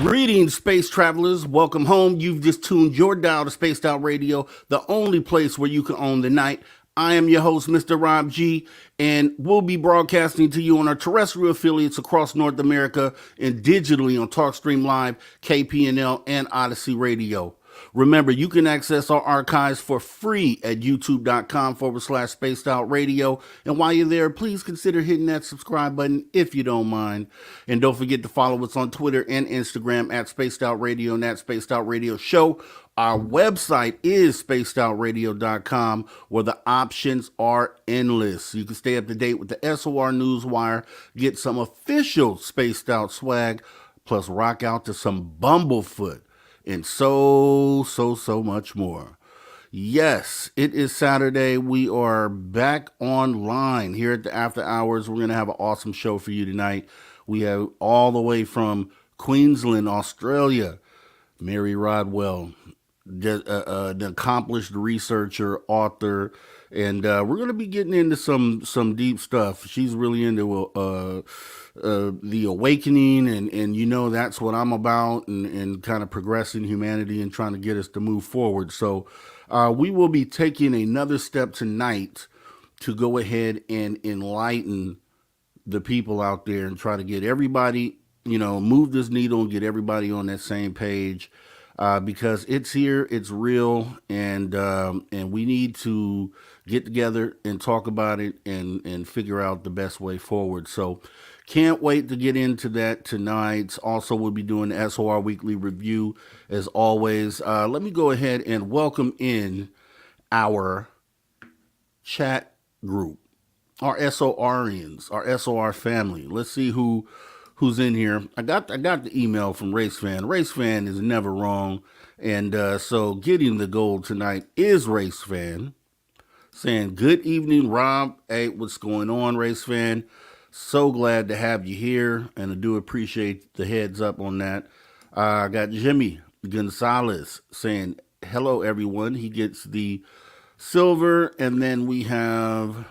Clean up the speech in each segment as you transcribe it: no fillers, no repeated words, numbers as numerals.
Greetings, space travelers. Welcome home. You've just tuned your dial to Spaced Out Radio, the only place where you can own the night. I am your host, Mr. Rob G, and we'll be broadcasting to you on our terrestrial affiliates across North America and digitally on TalkStream Live, KPNL, and Odyssey Radio. Remember, you can access our archives for free at youtube.com/spaced out radio. And while you're there, please consider hitting that subscribe button if you don't mind. And don't forget to follow us on Twitter and Instagram at Spaced Out Radio and at Spaced Out Radio Show. Our website is spacedoutradio.com, where the options are endless. You can stay up to date with the SOR Newswire, get some official Spaced Out swag, plus rock out to some Bumblefoot, and so much more. Yes, it is Saturday. We are back online here at the After Hours. We're going to have an awesome show for you tonight. We have all the way from Queensland, Australia, Mary Rodwell, the accomplished researcher, author, and we're going to be getting into some deep stuff. She's really into the awakening, and you know that's what I'm about, and kind of progressing humanity and trying to get us to move forward. So we will be taking another step tonight to go ahead and enlighten the people out there and try to get everybody, move this needle and get everybody on that same page. Because it's here, it's real, and we need to get together and talk about it and figure out the best way forward. So can't wait to get into that tonight. Also, we'll be doing the SOR Weekly Review as always. Let me go ahead and welcome in our chat group, our SORians, our SOR family. Let's see who's in here. I got the email from Race Fan. Race Fan is never wrong. And so getting the gold tonight is Race Fan, saying, good evening, Rob. Hey, what's going on, Race Fan? So glad to have you here, and I do appreciate the heads up on that. I got Jimmy Gonzalez saying, hello, everyone. He gets the silver. And then we have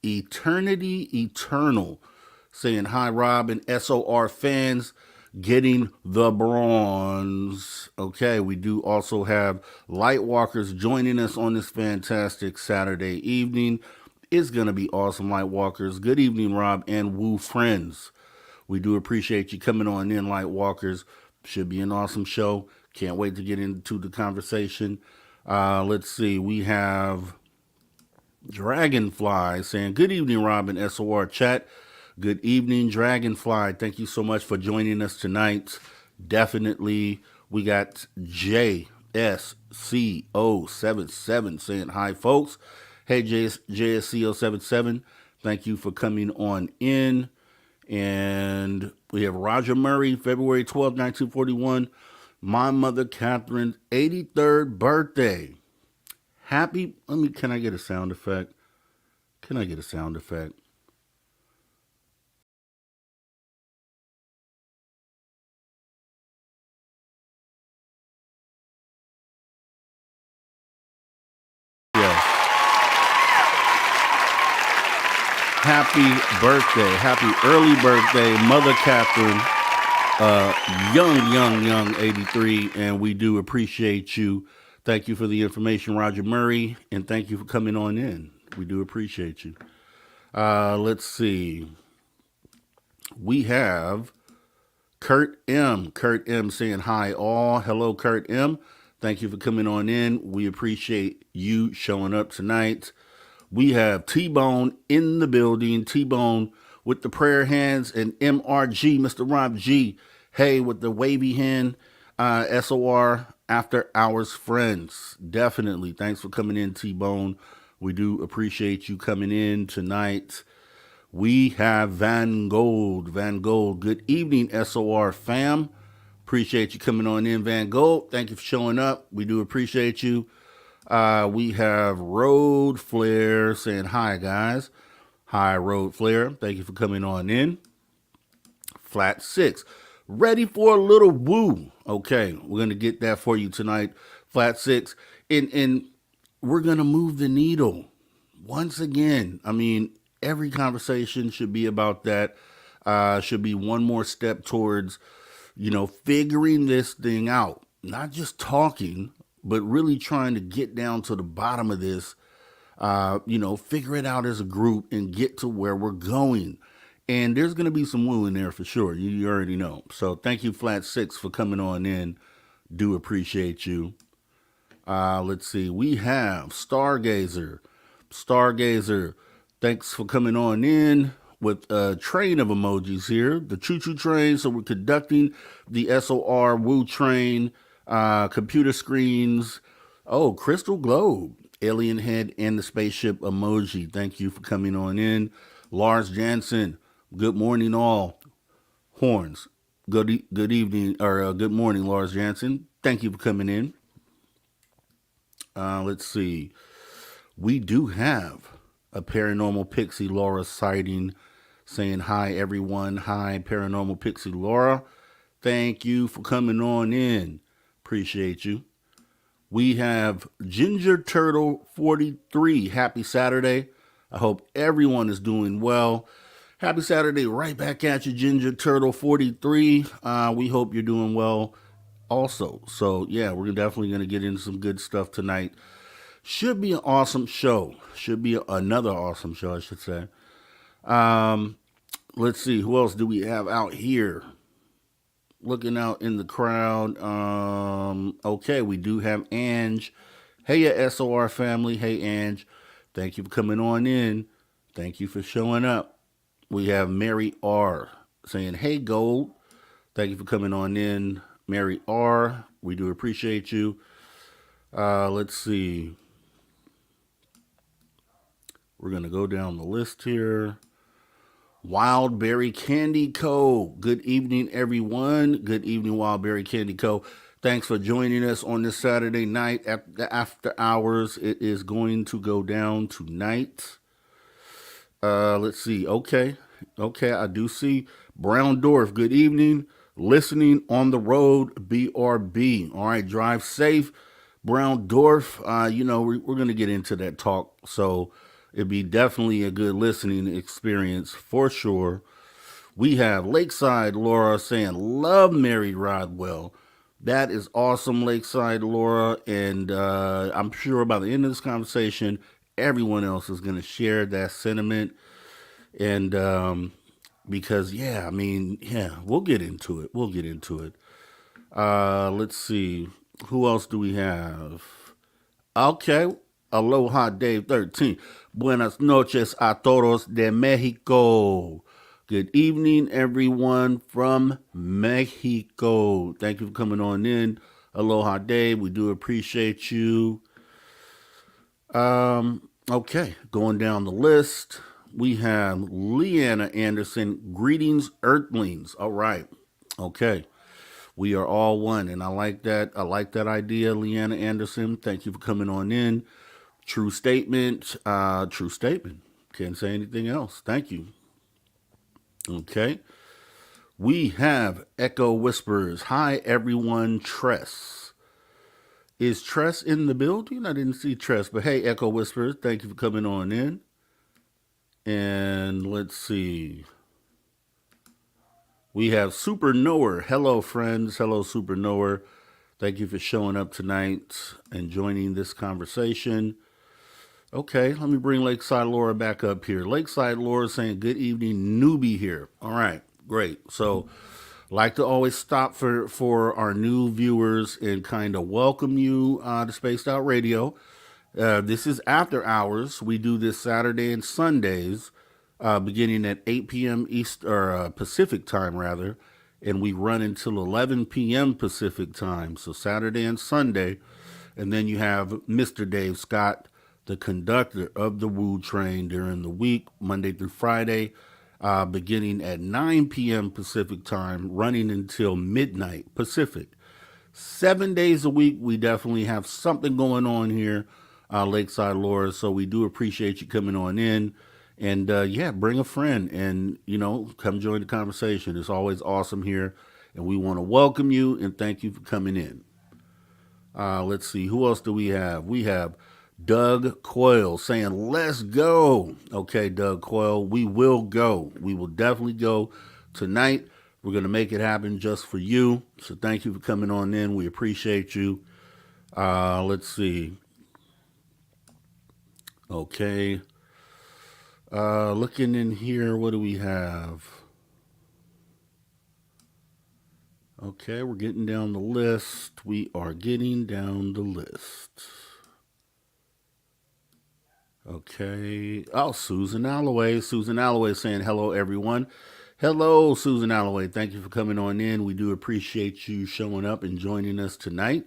Eternity Eternal saying, hi, Rob, and SOR fans getting the bronze. Okay, we do also have Lightwalkers joining us on this fantastic Saturday evening. It's going to be awesome, Lightwalkers. Good evening, Rob and Woo friends. We do appreciate you coming on in, Lightwalkers. Should be an awesome show. Can't wait to get into the conversation. Let's see. We have Dragonfly saying, good evening, Rob and SOR chat. Good evening, Dragonfly. Thank you so much for joining us tonight. Definitely. We got JSCO77 saying, hi, folks. Hey, JSCO77. Thank you for coming on in. And we have Roger Murray, February 12th, 1941. My mother Catherine's 83rd birthday. Can I get a sound effect? Can I get a sound effect? Yes. Happy birthday. Happy early birthday, Mother Catherine. Young 83. And we do appreciate you. Thank you for the information, Roger Murray. And thank you for coming on in. We do appreciate you. Let's see. We have Kurt M. Kurt M saying hi all. Hello, Kurt M. Thank you for coming on in. We appreciate you showing up tonight. We have T-Bone in the building. T-Bone with the prayer hands and MRG, Mr. Rob G. Hey, with the wavy hand, SOR After Hours Friends. Definitely. Thanks for coming in, T-Bone. We do appreciate you coming in tonight. We have Van Gold. Van Gold, good evening, SOR fam. Appreciate you coming on in, Van Gold. Thank you for showing up. We do appreciate you. We have Road Flare saying hi, guys. Hi, Road Flare. Thank you for coming on in. Flat 6. Ready for a little woo. Okay, we're going to get that for you tonight. Flat 6. And we're going to move the needle. Once again, I mean, every conversation should be about that. Should be one more step towards, figuring this thing out. Not just talking, but really trying to get down to the bottom of this, figure it out as a group and get to where we're going. And there's going to be some woo in there for sure. You already know. So thank you, Flat 6, for coming on in. Do appreciate you. Let's see. We have Stargazer. Stargazer, thanks for coming on in with a train of emojis here. The choo-choo train. So we're conducting the SOR Woo train. Computer screens. Oh, Crystal Globe. Alien head and the spaceship emoji. Thank you for coming on in. Lars Jansen. Good morning, all. Horns. Good evening, or good morning, Lars Jansen. Thank you for coming in. Let's see. We do have a Paranormal Pixie Laura sighting saying hi, everyone. Hi, Paranormal Pixie Laura. Thank you for coming on in. Appreciate you. We have Ginger Turtle 43. Happy Saturday. I hope everyone is doing well. Happy Saturday right back at you, Ginger Turtle 43. We hope you're doing well also. So, yeah, we're definitely going to get into some good stuff tonight. Should be an awesome show. Should be another awesome show, I should say. Let's see. Who else do we have out here? Looking out in the crowd. Okay, we do have Ange. Hey, ya SOR family. Hey, Ange. Thank you for coming on in. Thank you for showing up. We have Mary R. saying, hey, Gold. Thank you for coming on in, Mary R. We do appreciate you. Let's see. We're going to go down the list here. Wildberry Candy Co. Good evening, everyone. Good evening, Wildberry Candy Co. Thanks for joining us on this Saturday night at the after hours. It is going to go down tonight. Let's see. Okay, I do see Brown Dwarf. Good evening. Listening on the road, BRB. All right, drive safe. Brown Dwarf, we're going to get into that talk. So it'd be definitely a good listening experience for sure. We have Lakeside Laura saying, love Mary Rodwell. That is awesome, Lakeside Laura. And I'm sure by the end of this conversation, everyone else is going to share that sentiment. And because, we'll get into it. Let's see. Who else do we have? Okay. Aloha Dave 13. Buenas noches a todos de Mexico. Good evening, everyone from Mexico. Thank you for coming on in. Aloha Dave. We do appreciate you. Okay. Going down the list. We have Leanna Anderson. Greetings, Earthlings. All right. Okay. We are all one. And I like that. I like that idea, Leanna Anderson. Thank you for coming on in. True statement. True statement. Can't say anything else. Thank you. Okay. We have Echo Whispers. Hi, everyone. Tress. Is Tress in the building? I didn't see Tress, but hey, Echo Whispers, thank you for coming on in. And let's see. We have Super Knower. Hello, friends. Hello, Super Knower. Thank you for showing up tonight and joining this conversation. Okay, let me bring Lakeside Laura back up here. Lakeside Laura saying, good evening, newbie here. All right, great. So, like to always stop for our new viewers and kind of welcome you to Spaced Out Radio. This is after hours. We do this Saturday and Sundays, beginning at 8 p.m. East or Pacific time rather, and we run until 11 p.m. Pacific time. So Saturday and Sunday, and then you have Mr. Dave Scott, the conductor of the Woo Train during the week, Monday through Friday, beginning at 9 p.m. Pacific time, running until midnight Pacific. 7 days a week, we definitely have something going on here, Lakeside Laura. So we do appreciate you coming on in. And yeah, bring a friend and, come join the conversation. It's always awesome here. And we want to welcome you and thank you for coming in. Let's see, who else do we have? We have Doug Coyle saying, let's go. Okay, Doug Coyle, we will go. We will definitely go tonight. We're going to make it happen just for you. So thank you for coming on in. We appreciate you. Let's see. Okay. Looking in here, what do we have? Okay, we're getting down the list. We are getting down the list. Okay. Oh, Susan Alloway. Susan Alloway saying hello, everyone. Hello, Susan Alloway. Thank you for coming on in. We do appreciate you showing up and joining us tonight.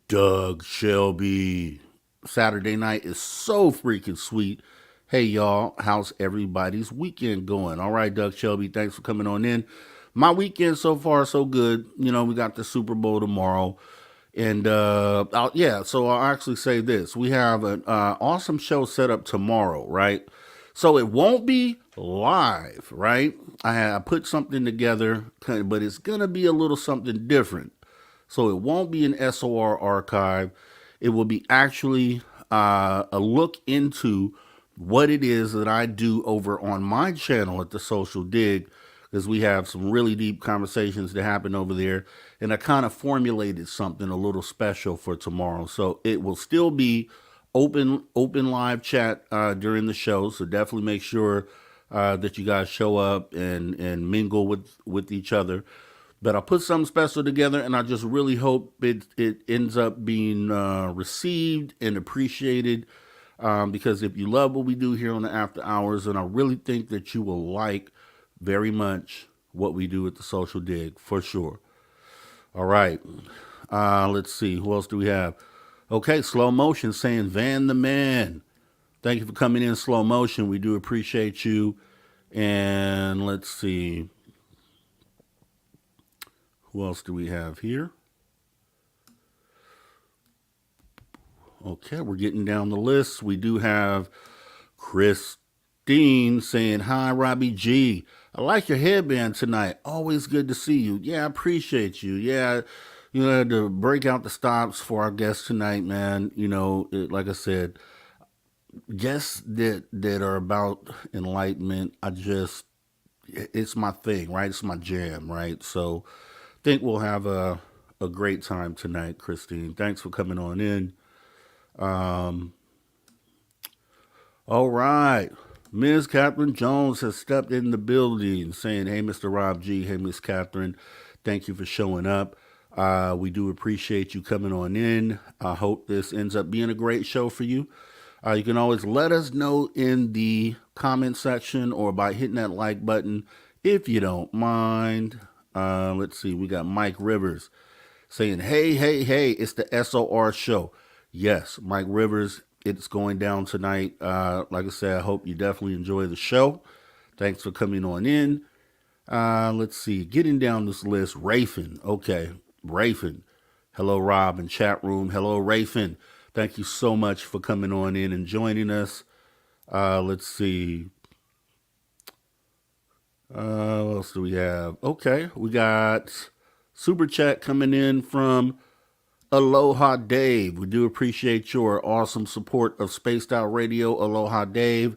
Doug Shelby. Saturday night is so freaking sweet. Hey, y'all. How's everybody's weekend going? All right, Doug Shelby. Thanks for coming on in. My weekend so far, so good. We got the Super Bowl tomorrow. And so I'll actually say this. We have an awesome show set up tomorrow, right? So it won't be live, right? I put something together, but it's going to be a little something different. So it won't be an SOR archive. It will be actually a look into what it is that I do over on my channel at The Social Dig, because we have some really deep conversations that happen over there. And I kind of formulated something a little special for tomorrow. So it will still be open live chat during the show. So definitely make sure that you guys show up and mingle with each other. But I put something special together, and I just really hope it ends up being received and appreciated. Because if you love what we do here on the After Hours, and I really think that you will like very much what we do at The Social Dig, for sure. All right. Let's see. Who else do we have? Okay, Slow Motion saying, Van the Man. Thank you for coming in, Slow Motion. We do appreciate you. And let's see. Who else do we have here? Okay, we're getting down the list. We do have Christine saying, hi, Robbie G. I like your headband tonight. Always good to see you. Yeah, I appreciate you. Yeah, had to break out the stops for our guests tonight, man. Like I said, guests that are about enlightenment, it's my thing, right? It's my jam, right? So I think we'll have a great time tonight, Christine. Thanks for coming on in. All right. Ms. Catherine Jones has stepped in the building saying, hey, Mr. Rob G. Hey, Ms. Catherine. Thank you for showing up. We do appreciate you coming on in. I hope this ends up being a great show for you. You can always let us know in the comment section or by hitting that like button if you don't mind. Let's see. We got Mike Rivers saying, hey, it's the SOR show. Yes, Mike Rivers, it's going down tonight. Like I said, I hope you definitely enjoy the show. Thanks for coming on in. Let's see. Getting down this list, Rafin. Okay, Rafin. Hello, Rob, in chat room. Hello, Rafin. Thank you so much for coming on in and joining us. Let's see. What else do we have? Okay, we got super chat coming in from Aloha Dave. We do appreciate your awesome support of Spaced Out Radio, Aloha Dave,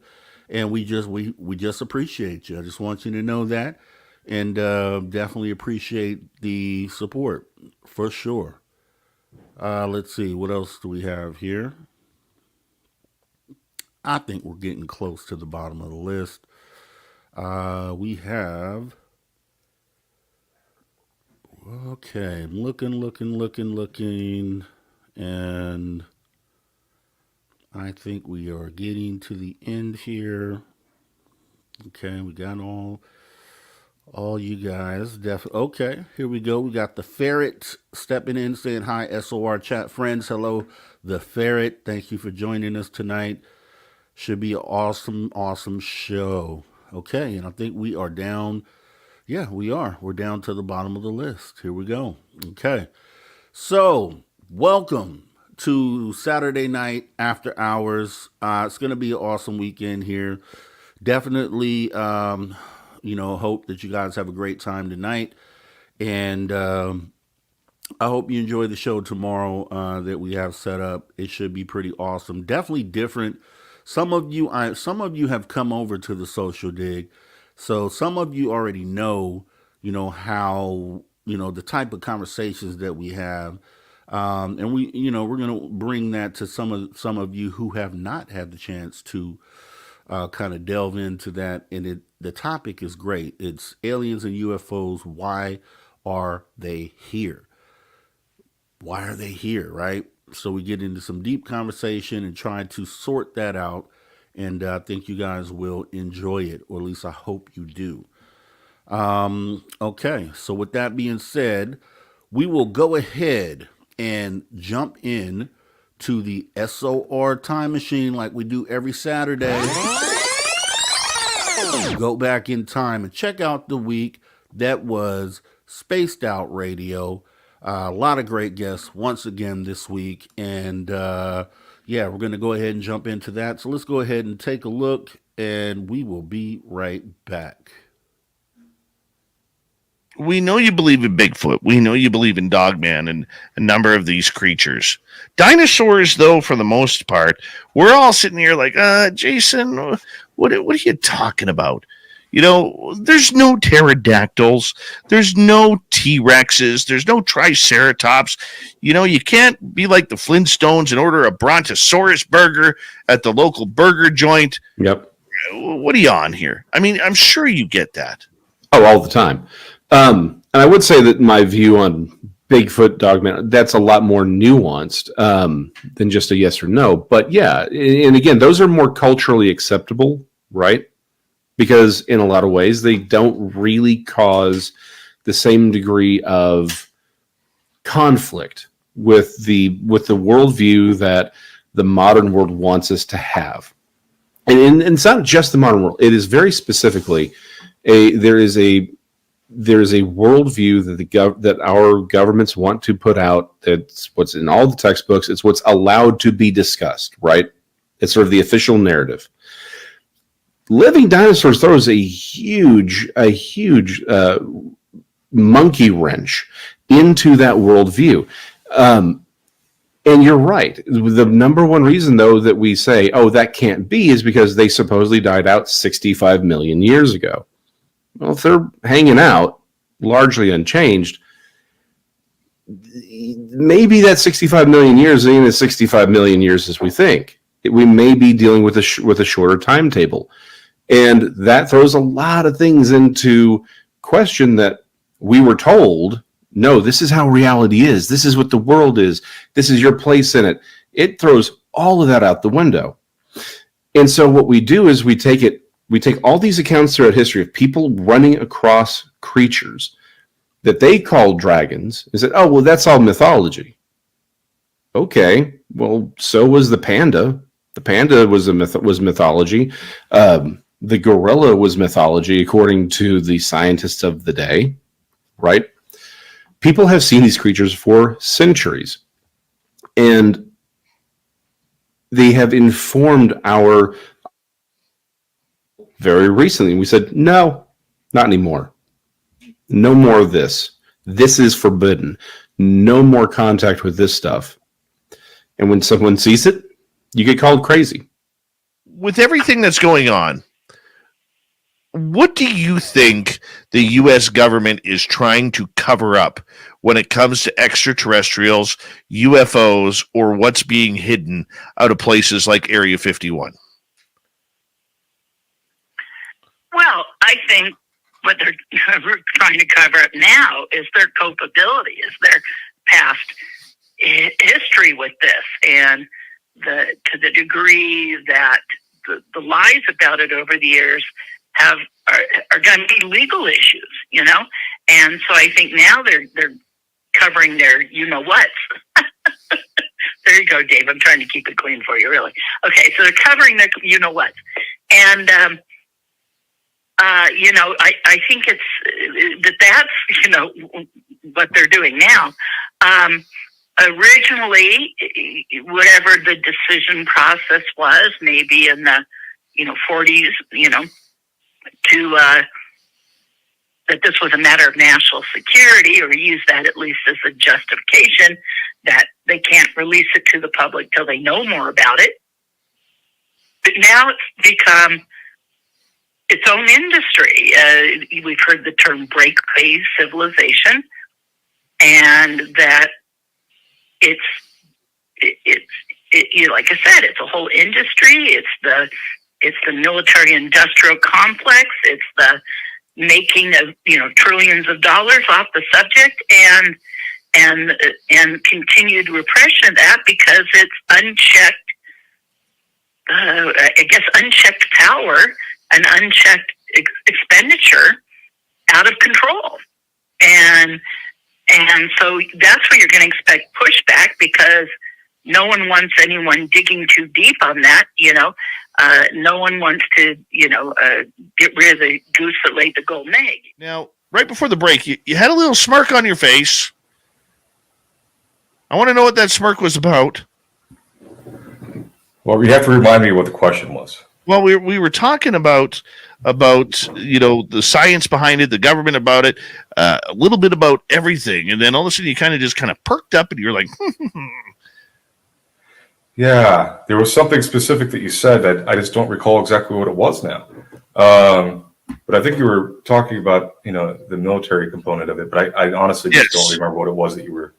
and we just appreciate you. I just want you to know that, and definitely appreciate the support for sure. Let's see, what else do we have here? I think we're getting close to the bottom of the list. We have. Okay, I'm looking, and I think we are getting to the end here. Okay, we got all you guys. Okay, here we go. We got the Ferret stepping in, saying hi, SOR chat friends. Hello, the Ferret. Thank you for joining us tonight. Should be an awesome show. Okay, and I think we are down. Yeah, we are. We're down to the bottom of the list. Here we go. Okay. So, welcome to Saturday night after hours. It's going to be an awesome weekend here. Definitely, hope that you guys have a great time tonight. And I hope you enjoy the show tomorrow that we have set up. It should be pretty awesome. Definitely different. Some of you have come over to the Social Dig. So some of you already know, how, the type of conversations that we have. And we're going to bring that to some of you who have not had the chance to kind of delve into that. And the topic is great. It's aliens and UFOs. Why are they here? Why are they here, right? So we get into some deep conversation and try to sort that out. And I think you guys will enjoy it, or at least I hope you do. Okay, so with that being said, we will go ahead and jump in to the SOR time machine like we do every Saturday. Go back in time and check out the week that was Spaced Out Radio. A lot of great guests once again this week, and yeah, we're going to go ahead and jump into that. So let's go ahead and take a look, and we will be right back. We know you believe in Bigfoot. We know you believe in Dogman and a number of these creatures. Dinosaurs, though, for the most part, we're all sitting here like, Jason, what are you talking about? There's no pterodactyls. There's no T-Rexes. There's no Triceratops. You can't be like the Flintstones and order a Brontosaurus burger at the local burger joint. Yep. What are you on here? I mean, I'm sure you get that. Oh, all the time. And I would say that my view on Bigfoot, Dogman, that's a lot more nuanced than just a yes or no. But yeah, and again, those are more culturally acceptable, right? Because in a lot of ways, they don't really cause the same degree of conflict with the worldview that the modern world wants us to have. And it's not just the modern world. It is very specifically there is a worldview that our governments want to put out. That's what's in all the textbooks. It's what's allowed to be discussed, right? It's sort of the official narrative. Living dinosaurs throws a huge monkey wrench into that worldview. And you're right. The number one reason, though, that we say, oh, that can't be, is because they supposedly died out 65 million years ago. Well, if they're hanging out largely unchanged, maybe that 65 million years ain't as 65 million years as we think. We may be dealing with a shorter timetable. And that throws a lot of things into question that we were told, no, this is how reality is. This is what the world is. This is your place in it. It throws all of that out the window. And so what we do is we take all these accounts throughout history of people running across creatures that they called dragons and said, oh, well, that's all mythology. Okay, well, so was the panda. The panda was was mythology. The gorilla was mythology, according to the scientists of the day, right? People have seen these creatures for centuries, and they have informed our very recently. We said, no, not anymore. No more of this. This is forbidden. No more contact with this stuff. And when someone sees it, you get called crazy. With everything that's going on, what do you think the U.S. government is trying to cover up when it comes to extraterrestrials, UFOs, or what's being hidden out of places like Area 51? Well, I think what they're trying to cover up now is their culpability, is their past history with this, and to the degree that the lies about it over the years are going to be legal issues, and so I think now they're covering their whats. There you go, Dave. I'm trying to keep it clean for you, really. Okay, so they're covering their whats, and I think that's what they're doing now. Originally, whatever the decision process was, maybe in the 40s, to that this was a matter of national security, or use that at least as a justification that they can't release it to the public till they know more about it. But now it's become its own industry. We've heard the term break phase civilization, and that it's like I said, it's a whole industry. It's the military industrial complex. It's the making of trillions of dollars off the subject, and continued repression of that because it's unchecked. Unchecked power and unchecked expenditure out of control, and so that's where you're going to expect pushback, because no one wants anyone digging too deep on that. No one wants to get rid of the goose that laid the golden egg. Now, right before the break, you had a little smirk on your face. I want to know what that smirk was about. Well, you have to remind me what the question was. Well, we were talking about the science behind it, the government about it, a little bit about everything, and then all of a sudden you kind of perked up and you're like, Yeah, there was something specific that you said that I just don't recall exactly what it was now. But I think you were talking about the military component of it, but I honestly just don't remember what it was that you were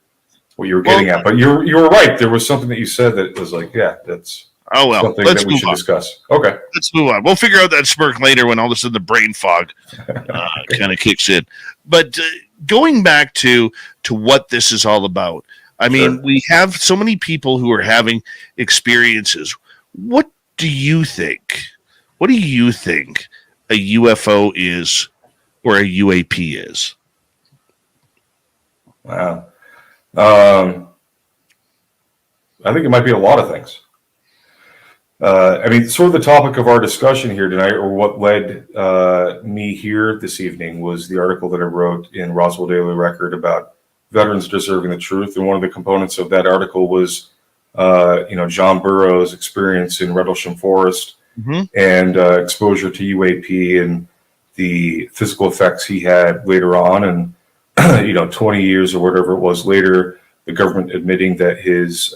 getting at. But you were right. There was something that you said that was like, yeah, that's. Oh, well, something that we should discuss. Okay. Let's move on. We'll figure out that smirk later when all of a sudden the brain fog kind of kicks in. But going back to what this is all about, I mean, we have so many people who are having experiences. What do you think? What do you think a UFO is or a UAP is? Wow. I think it might be a lot of things. Sort of the topic of our discussion here tonight, or what led me here this evening, was the article that I wrote in Rodwell Daily Record about veterans deserving the truth. And one of the components of that article was, John Burroughs' experience in Rendlesham Forest, and exposure to UAP and the physical effects he had later on. And, 20 years or whatever it was later, the government admitting that his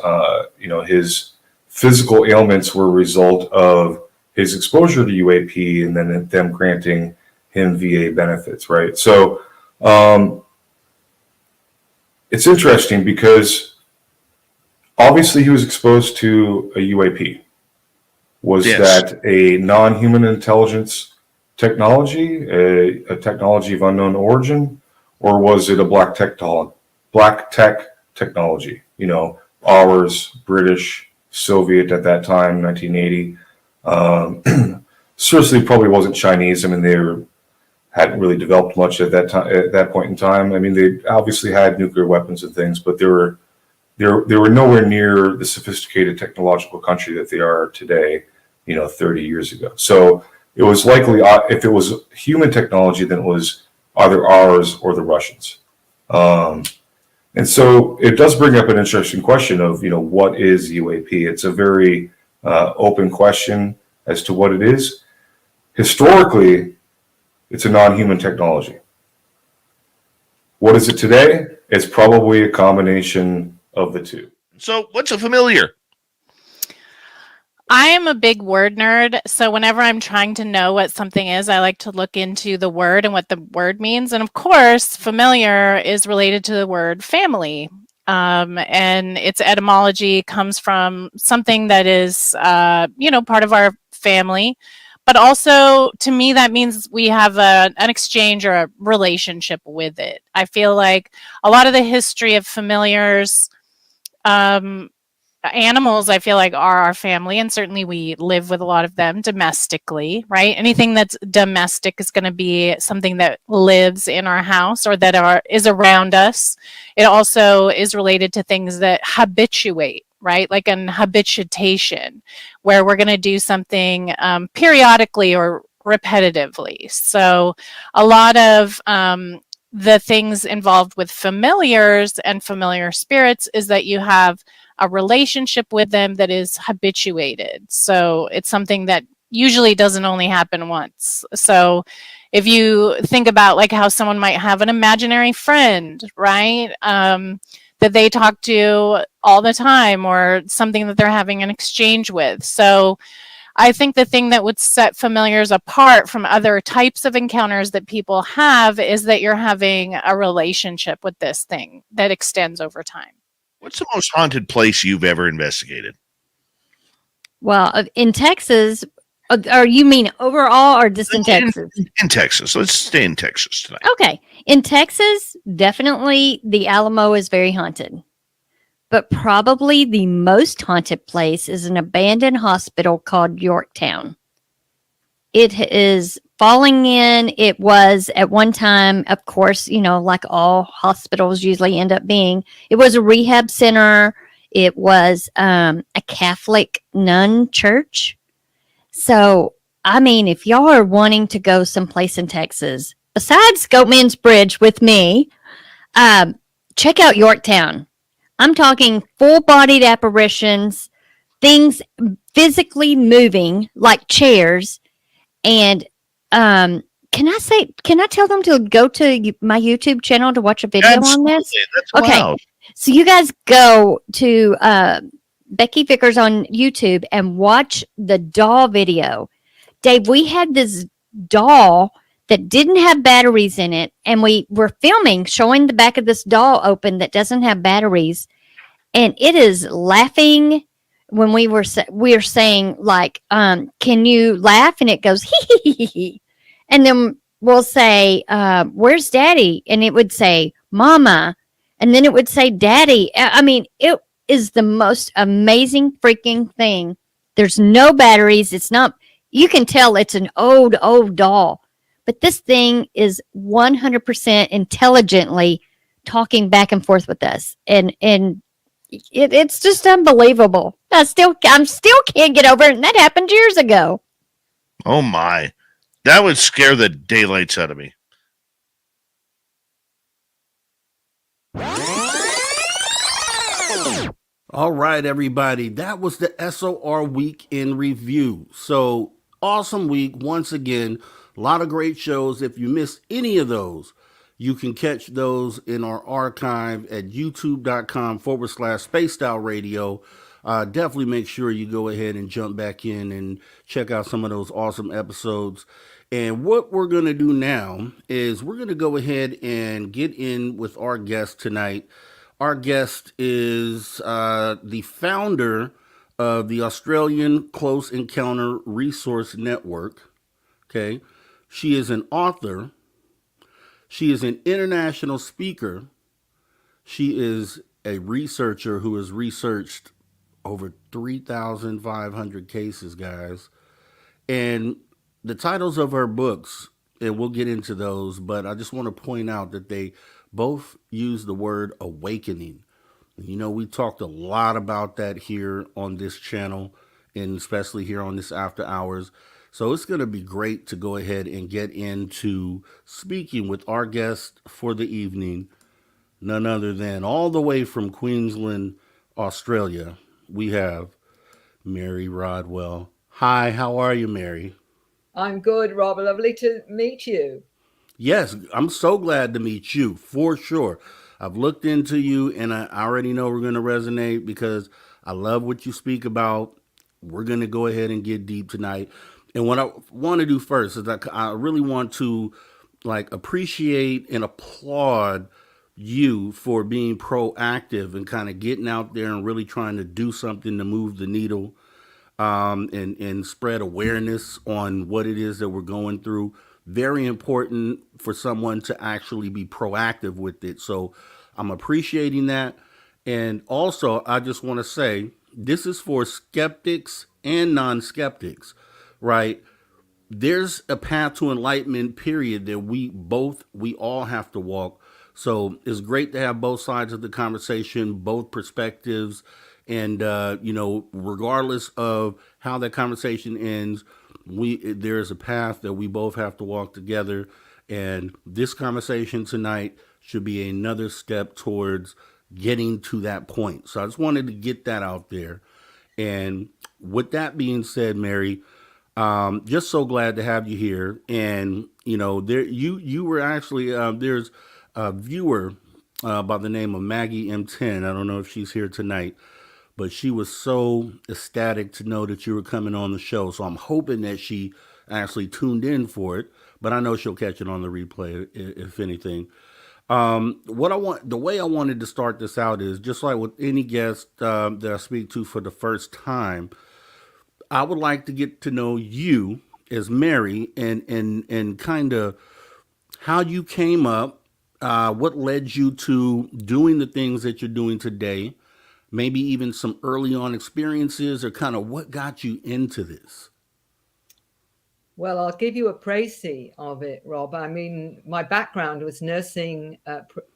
physical ailments were a result of his exposure to UAP, and then them granting him VA benefits, right? So it's interesting because obviously he was exposed to a UAP. Was that a non-human intelligence technology, a technology of unknown origin, or was it a black tech technology? Ours, British, Soviet at that time, 1980. Certainly probably wasn't Chinese. I mean, they hadn't really developed much at that time. At that point in time, I mean, they obviously had nuclear weapons and things, but they were they were nowhere near the sophisticated technological country that they are today, 30 years ago. So it was likely, if it was human technology, then it was either ours or the Russians. And so it does bring up an interesting question of, what is UAP? It's a very open question as to what it is. Historically, it's a non-human technology. What is it today? It's probably a combination of the two. So, what's a familiar? I am a big word nerd, so whenever I'm trying to know what something is, I like to look into the word and what the word means. And of course, familiar is related to the word family. And its etymology comes from something that is, part of our family. But also, to me, that means we have an exchange or a relationship with it. I feel like a lot of the history of familiars, animals, I feel like, are our family, and certainly we live with a lot of them domestically, right? Anything that's domestic is going to be something that lives in our house or that is around us. It also is related to things that habituate, right? Like an habituation, where we're going to do something periodically or repetitively. So a lot of the things involved with familiars and familiar spirits is that you have a relationship with them that is habituated. So it's something that usually doesn't only happen once. So if you think about like how someone might have an imaginary friend, right? That they talk to all the time, or something that they're having an exchange with. So I think the thing that would set familiars apart from other types of encounters that people have is that you're having a relationship with this thing that extends over time. What's the most haunted place you've ever investigated? Well, in Texas, or you mean overall or just in Texas? In Texas. Let's stay in Texas tonight. Okay. In Texas, definitely the Alamo is very haunted. But probably the most haunted place is an abandoned hospital called Yorktown. It is falling in. It was at one time, of course, like all hospitals usually end up being, it was a rehab center. It was a Catholic nun church. So, I mean, if y'all are wanting to go someplace in Texas, besides Goatman's Bridge with me, check out Yorktown. I'm talking full-bodied apparitions, things physically moving like chairs. And can I tell them to go to my YouTube channel to watch a video on this? That's okay. Wild. So you guys go to Becky Vickers on YouTube and watch the doll video. Dave, we had this doll that didn't have batteries in it, and we were filming, showing the back of this doll open that doesn't have batteries, and it is laughing when we were saying like, can you laugh? And it goes hee hee hee hee, and then we'll say, where's Daddy? And it would say Mama, and then it would say Daddy. I mean, it is the most amazing freaking thing. There's no batteries. It's not. You can tell it's an old doll. But this thing is 100% intelligently talking back and forth with us. And it's just unbelievable. I still can't get over it. And that happened years ago. Oh my. That would scare the daylights out of me. All right, everybody. That was the SOR Week in Review. So awesome week once again. A lot of great shows. If you missed any of those, you can catch those in our archive at youtube.com/Spaced Out Radio. Definitely make sure you go ahead and jump back in and check out some of those awesome episodes. And what we're going to do now is we're going to go ahead and get in with our guest tonight. Our guest is the founder of the Australian Close Encounter Resource Network. Okay. She is an author. She is an international speaker. She is a researcher who has researched over 3,500 cases, guys. And the titles of her books, and we'll get into those, but I just want to point out that they both use the word awakening. You know, we talked a lot about that here on this channel, and especially here on this After Hours. So it's going to be great to go ahead and get into speaking with our guest for the evening, none other than all the way from Queensland, Australia. We have Mary Rodwell. Hi, how are you, Mary? I'm good, Rob. Lovely to meet you. Yes, I'm so glad to meet you for sure. I've looked into you and I already know we're going to resonate because I love what you speak about. We're going to go ahead and get deep tonight. And what I want to do first is that I really want to like appreciate and applaud you for being proactive and kind of getting out there and really trying to do something to move the needle, and spread awareness on what it is that we're going through. Very important for someone to actually be proactive with it. So I'm appreciating that. And also, I just want to say this is for skeptics and non skeptics, right? There's a path to enlightenment period that we all have to walk. So it's great to have both sides of the conversation, both perspectives, and regardless of how that conversation ends, there is a path that we both have to walk together. And this conversation tonight should be another step towards getting to that point. So I just wanted to get that out there. And with that being said, Mary, just so glad to have you here. And you were actually there's a viewer by the name of Maggie M10. I don't know if she's here tonight, but she was so ecstatic to know that you were coming on the show. So I'm hoping that she actually tuned in for it. But I know she'll catch it on the replay if anything. The way I wanted to start this out is just like with any guest that I speak to for the first time. I would like to get to know you as Mary and kind of how you came up, what led you to doing the things that you're doing today, maybe even some early on experiences or kind of what got you into this. Well, I'll give you a précis of it, Rob. I mean, my background was nursing.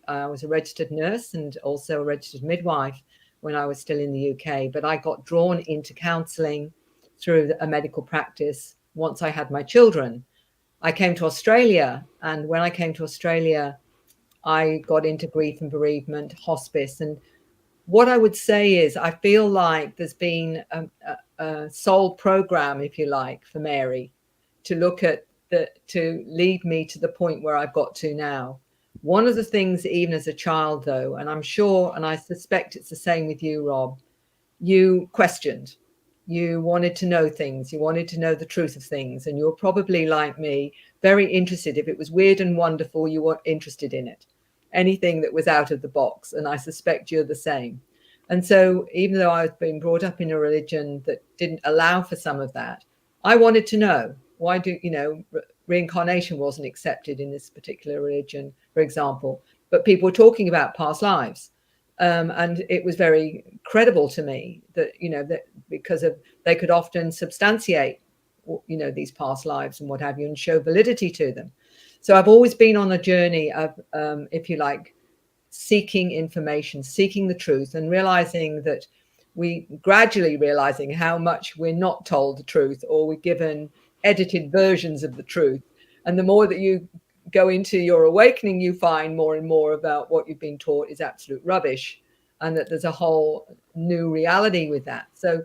I was a registered nurse and also a registered midwife when I was still in the UK. But I got drawn into counselling through a medical practice once I had my children. I came to Australia, and when I came to Australia, I got into grief and bereavement, hospice. And what I would say is I feel like there's been a soul program, if you like, for Mary to look at to lead me to the point where I've got to now. One of the things, even as a child, though, and I'm sure, and I suspect it's the same with you, Rob, you questioned. You wanted to know things. You wanted to know the truth of things. And you're probably like me, very interested. If it was weird and wonderful, you were interested in it. Anything that was out of the box. And I suspect you're the same. And so even though I've been brought up in a religion that didn't allow for some of that, I wanted to know, why reincarnation wasn't accepted in this particular religion, for example, but people were talking about past lives. And it was very credible to me that, that because they could often substantiate, these past lives and what have you, and show validity to them. So I've always been on a journey of, if you like, seeking information, seeking the truth, and realizing how much we're not told the truth, or we're given edited versions of the truth. And the more that you go into your awakening, you find more and more about what you've been taught is absolute rubbish, and that there's a whole new reality with that. So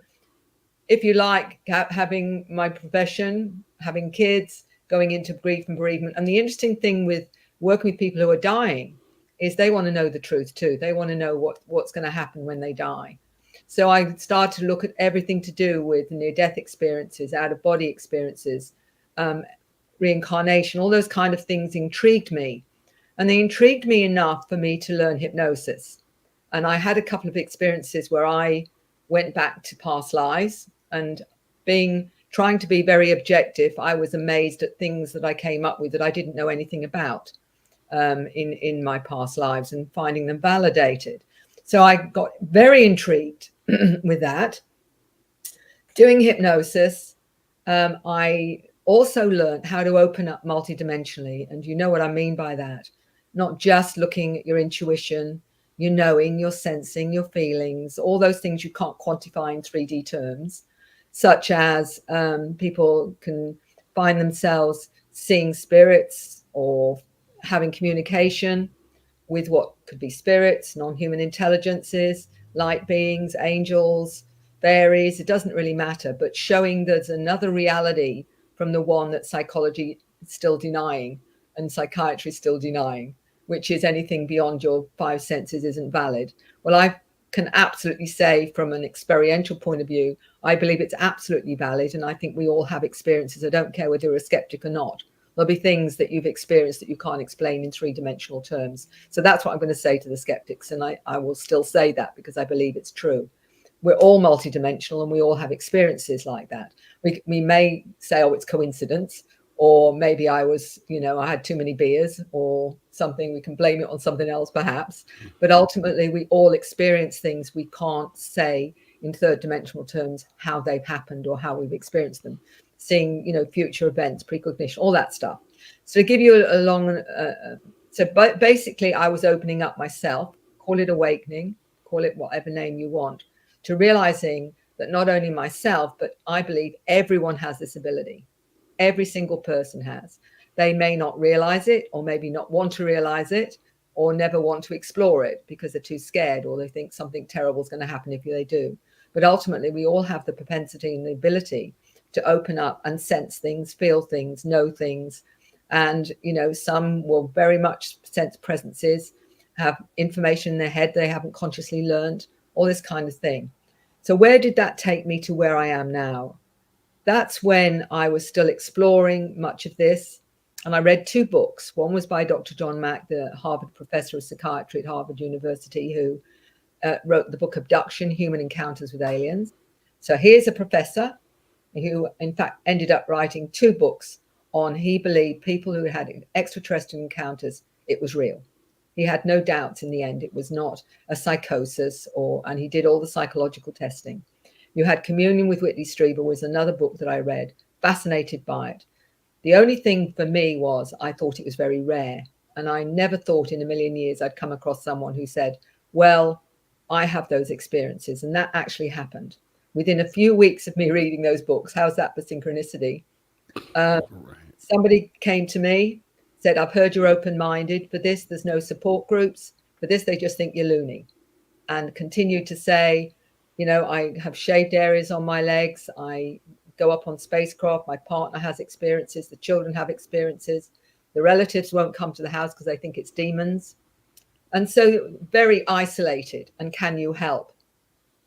if you like, having my profession, having kids, going into grief and bereavement, and the interesting thing with working with people who are dying is they want to know the truth too. They want to know what's going to happen when they die. So I started to look at everything to do with near-death experiences, out-of-body experiences, reincarnation, all those kind of things intrigued me. And they intrigued me enough for me to learn hypnosis. And I had a couple of experiences where I went back to past lives, and trying to be very objective, I was amazed at things that I came up with that I didn't know anything about in my past lives, and finding them validated. So I got very intrigued with that. Doing hypnosis, I also learned how to open up multidimensionally. And you know what I mean by that. Not just looking at your intuition, your knowing, your sensing, your feelings, all those things you can't quantify in 3D terms, such as people can find themselves seeing spirits or having communication with what could be spirits, non-human intelligences, light beings, angels, fairies. It doesn't really matter, but showing there's another reality from the one that psychology is still denying and psychiatry is still denying, which is anything beyond your five senses isn't valid. Well, I can absolutely say from an experiential point of view, I believe it's absolutely valid. And I think we all have experiences. I don't care whether you're a skeptic or not. There'll be things that you've experienced that you can't explain in three-dimensional terms. So that's what I'm going to say to the skeptics. And I will still say that because I believe it's true. We're all multidimensional and we all have experiences like that. We may say, oh, it's coincidence, or maybe I was, I had too many beers or something. We can blame it on something else perhaps. But ultimately, we all experience things we can't say in third dimensional terms how they've happened or how we've experienced them. Seeing, future events, precognition, all that stuff. So to give you a long, basically I was opening up myself, call it awakening, call it whatever name you want, to realizing that not only myself, but I believe everyone has this ability. Every single person has. They may not realize it, or maybe not want to realize it, or never want to explore it because they're too scared, or they think something terrible is going to happen if they do. But ultimately, we all have the propensity and the ability to open up and sense things, feel things, know things. And, some will very much sense presences, have information in their head they haven't consciously learned, all this kind of thing. So where did that take me to where I am now? That's when I was still exploring much of this. And I read two books. One was by Dr. John Mack, the Harvard professor of psychiatry at Harvard University, who wrote the book Abduction, Human Encounters with Aliens. So here's a professor who in fact ended up writing two books on, he believed people who had extraterrestrial encounters, it was real. He had no doubts in the end. It was not a psychosis, and he did all the psychological testing. You had Communion with Whitley Strieber was another book that I read, fascinated by it. The only thing for me was I thought it was very rare. And I never thought in a million years I'd come across someone who said, well, I have those experiences. And that actually happened. Within a few weeks of me reading those books, how's that for synchronicity? Somebody came to me, said, I've heard you're open-minded. For this, there's no support groups. For this, they just think you're loony. And continued to say, I have shaved areas on my legs. I go up on spacecraft. My partner has experiences. The children have experiences. The relatives won't come to the house because they think it's demons. And so very isolated. And can you help?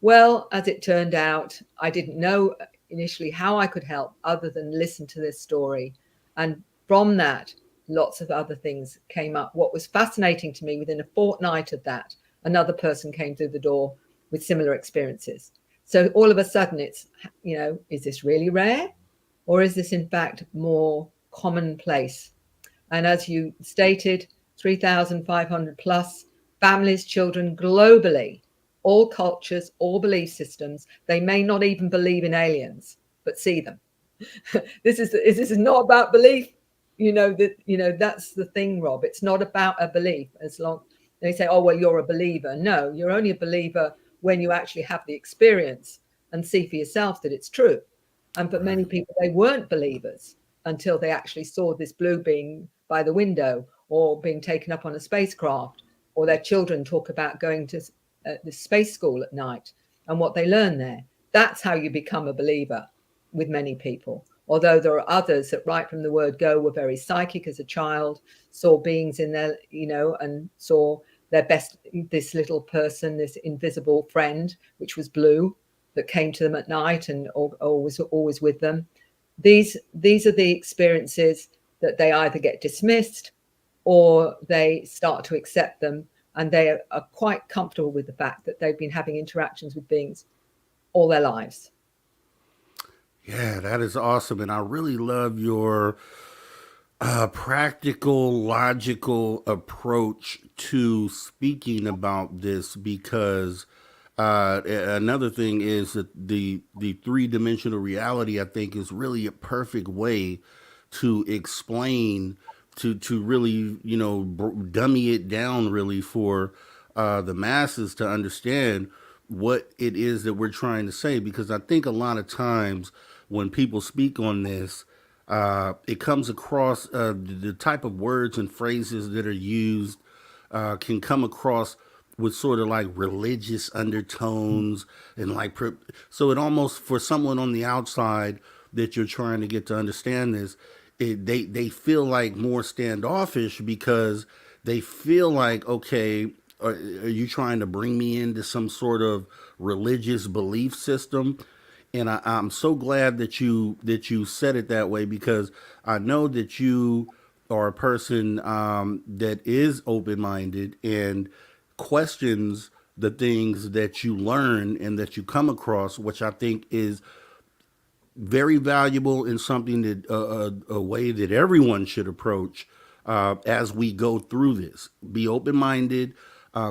Well, as it turned out, I didn't know initially how I could help other than listen to this story. And from that, lots of other things came up. What was fascinating to me, within a fortnight of that, another person came through the door with similar experiences. So all of a sudden it's, is this really rare? Or is this in fact more commonplace? And as you stated, 3,500 plus families, children globally, all cultures, all belief systems. They may not even believe in aliens, but see them. This is not about belief. That's the thing, Rob. It's not about a belief. As long they say, oh, well, you're a believer. No, you're only a believer when you actually have the experience and see for yourself that it's true. And for many people, they weren't believers until they actually saw this blue being by the window, or being taken up on a spacecraft, or their children talk about going to the space school at night and what they learn there. That's how you become a believer with many people. Although there are others that right from the word go were very psychic as a child, saw beings in their, and saw their best, this little person, this invisible friend, which was blue, that came to them at night and always with them. These are the experiences that they either get dismissed or they start to accept them, and they are quite comfortable with the fact that they've been having interactions with beings all their lives. Yeah, that is awesome. And I really love your practical, logical approach to speaking about this, because another thing is that the three-dimensional reality, I think, is really a perfect way to explain, to really, dummy it down really for the masses to understand what it is that we're trying to say. Because I think a lot of times when people speak on this, it comes across the type of words and phrases that are used can come across with sort of like religious undertones and like so it almost, for someone on the outside that you're trying to get to understand this, they feel like more standoffish because they feel like, okay, are you trying to bring me into some sort of religious belief system? And I'm so glad that you said it that way, because I know that you are a person that is open minded and questions the things that you learn and that you come across, which I think is very valuable and something that a way that everyone should approach as we go through this. Be open minded,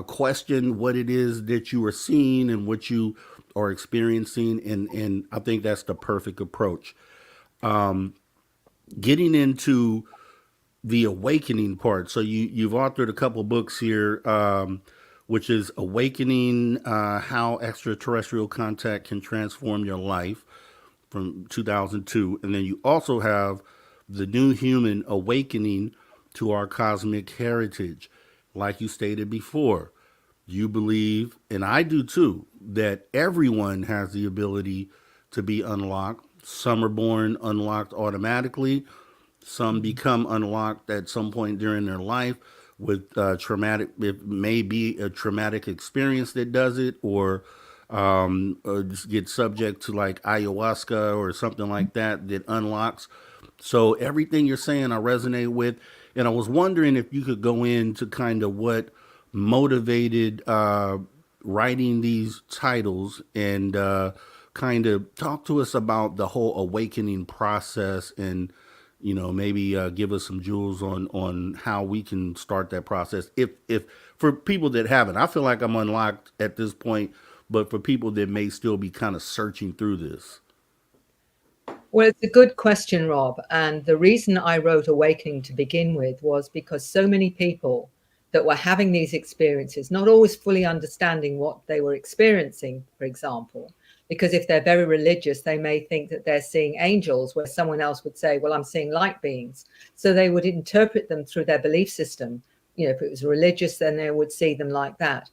question what it is that you are seeing and what you are experiencing, and I think that's the perfect approach. Getting into the awakening part. So you've authored a couple books here, which is Awakening: How Extraterrestrial Contact Can Transform Your Life, from 2002, and then you also have The New Human: Awakening to Our Cosmic Heritage. Like you stated before, you believe, and I do too, that everyone has the ability to be unlocked. Some are born unlocked automatically. Some become unlocked at some point during their life with traumatic. It may be a traumatic experience that does it, or just get subject to like ayahuasca or something like that that unlocks. So everything you're saying, I resonate with, and I was wondering if you could go into kind of what motivated writing these titles, and kind of talk to us about the whole awakening process, and maybe give us some jewels on how we can start that process, if for people that haven't. I feel like I'm unlocked at this point, but for people that may still be kind of searching through this. Well, it's a good question, Rob. And the reason I wrote Awakening to begin with was because so many people that were having these experiences, not always fully understanding what they were experiencing, for example, because if they're very religious, they may think that they're seeing angels, where someone else would say, well, I'm seeing light beings. So they would interpret them through their belief system. If it was religious, then they would see them like that.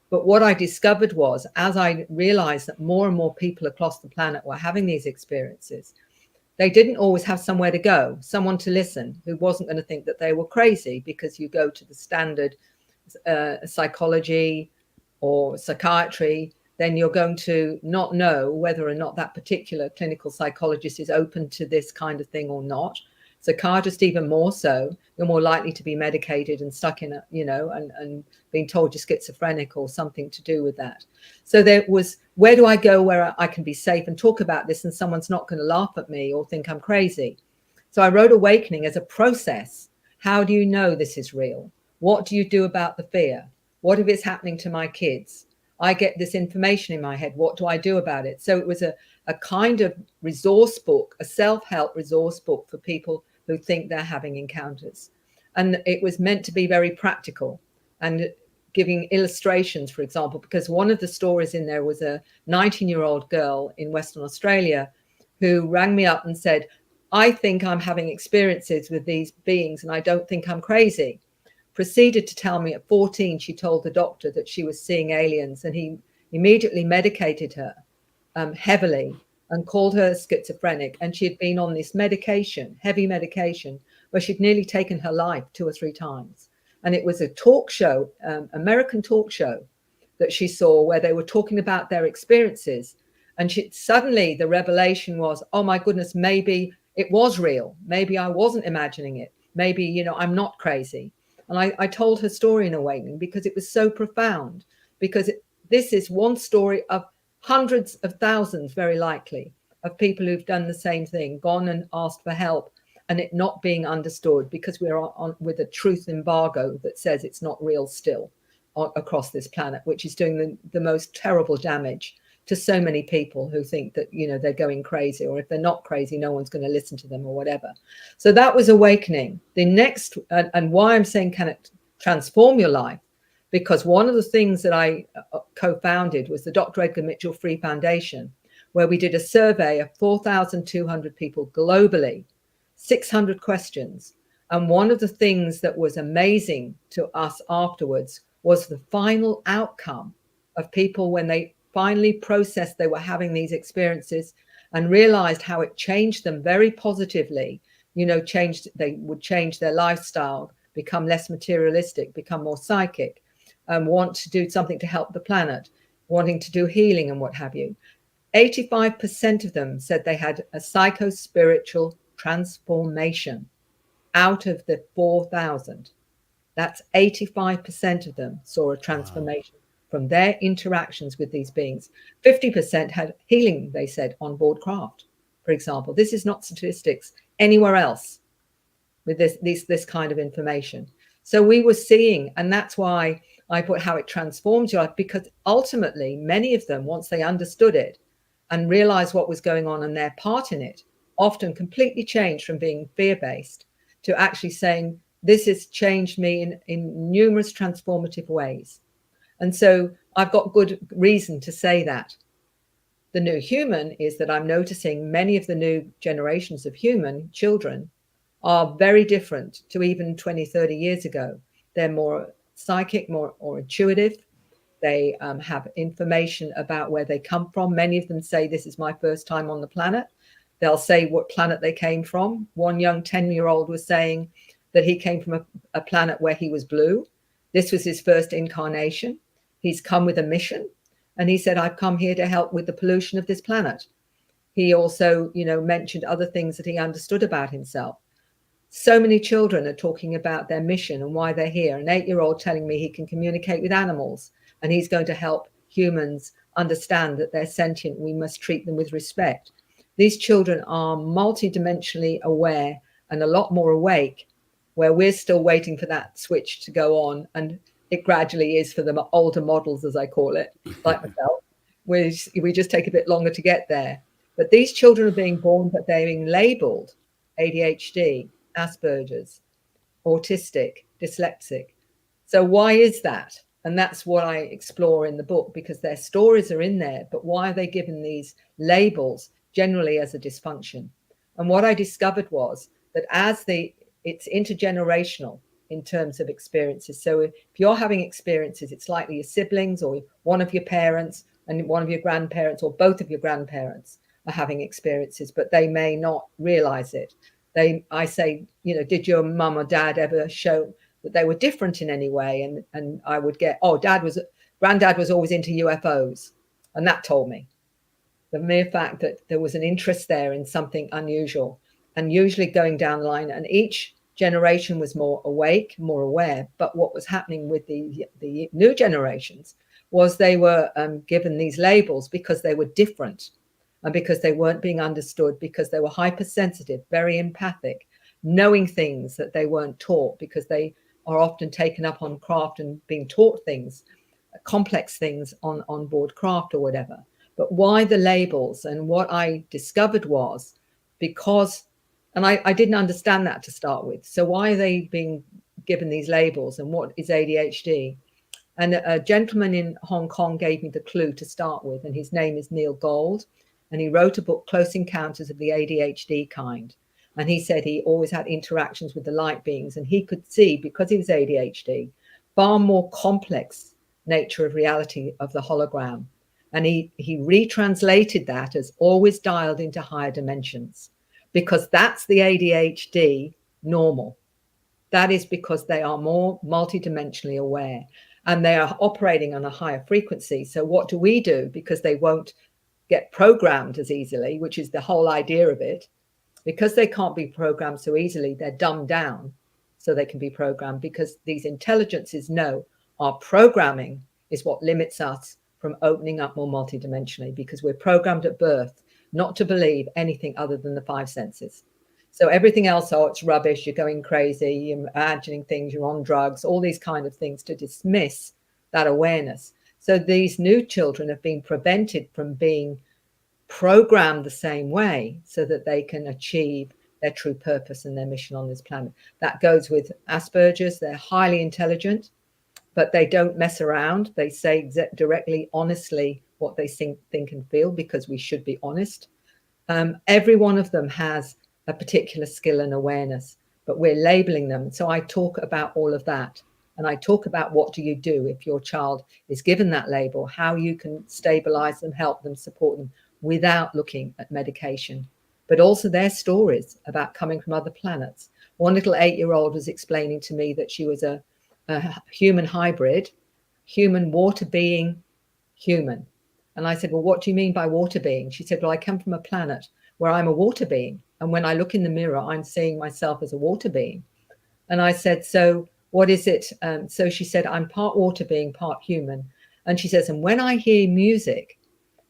But what I discovered was, as I realized that more and more people across the planet were having these experiences, they didn't always have somewhere to go, someone to listen who wasn't going to think that they were crazy, because you go to the standard psychology or psychiatry, then you're going to not know whether or not that particular clinical psychologist is open to this kind of thing or not. Psychiatrist, even more so, you're more likely to be medicated and stuck in and being told you're schizophrenic or something to do with that. So there was, where do I go where I can be safe and talk about this and someone's not going to laugh at me or think I'm crazy? So I wrote Awakening as a process. How do you know this is real? What do you do about the fear? What if it's happening to my kids? I get this information in my head. What do I do about it? So it was a kind of resource book, a self-help resource book for people who think they're having encounters. And it was meant to be very practical and giving illustrations, for example, because one of the stories in there was a 19-year-old girl in Western Australia who rang me up and said, I think I'm having experiences with these beings and I don't think I'm crazy. Proceeded to tell me at 14, she told the doctor that she was seeing aliens, and he immediately medicated her heavily and called her schizophrenic. And she had been on this medication, heavy medication, where she'd nearly taken her life 2 or 3 times. And it was a talk show, American talk show, that she saw where they were talking about their experiences. And suddenly the revelation was, oh my goodness, maybe it was real. Maybe I wasn't imagining it. Maybe, I'm not crazy. And I told her story in Awakening because it was so profound, because this is one story of hundreds of thousands, very likely, of people who've done the same thing, gone and asked for help, and it not being understood because we're on with a truth embargo that says it's not real still across this planet, which is doing the most terrible damage to so many people who think that, they're going crazy, or if they're not crazy, no one's going to listen to them or whatever. So that was Awakening. The next, and why I'm saying, can it transform your life? because one of the things that I co-founded was the Dr. Edgar Mitchell Free Foundation, where we did a survey of 4,200 people globally, 600 questions. And one of the things that was amazing to us afterwards was the final outcome of people when they finally processed they were having these experiences and realized how it changed them very positively. They would change their lifestyle, become less materialistic, become more psychic, want to do something to help the planet, wanting to do healing and what have you. 85% of them said they had a psycho-spiritual transformation out of the 4,000. That's 85% of them saw a transformation from their interactions with these beings. 50% had healing, they said, on board craft, for example. This is not statistics anywhere else with this kind of information. So we were seeing, and that's why I put how it transforms your life, because ultimately many of them, once they understood it and realized what was going on and their part in it, often completely changed from being fear-based to actually saying, this has changed me in numerous transformative ways. And so I've got good reason to say that. The new human is that I'm noticing many of the new generations of human children are very different to even 20, 30 years ago. They're more psychic, more or intuitive. They have information about where they come from. Many of them say, this is my first time on the planet. They'll say what planet they came from. One young 10-year-old was saying that he came from a planet where he was blue. This was his first incarnation. He's come with a mission. And he said, I've come here to help with the pollution of this planet. He also, mentioned other things that he understood about himself. So many children are talking about their mission and why they're here. An 8-year-old telling me he can communicate with animals and he's going to help humans understand that they're sentient. We must treat them with respect. These children are multidimensionally aware and a lot more awake, where we're still waiting for that switch to go on. And it gradually is for the older models, as I call it, like myself. We just take a bit longer to get there. But these children are being born, but they're being labeled ADHD, Asperger's, autistic, dyslexic. So why is that? And that's what I explore in the book, because their stories are in there. But why are they given these labels generally as a dysfunction? And what I discovered was that it's intergenerational in terms of experiences. So if you're having experiences, it's likely your siblings or one of your parents and one of your grandparents or both of your grandparents are having experiences, but they may not realize it. I say, did your mum or dad ever show that they were different in any way? And I would get, granddad was always into UFOs. And that told me the mere fact that there was an interest there in something unusual, and usually going down the line, and each generation was more awake, more aware. But what was happening with the new generations was they were given these labels because they were different and because they weren't being understood, because they were hypersensitive, very empathic, knowing things that they weren't taught, because they are often taken up on craft and being taught things, complex things on board craft or whatever. But why the labels? And what I discovered was because, and I didn't understand that to start with. So why are they being given these labels, and what is ADHD? And a gentleman in Hong Kong gave me the clue to start with, and his name is Neil Gold. And he wrote a book, Close Encounters of the ADHD Kind. And he said he always had interactions with the light beings, and he could see, because he was ADHD, far more complex nature of reality of the hologram. And he retranslated that as always dialed into higher dimensions, because that's the ADHD normal. That is because they are more multidimensionally aware and they are operating on a higher frequency. So what do? Because they won't get programmed as easily, which is the whole idea of it. Because they can't be programmed so easily, they're dumbed down so they can be programmed, because these intelligences know our programming is what limits us from opening up more multidimensionally, because we're programmed at birth not to believe anything other than the 5 senses. So everything else, it's rubbish, you're going crazy, you're imagining things, you're on drugs, all these kind of things, to dismiss that awareness. So these new children have been prevented from being programmed the same way so that they can achieve their true purpose and their mission on this planet. That goes with Asperger's. They're highly intelligent, but they don't mess around. They say directly, honestly, what they think and feel, because we should be honest. Every one of them has a particular skill and awareness, but we're labeling them. So I talk about all of that. And I talk about what do you do if your child is given that label, how you can stabilize them, help them, support them without looking at medication, but also their stories about coming from other planets. One little 8-year-old was explaining to me that she was a human hybrid, human water being, human. And I said, well, what do you mean by water being? She said, well, I come from a planet where I'm a water being. And when I look in the mirror, I'm seeing myself as a water being. And I said, so what is it? So she said, I'm part water being, part human. And she says, and when I hear music,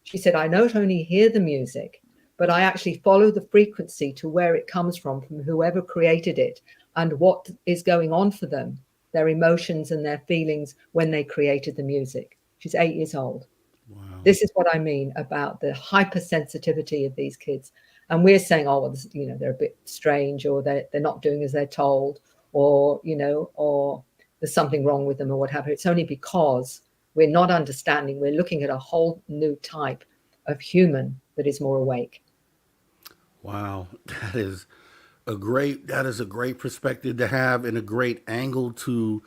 she said, I not only hear the music, but I actually follow the frequency to where it comes from whoever created it and what is going on for them, their emotions and their feelings when they created the music. She's 8 years old. Wow. This is what I mean about the hypersensitivity of these kids. And we're saying, oh, well, this, you know, they're a bit strange, or they're not doing as they're told, or, you know, or there's something wrong with them, or what have you. It's only because we're not understanding. We're looking at a whole new type of human that is more awake. Wow, that is a great perspective to have, and a great angle to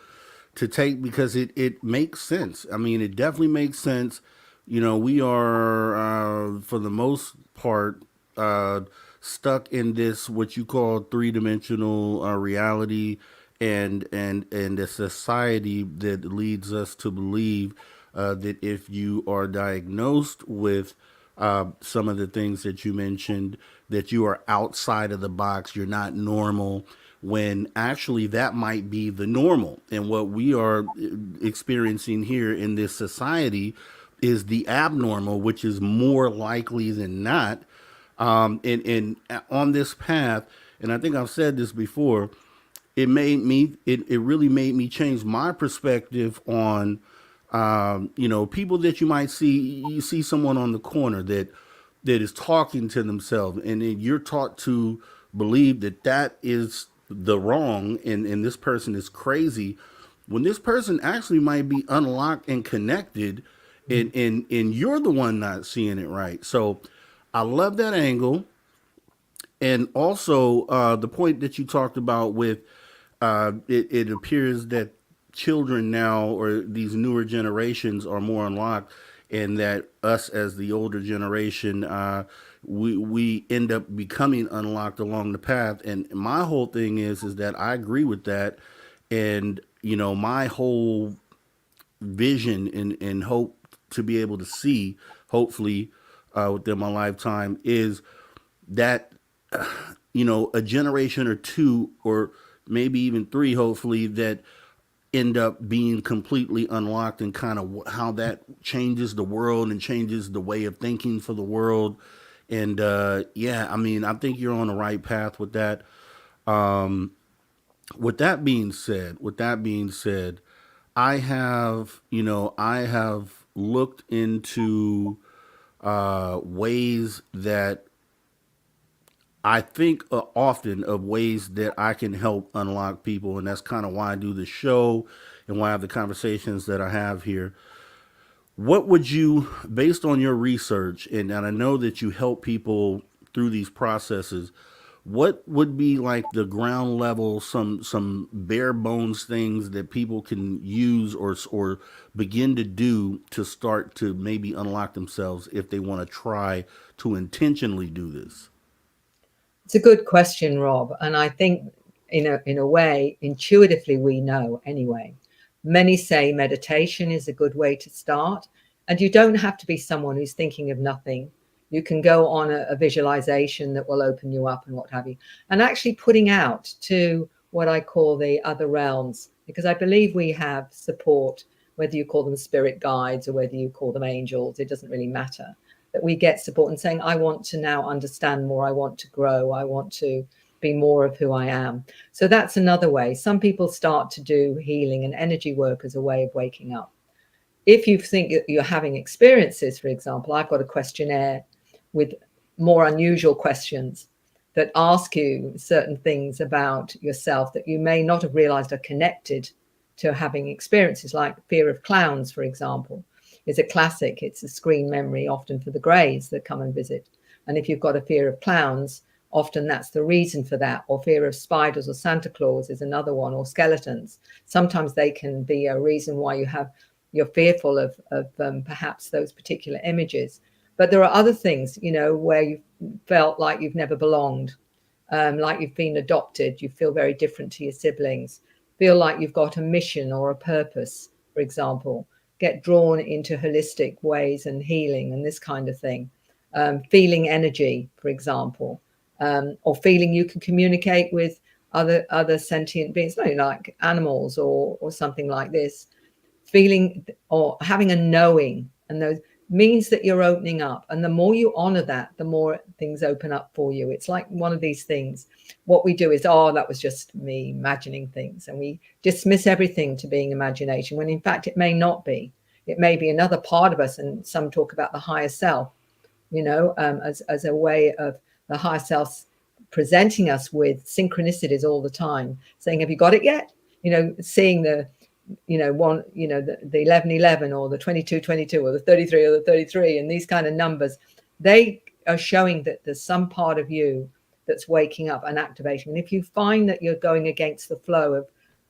take, because it makes sense. I mean, it definitely makes sense. You know, we are for the most part stuck in this what you call three-dimensional reality, and a society that leads us to believe that if you are diagnosed with some of the things that you mentioned, that you are outside of the box, you're not normal, when actually that might be the normal. And what we are experiencing here in this society is the abnormal, which is more likely than not. And on this path, and I think I've said this before, it really made me change my perspective on you know, people that you see someone on the corner that is talking to themselves, and then you're taught to believe that is the wrong, and this person is crazy, when this person actually might be unlocked and connected, and you're the one not seeing it right. So I love that angle. And also the point that you talked about with it appears that children now, or these newer generations, are more unlocked, and that us as the older generation, we end up becoming unlocked along the path. And my whole thing is that I agree with that. And, you know, my whole vision and hope to be able to see, hopefully, within my lifetime, is that, you know, a generation or two, or maybe even three, hopefully, that end up being completely unlocked, and kind of how that changes the world and changes the way of thinking for the world. And yeah, I mean, I think you're on the right path with that. With that being said, I have looked into ways that I think often of ways that I can help unlock people, and that's kind of why I do the show and why I have the conversations that I have here. What would you, based on your research, and I know that you help people through these processes, what would be like the ground level, some bare bones things that people can use or begin to do to start to maybe unlock themselves if they want to try to intentionally do this? It's a good question, Rob. And I think in a way, intuitively, we know anyway. Many say meditation is a good way to start. And you don't have to be someone who's thinking of nothing. You can go on a visualization that will open you up and what have you. And actually putting out to what I call the other realms, because I believe we have support, whether you call them spirit guides or whether you call them angels, it doesn't really matter. That we get support and saying, I want to now understand more. I want to grow. I want to be more of who I am. So that's another way. Some people start to do healing and energy work as a way of waking up. If you think you're having experiences, for example, I've got a questionnaire with more unusual questions that ask you certain things about yourself that you may not have realized are connected to having experiences, like fear of clowns, for example, is a classic. It's a screen memory, often for the greys that come and visit. And if you've got a fear of clowns, often that's the reason for that. Or fear of spiders or Santa Claus is another one, or skeletons. Sometimes they can be a reason why you're fearful of perhaps those particular images. But there are other things, where you felt like you've never belonged, like you've been adopted. You feel very different to your siblings, feel like you've got a mission or a purpose, for example, get drawn into holistic ways and healing and this kind of thing. Feeling energy, for example, or feeling you can communicate with other sentient beings, like animals or something like this. Feeling or having a knowing, and those means that you're opening up. And the more you honor that, the more things open up for you. It's like one of these things. What we do is, that was just me imagining things. And we dismiss everything to being imagination, when in fact it may not be. It may be another part of us. And some talk about the higher self, as a way of the higher self presenting us with synchronicities all the time, saying, have you got it yet? Seeing the 1111 or the 2222 or the 33 or the 33 and these kind of numbers, they are showing that there's some part of you that's waking up and activating. And if you find that you're going against the flow of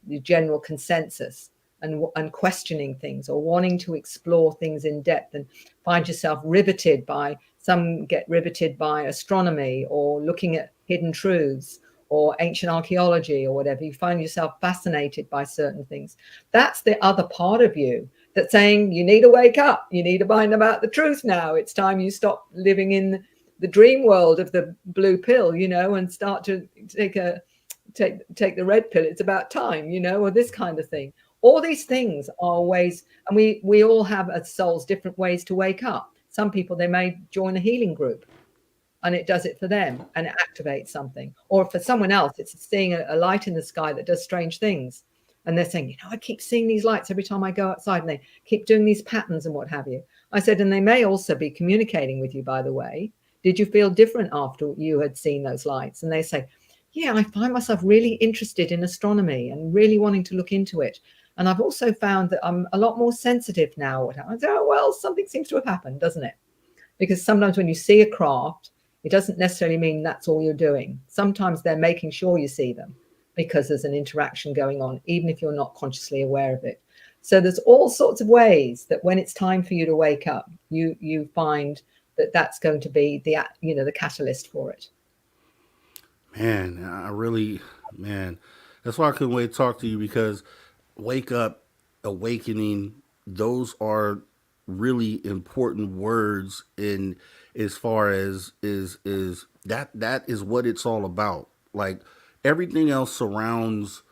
the general consensus and questioning things, or wanting to explore things in depth, and find yourself riveted by, some get riveted by astronomy or looking at hidden truths or ancient archaeology or whatever, you find yourself fascinated by certain things. That's the other part of you that's saying, you need to wake up. You need to find about the truth now. It's time you stop living in the dream world of the blue pill, and start to take the red pill. It's about time, or this kind of thing. All these things are ways, and we all have as souls different ways to wake up. Some people, they may join a healing group, and it does it for them and it activates something. Or for someone else, it's seeing a light in the sky that does strange things. And they're saying, I keep seeing these lights every time I go outside, and they keep doing these patterns and what have you. I said, and they may also be communicating with you, by the way. Did you feel different after you had seen those lights? And they say, yeah, I find myself really interested in astronomy and really wanting to look into it. And I've also found that I'm a lot more sensitive now. I say, well, something seems to have happened, doesn't it? Because sometimes when you see a craft, it doesn't necessarily mean that's all you're doing. Sometimes they're making sure you see them because there's an interaction going on, even if you're not consciously aware of it. So there's all sorts of ways that when it's time for you to wake up, you find that that's going to be the catalyst for it. Man, that's why I couldn't wait to talk to you, because wake up, awakening, those are really important words in as far as is that is what it's all about. Like, everything else surrounds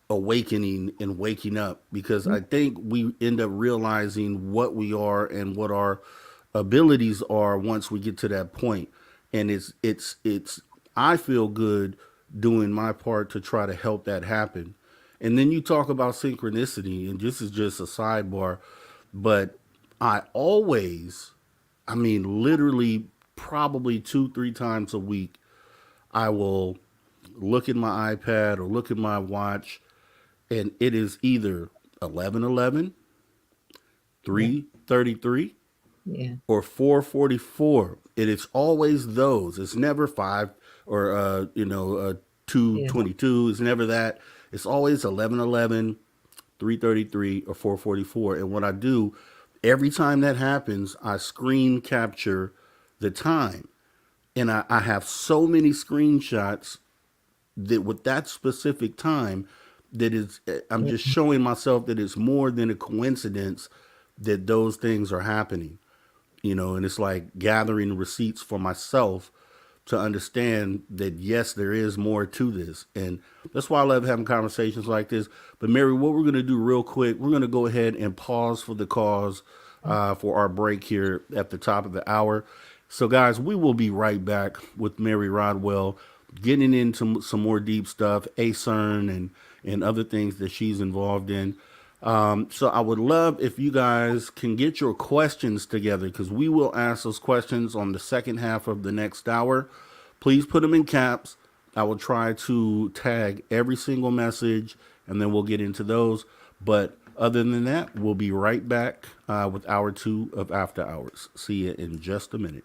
awakening and waking up, because I think we end up realizing what we are and what our abilities are once we get to that point. And it's I feel good doing my part to try to help that happen. And then you talk about synchronicity, and this is just a sidebar, but I always, literally probably 2-3 times a week, I will look at my iPad or look at my watch, and it is either 11:11, 3:33, Yeah. or 4:44. It is always those. It's never 5 or 2:22. It's never that. It's always 11:11, 3:33, or 4:44. And what I do every time that happens, I screen capture the time. And I have so many screenshots that with that specific time, that is, I'm just showing myself that it's more than a coincidence that those things are happening. And it's like gathering receipts for myself to understand that, yes, there is more to this. And that's why I love having conversations like this. But Mary, what we're going to do real quick, we're going to go ahead and pause for the cause for our break here at the top of the hour. So guys, we will be right back with Mary Rodwell, getting into some more deep stuff, ACERN and other things that she's involved in. So I would love if you guys can get your questions together, because we will ask those questions on the second half of the next hour. Please put them in caps. I will try to tag every single message and then we'll get into those. But other than that, we'll be right back with hour 2 of After Hours. See you in just a minute.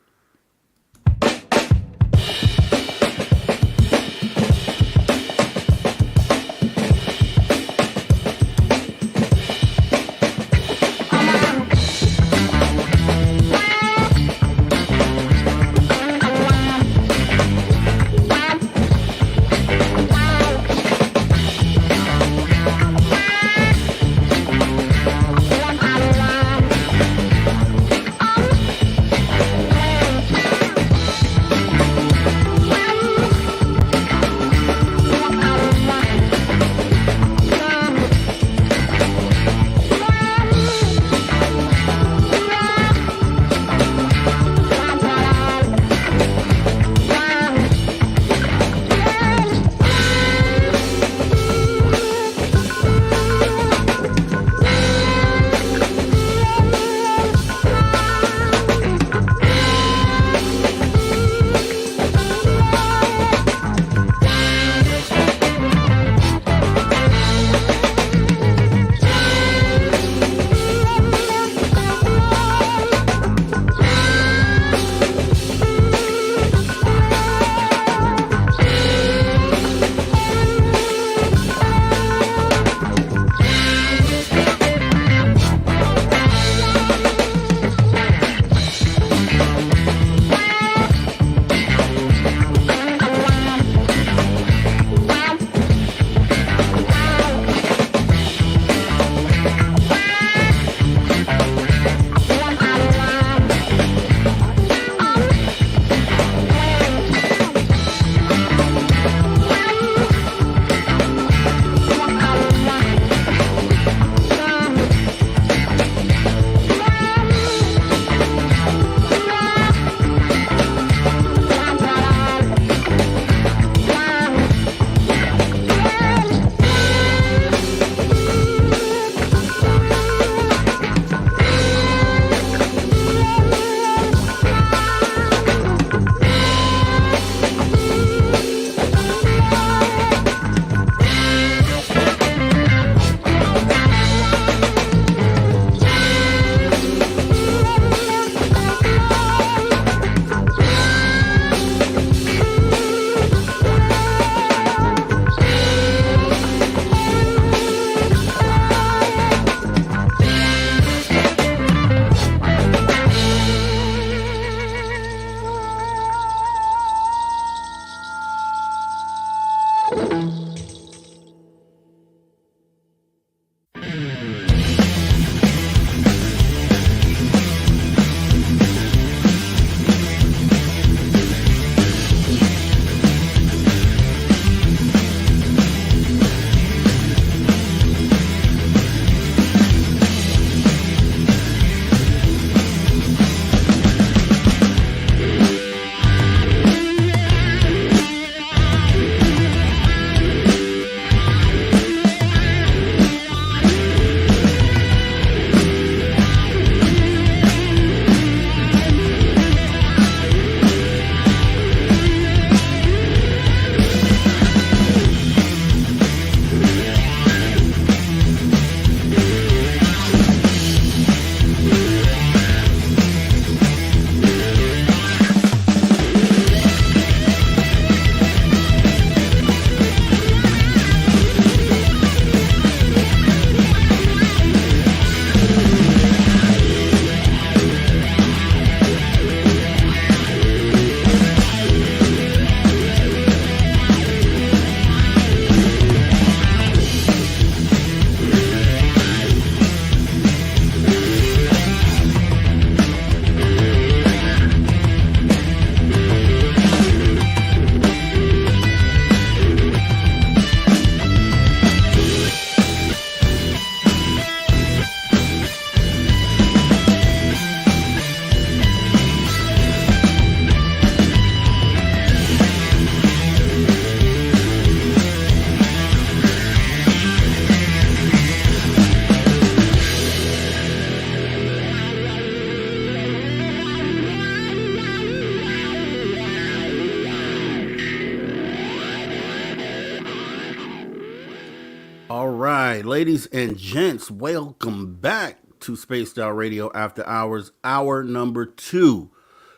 All right, ladies and gents, welcome back to Spaced Out Radio After Hours, hour number 2,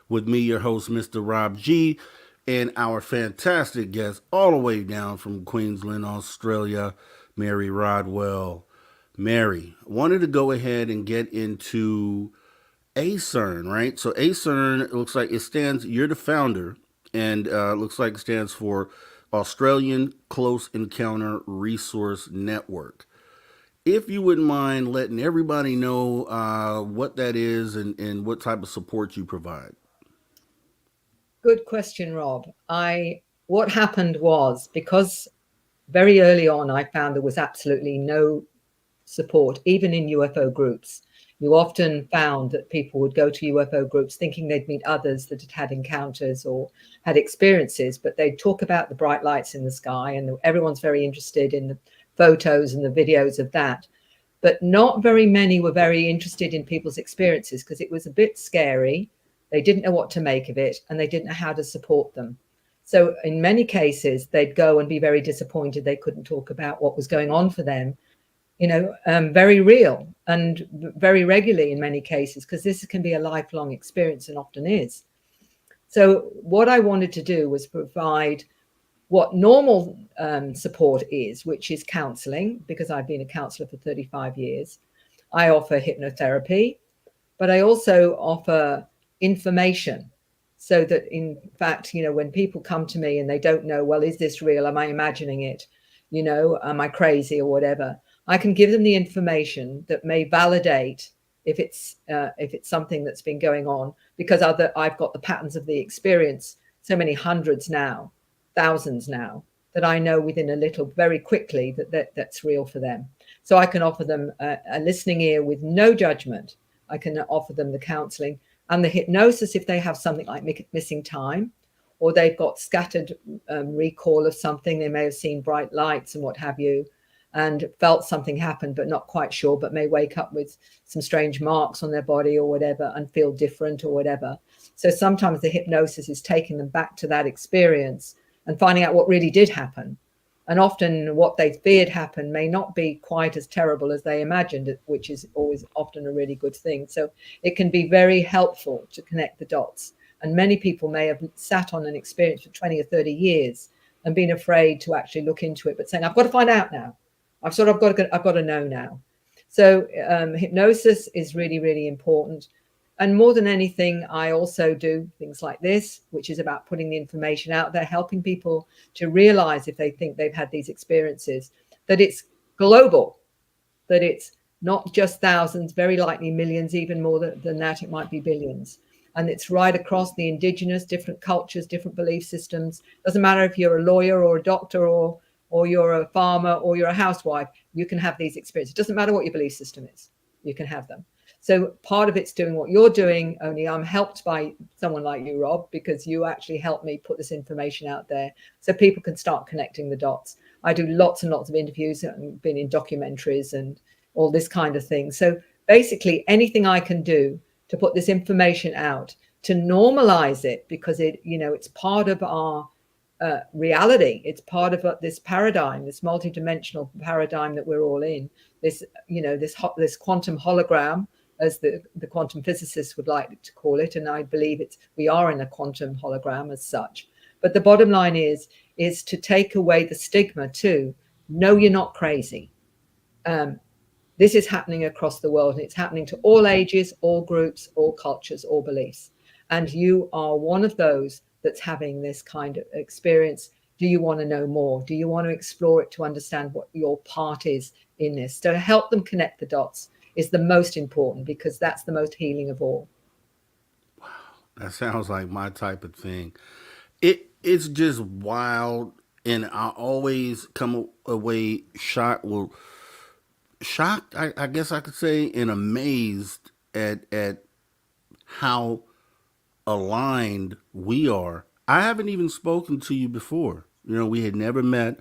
with me, your host, Mr. Rob G, and our fantastic guest, all the way down from Queensland, Australia, Mary Rodwell. Mary, I wanted to go ahead and get into ACERN, right? So ACERN, it looks like it stands, you're the founder, and it looks like it stands for Australian Close Encounter Resource Network. If you wouldn't mind letting everybody know what that is and what type of support you provide. Good question, Rob. What happened was, because very early on I found there was absolutely no support, even in UFO groups. You often found that people would go to UFO groups thinking they'd meet others that had had encounters or had experiences, but they'd talk about the bright lights in the sky, and everyone's very interested in the photos and the videos of that. But not very many were very interested in people's experiences because it was a bit scary. They didn't know what to make of it, and they didn't know how to support them. So in many cases, they'd go and be very disappointed they couldn't talk about what was going on for them, very real and very regularly in many cases, because this can be a lifelong experience and often is. So what I wanted to do was provide what normal support is, which is counseling, because I've been a counselor for 35 years. I offer hypnotherapy, but I also offer information, so that in fact, when people come to me and they don't know, well, is this real? Am I imagining it? Am I crazy or whatever? I can give them the information that may validate if it's something that's been going on, because I've got the patterns of the experience, so many hundreds now, thousands now, that I know within a little, very quickly, that's real for them. So I can offer them a listening ear with no judgment. I can offer them the counseling and the hypnosis if they have something like missing time, or they've got scattered recall of something. They may have seen bright lights and what have you, and felt something happen, but not quite sure, but may wake up with some strange marks on their body or whatever and feel different or whatever. So sometimes the hypnosis is taking them back to that experience and finding out what really did happen. And often what they feared happened may not be quite as terrible as they imagined, which is always often a really good thing. So it can be very helpful to connect the dots. And many people may have sat on an experience for 20 or 30 years and been afraid to actually look into it, but saying, I've got to find out now. I've got to know now. So hypnosis is really, really important. And more than anything, I also do things like this, which is about putting the information out there, helping people to realize, if they think they've had these experiences, that it's global, that it's not just thousands, very likely millions, even more than that, it might be billions. And it's right across the indigenous, different cultures, different belief systems. Doesn't matter if you're a lawyer or a doctor or you're a farmer or you're a housewife, you can have these experiences. It doesn't matter what your belief system is, you can have them. So part of it's doing what you're doing, only I'm helped by someone like you, Rob, because you actually helped me put this information out there so people can start connecting the dots. I do lots and lots of interviews and been in documentaries and all this kind of thing. So basically anything I can do to put this information out, to normalize it, because it's part of our reality. It's part of this paradigm, this multidimensional paradigm that we're all in. This, this quantum hologram, as the quantum physicists would like to call it, and I believe we are in a quantum hologram as such. But the bottom line is to take away the stigma too. No, you're not crazy. This is happening across the world, and it's happening to all ages, all groups, all cultures, all beliefs. And you are one of those that's having this kind of experience. Do you want to know more? Do you want to explore it to understand what your part is in this? To help them connect the dots is the most important, because that's the most healing of all. Wow, that sounds like my type of thing. It's just wild, and I always come away shocked. Well, shocked, I guess I could say, and amazed at how aligned we are. I haven't even spoken to you before. We had never met.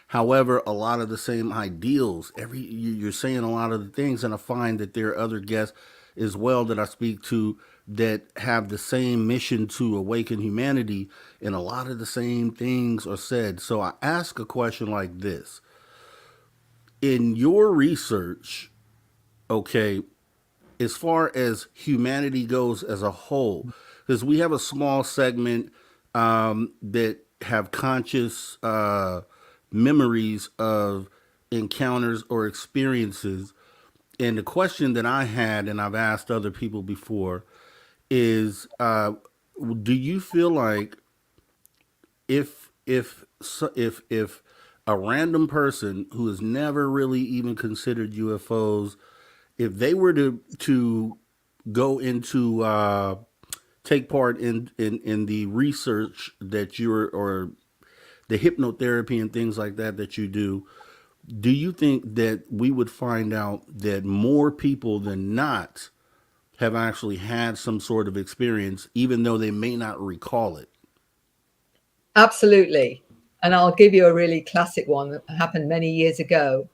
However, a lot of the same ideals. You're saying a lot of the things, and I find that there are other guests as well that I speak to that have the same mission to awaken humanity, and a lot of the same things are said. So I ask a question like this: in your research, okay, as far as humanity goes as a whole, because we have a small segment that have conscious memories of encounters or experiences. And the question that I had, and I've asked other people before, is do you feel like if a random person who has never really even considered UFOs, if they were to go into take part in the research that you're, or the hypnotherapy and things like that you do you think that we would find out that more people than not have actually had some sort of experience, even though they may not recall it? Absolutely. And I'll give you a really classic one that happened many years ago.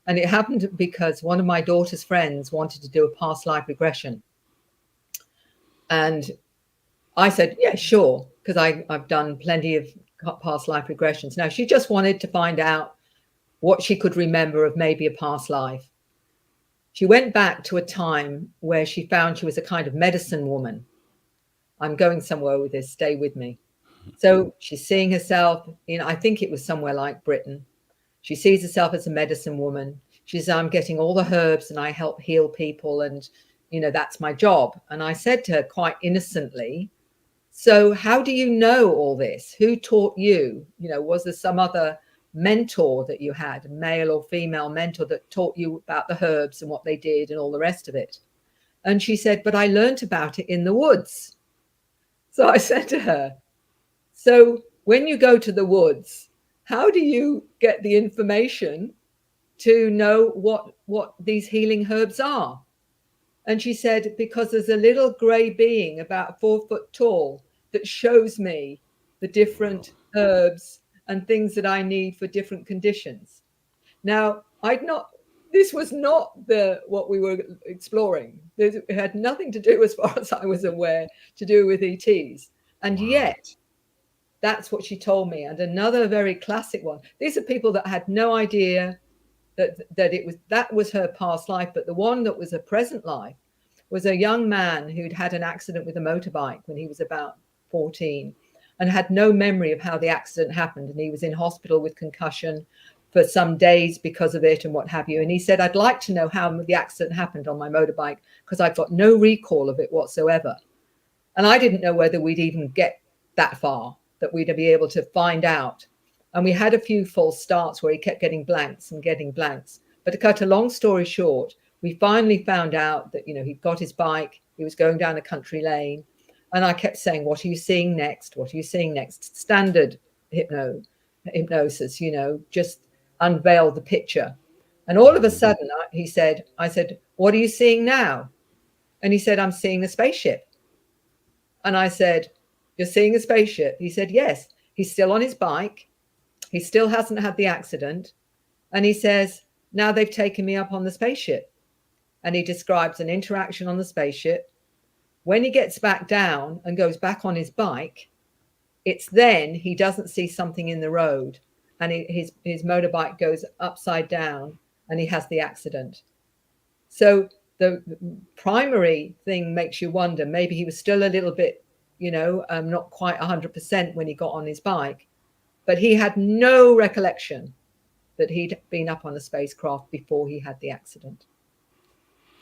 And it happened because one of my daughter's friends wanted to do a past life regression. And I said, yeah, sure, because I've done plenty of past life regressions. Now, she just wanted to find out what she could remember of maybe a past life. She went back to a time where she found she was a kind of medicine woman. I'm going somewhere with this, stay with me. So she's seeing herself in, I think it was somewhere like Britain. She sees herself as a medicine woman. She says, I'm getting all the herbs and I help heal people. And, that's my job. And I said to her quite innocently, so how do you know all this? Who taught you? Was there some other mentor that you had, a male or female mentor that taught you about the herbs and what they did and all the rest of it? And she said, but I learned about it in the woods. So I said to her, so when you go to the woods, how do you get the information to know what these healing herbs are? And she said, because there's a little gray being about 4 foot tall that shows me the different herbs and things that I need for different conditions. Now, this was not what we were exploring. It had nothing to do, as far as I was aware, to do with ETs. And yet, that's what she told me. And another very classic one. These are people that had no idea that was her past life, but the one that was a present life was a young man who'd had an accident with a motorbike when he was about 14 and had no memory of how the accident happened. And he was in hospital with concussion for some days because of it and what have you. And he said, I'd like to know how the accident happened on my motorbike because I've got no recall of it whatsoever. And I didn't know whether we'd even get that far, that we'd be able to find out. And we had a few false starts where he kept getting blanks and getting blanks. But to cut a long story short, we finally found out that, he'd got his bike, he was going down a country lane. And I kept saying, what are you seeing next? What are you seeing next? Standard hypnosis, just unveil the picture. And all of a sudden, I said, what are you seeing now? And he said, I'm seeing a spaceship. And I said, you're seeing a spaceship? He said, yes. He's still on his bike. He still hasn't had the accident. And he says, now they've taken me up on the spaceship. And he describes an interaction on the spaceship. When he gets back down and goes back on his bike, it's then he doesn't see something in the road. And his motorbike goes upside down and he has the accident. So the primary thing makes you wonder, maybe he was still a little bit, not quite 100% when he got on his bike. But he had no recollection that he'd been up on a spacecraft before he had the accident.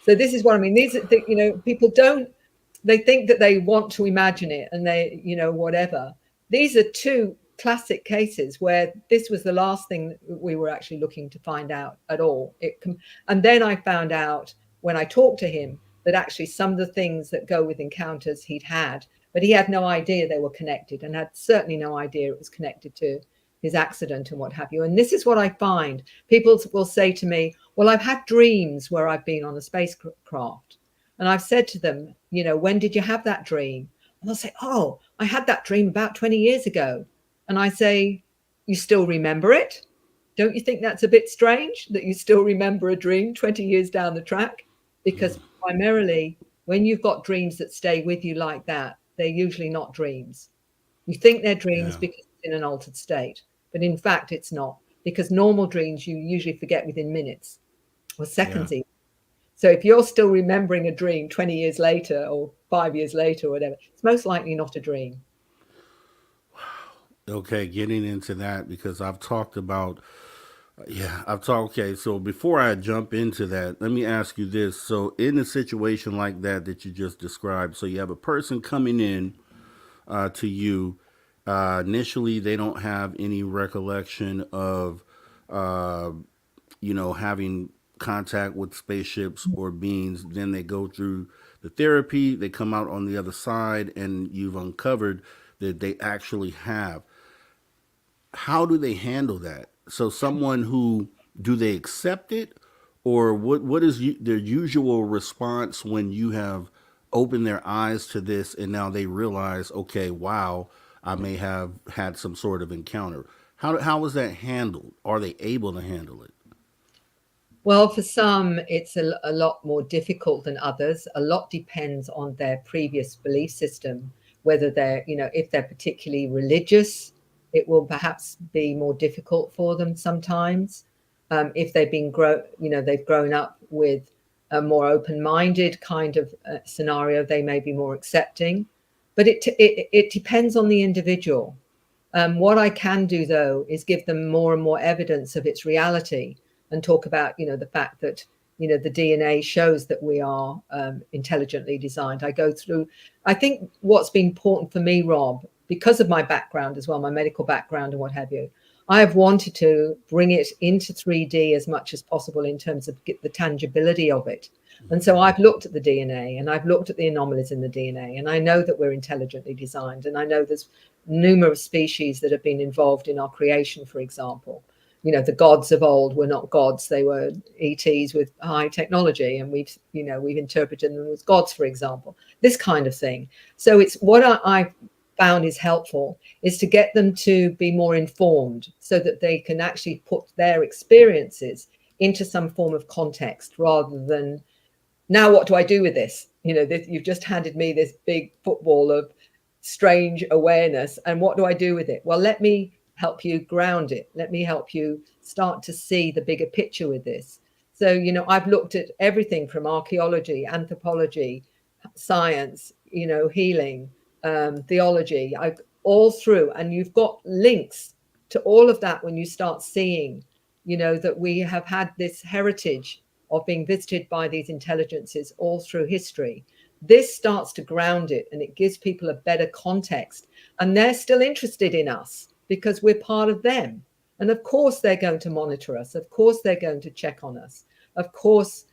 So this is what I mean. These are, people they think that they want to imagine it and they, whatever. These are two classic cases where this was the last thing that we were actually looking to find out at all. And then I found out when I talked to him that actually some of the things that go with encounters he'd had, but he had no idea they were connected and had certainly no idea it was connected to his accident and what have you. And this is what I find. People will say to me, well, I've had dreams where I've been on a spacecraft. And I've said to them, when did you have that dream? And they'll say, oh, I had that dream about 20 years ago. And I say, you still remember it? Don't you think that's a bit strange that you still remember a dream 20 years down the track? Because primarily when you've got dreams that stay with you like that, they're usually not dreams. You think they're dreams because it's in an altered state, but in fact, it's not. because normal dreams you usually forget within minutes or Yeah. seconds even. So if you're still remembering a dream 20 years later or 5 years later or whatever, it's most likely not a dream. Okay, getting into that because I've talked about, yeah, I've talked. Okay, so before I jump into that, let me ask you this. So, in a situation like that you just described, so you have a person coming in to you. Initially, they don't have any recollection of, uh, having contact with spaceships or beings. Then they go through the therapy, they come out on the other side, and you've uncovered that they actually have. How do they handle that? So someone who, do they accept it, or what is their usual response when you have opened their eyes to this and now they realize, okay, wow, I may have had some sort of encounter. How is that handled? Are they able to handle it? Well, for some, it's a lot more difficult than others. A lot depends on their previous belief system, whether they're, if they're particularly religious, it will perhaps be more difficult for them sometimes. If they've they've grown up with a more open-minded kind of scenario, they may be more accepting. But it depends on the individual. What I can do, though, is give them more and more evidence of its reality and talk about, the fact that, the DNA shows that we are intelligently designed. I think what's been important for me, Rob, because of my background as well, my medical background and what have you, I have wanted to bring it into 3D as much as possible in terms of get the tangibility of it. And so I've looked at the DNA and I've looked at the anomalies in the DNA, and I know that we're intelligently designed. And I know there's numerous species that have been involved in our creation, for example. The gods of old were not gods. They were ETs with high technology, and we've interpreted them as gods, for example, this kind of thing. So it's what I found is helpful is to get them to be more informed so that they can actually put their experiences into some form of context rather than, now what do I do with this? You've just handed me this big football of strange awareness, and what do I do with it? Well, let me help you ground it. Let me help you start to see the bigger picture with this. So, I've looked at everything from archaeology, anthropology, science, healing, theology, all through, and you've got links to all of that when you start seeing, that we have had this heritage of being visited by these intelligences all through history. This starts to ground it, and it gives people a better context, and they're still interested in us because we're part of them. And of course they're going to monitor us, of course they're going to check on us, of course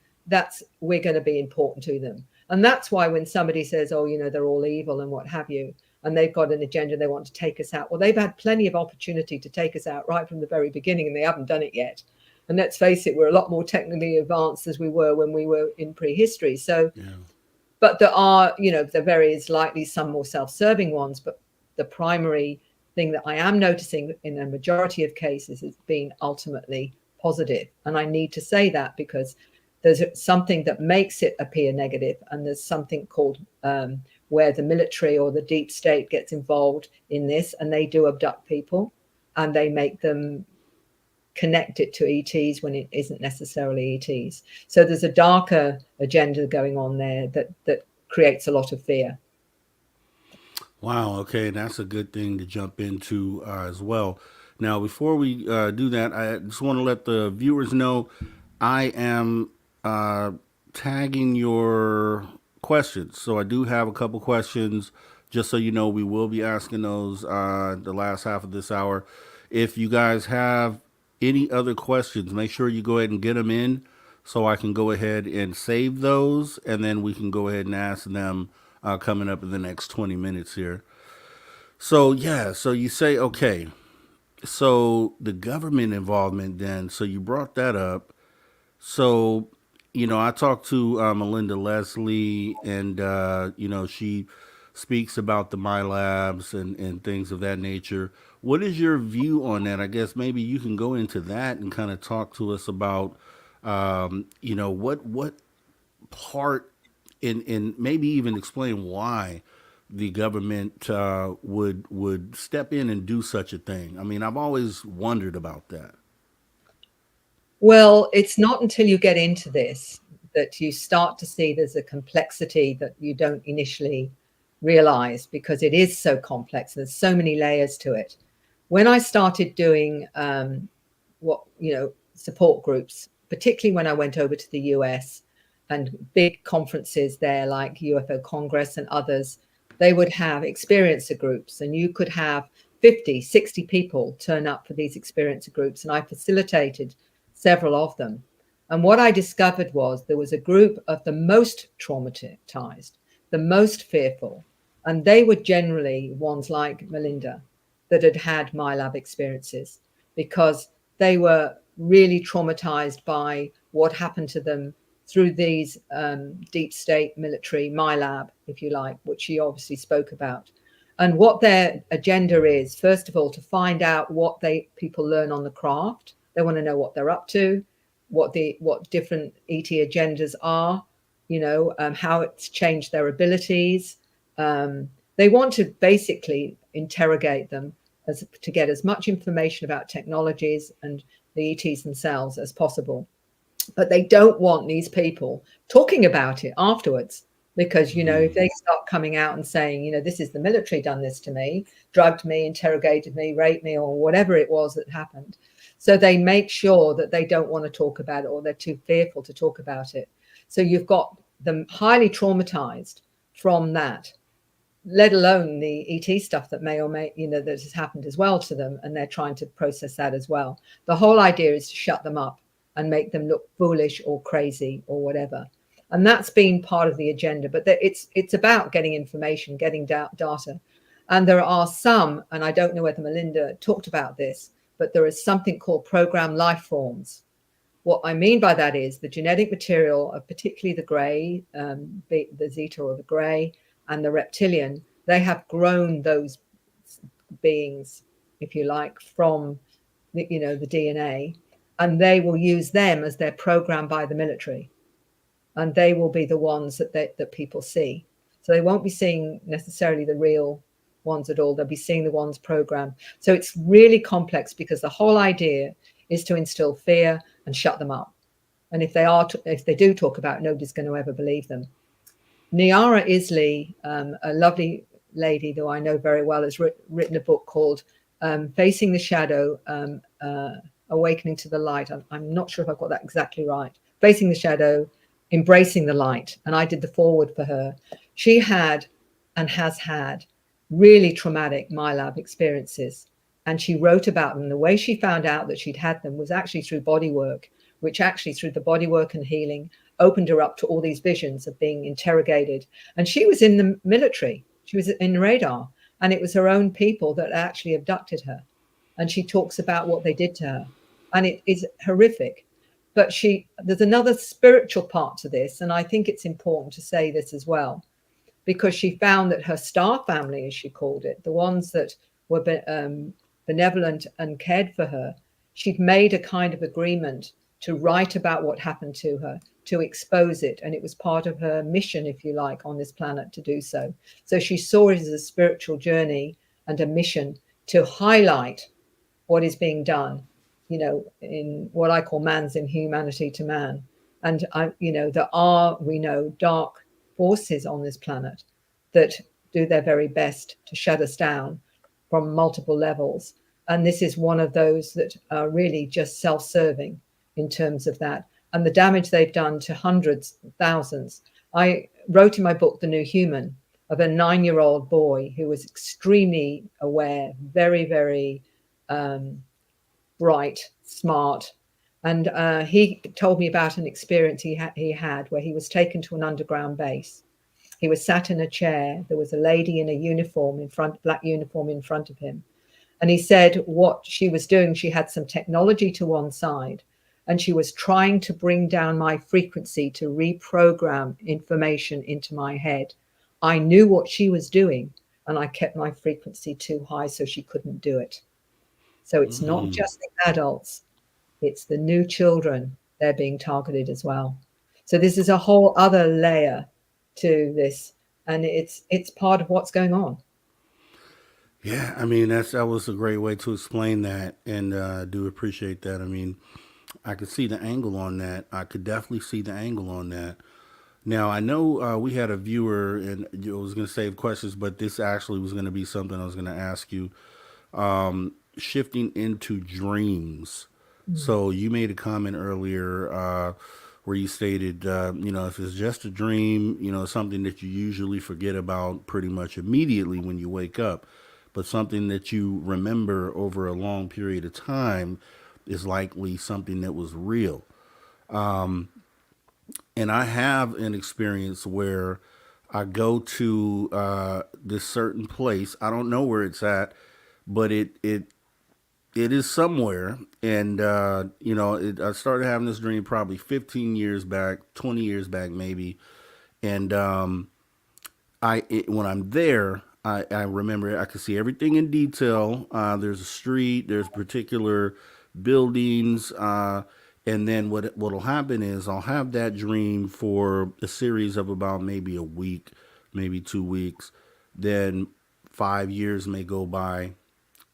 we're going to be important to them. And that's why when somebody says, oh, they're all evil and what have you, and they've got an agenda, they want to take us out, well, they've had plenty of opportunity to take us out right from the very beginning, and they haven't done it yet. And let's face it, we're a lot more technically advanced as we were when we were in prehistory. So, yeah. But there are, there varies likely some more self-serving ones, but the primary thing that I am noticing in a majority of cases is being ultimately positive. And I need to say that because there's something that makes it appear negative, and there's something called where the military or the deep state gets involved in this, and they do abduct people and they make them connect it to ETs when it isn't necessarily ETs. So there's a darker agenda going on there that creates a lot of fear. Wow. Okay, that's a good thing to jump into as well. Now, before we do that, I just want to let the viewers know I am tagging your questions. So I do have a couple questions. Just so you know, we will be asking those the last half of this hour. If you guys have any other questions, make sure you go ahead and get them in so I can go ahead and save those, and then we can go ahead and ask them coming up in the next 20 minutes here. So, yeah, so you say, okay, so the government involvement then, so you brought that up. So, I talked to Melinda Leslie, and, she speaks about the My Labs and things of that nature. What is your view on that? I guess maybe you can go into that and kind of talk to us about, what part and maybe even explain why the government would step in and do such a thing. I mean, I've always wondered about that. Well, it's not until you get into this that you start to see there's a complexity that you don't initially realize, because it is so complex. There's so many layers to it. When I started doing support groups, particularly when I went over to the US and big conferences there like UFO Congress and others, they would have experiencer groups, and you could have 50, 60 people turn up for these experiencer groups, and I facilitated several of them. And what I discovered was there was a group of the most traumatized, the most fearful, and they were generally ones like Melinda that had had MyLab experiences, because they were really traumatized by what happened to them through these deep state military MyLab, if you like, which she obviously spoke about. And what their agenda is, first of all, to find out what people learn on the craft. They want to know what they're up to, what different ET agendas are, how it's changed their abilities. They want to basically interrogate them to get as much information about technologies and the ETs themselves as possible. But they don't want these people talking about it afterwards, because, if they start coming out and saying, this is the military done this to me, drugged me, interrogated me, raped me, or whatever it was that happened. So they make sure that they don't want to talk about it, or they're too fearful to talk about it. So you've got them highly traumatized from that, let alone the ET stuff that may or may, that has happened as well to them. And they're trying to process that as well. The whole idea is to shut them up and make them look foolish or crazy or whatever. And that's been part of the agenda. But it's about getting information, getting data. And there are some, and I don't know whether Melinda talked about this, but there is something called program life forms. What I mean by that is the genetic material of particularly the gray, the Zeta or the gray, and the reptilian, they have grown those beings, if you like, from the DNA, and they will use them as their program by the military, and they will be the ones that people see. So they won't be seeing necessarily the real ones at all. They'll be seeing the ones programmed. So it's really complex, because the whole idea is to instill fear and shut them up. And if they do talk about it, nobody's going to ever believe them. Niara Isley, a lovely lady who I know very well, has written a book called Facing the Shadow, Awakening to the Light. I'm not sure if I've got that exactly right. Facing the Shadow, Embracing the Light. And I did the foreword for her. She had and has had really traumatic MyLab experiences. And she wrote about them. The way she found out that she'd had them was actually through body work, which actually through the body work and healing opened her up to all these visions of being interrogated. And she was in the military. She was in radar. And it was her own people that actually abducted her. And she talks about what they did to her. And it is horrific. But there's another spiritual part to this. And I think it's important to say this as well, because she found that her star family, as she called it, the ones that were benevolent and cared for her, she'd made a kind of agreement to write about what happened to her, to expose it. And it was part of her mission, if you like, on this planet to do so. So she saw it as a spiritual journey and a mission to highlight what is being done, in what I call man's inhumanity to man. And, there are, we know, dark forces on this planet that do their very best to shut us down from multiple levels. And this is one of those that are really just self-serving in terms of that. And the damage they've done to hundreds, thousands. I wrote in my book, The New Human, of a 9-year-old boy who was extremely aware, very, very bright, smart. And he told me about an experience he had where he was taken to an underground base. He was sat in a chair. There was a lady in a uniform black uniform in front of him. And he said what she was doing, she had some technology to one side, and she was trying to bring down my frequency to reprogram information into my head. I knew what she was doing, and I kept my frequency too high so she couldn't do it. So it's not just the adults, it's the new children. They're being targeted as well. So this is a whole other layer to this, and it's part of what's going on. Yeah, I mean that was a great way to explain that, and I do appreciate that. I mean, I could see the angle on that. I could definitely see the angle on that. Now I know we had a viewer, and I was going to save questions, but this actually was going to be something I was going to ask you. Shifting into dreams. So you made a comment earlier where you stated, if it's just a dream, something that you usually forget about pretty much immediately when you wake up, but something that you remember over a long period of time is likely something that was real. And I have an experience where I go to this certain place. I don't know where it's at, but it is somewhere. And I started having this dream probably 15 years back, 20 years back maybe. And when I'm there, I remember I can see everything in detail. There's a street, there's particular buildings, and then what'll happen is I'll have that dream for a series of about maybe a week, maybe 2 weeks. Then 5 years may go by,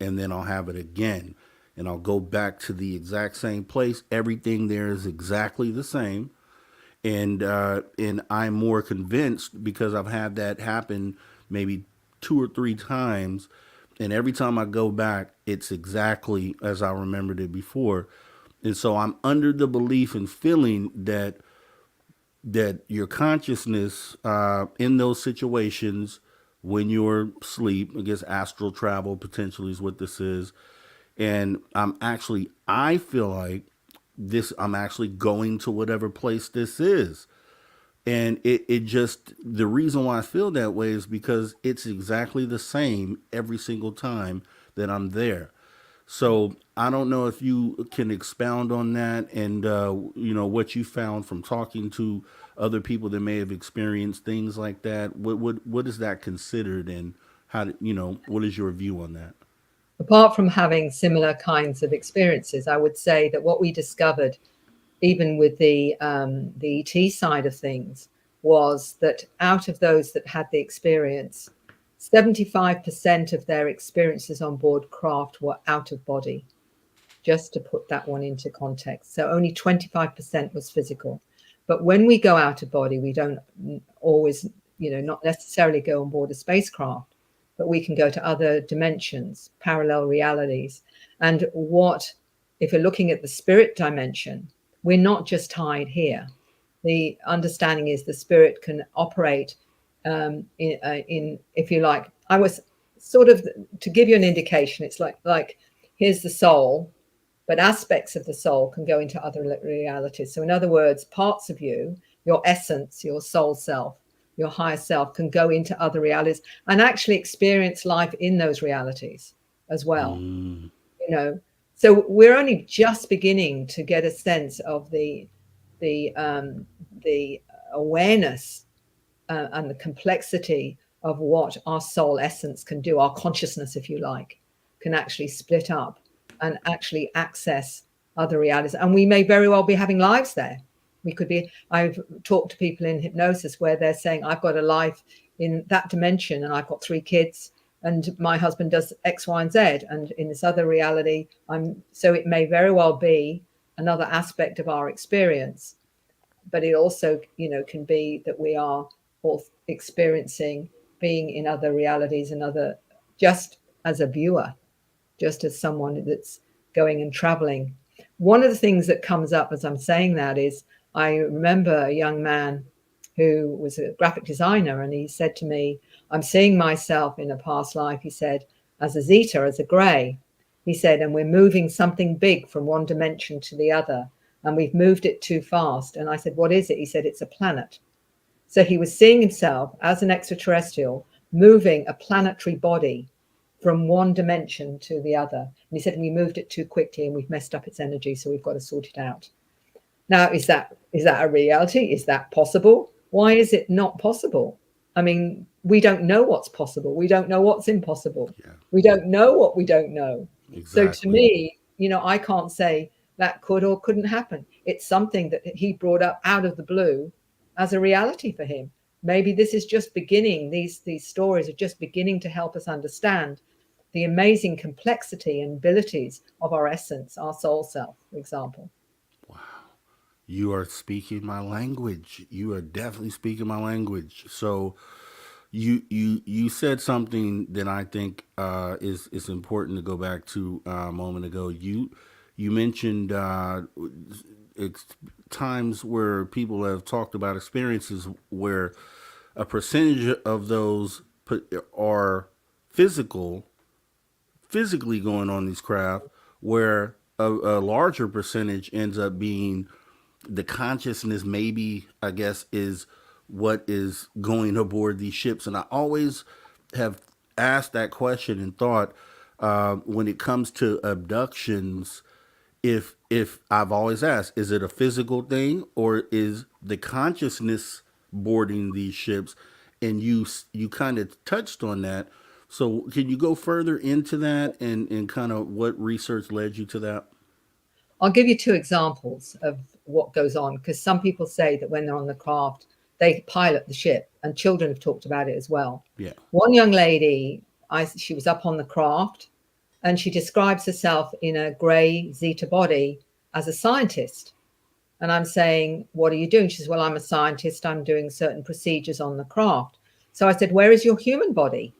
and then I'll have it again, and I'll go back to the exact same place. Everything there is exactly the same, and I'm more convinced because I've had that happen maybe 2 or 3 times, and every time I go back, it's exactly as I remembered it before, and so I'm under the belief and feeling that your consciousness in those situations when you're asleep, I guess astral travel potentially is what this is, and I feel like I'm actually going to whatever place this is. And it just, the reason why I feel that way is because it's exactly the same every single time that I'm there. So I don't know if you can expound on that, and what you found from talking to other people that may have experienced things like that. What is that considered, and what is your view on that? Apart from having similar kinds of experiences, I would say that what we discovered, even with the ET side of things, was that out of those that had the experience, 75% of their experiences on board craft were out of body, just to put that one into context. So only 25% was physical. But when we go out of body, we don't always, not necessarily go on board a spacecraft, but we can go to other dimensions, parallel realities. And if you're looking at the spirit dimension, we're not just tied here. The understanding is the spirit can operate in, if you like, I was sort of, to give you an indication, it's like here's the soul, but aspects of the soul can go into other realities. So in other words, parts of you, your essence, your soul self, your higher self, can go into other realities and actually experience life in those realities as well. So we're only just beginning to get a sense of the awareness and the complexity of what our soul essence can do. Our consciousness, if you like, can actually split up and actually access other realities. And we may very well be having lives there. I've talked to people in hypnosis where they're saying, I've got a life in that dimension and I've got 3 kids and my husband does X, Y, and Z. And in this other reality, so it may very well be another aspect of our experience. But it also, can be that we are all experiencing being in other realities and just as a viewer, just as someone that's going and traveling. One of the things that comes up as I'm saying that is, I remember a young man who was a graphic designer, and he said to me, I'm seeing myself in a past life, he said, as a zeta, as a gray. He said, and we're moving something big from one dimension to the other, and we've moved it too fast. And I said, what is it? He said, it's a planet. So he was seeing himself as an extraterrestrial moving a planetary body from one dimension to the other. And he said, we moved it too quickly and we've messed up its energy, so we've got to sort it out. Now, is that a reality? Is that possible? Why is it not possible? I mean, we don't know what's possible. We don't know what's impossible. Yeah. We don't know what we don't know. Exactly. So to me, I can't say that could or couldn't happen. It's something that he brought up out of the blue as a reality for him. Maybe this is just beginning. These stories are just beginning to help us understand the amazing complexity and abilities of our essence, our soul self, for example. You are speaking my language. You are definitely speaking my language. So you said something that I think is important to go back to a moment ago. You mentioned ex- times where people have talked about experiences where a percentage of those are physical, physically going on these craft, where a larger percentage ends up being the consciousness, maybe, I guess, is what is going aboard these ships. And I always have asked that question and thought, when it comes to abductions, if I've always asked, is it a physical thing or is the consciousness boarding these ships? And you kind of touched on that. So can you go further into that and kind of what research led you to that? I'll give you two examples of what goes on, because some people say that when they're on the craft, they pilot the ship, and children have talked about it as well. Yeah. One young lady, she was up on the craft, and she describes herself in a grey Zeta body as a scientist. And I'm saying, what are you doing? She says, well, I'm a scientist. I'm doing certain procedures on the craft. So I said, where is your human body?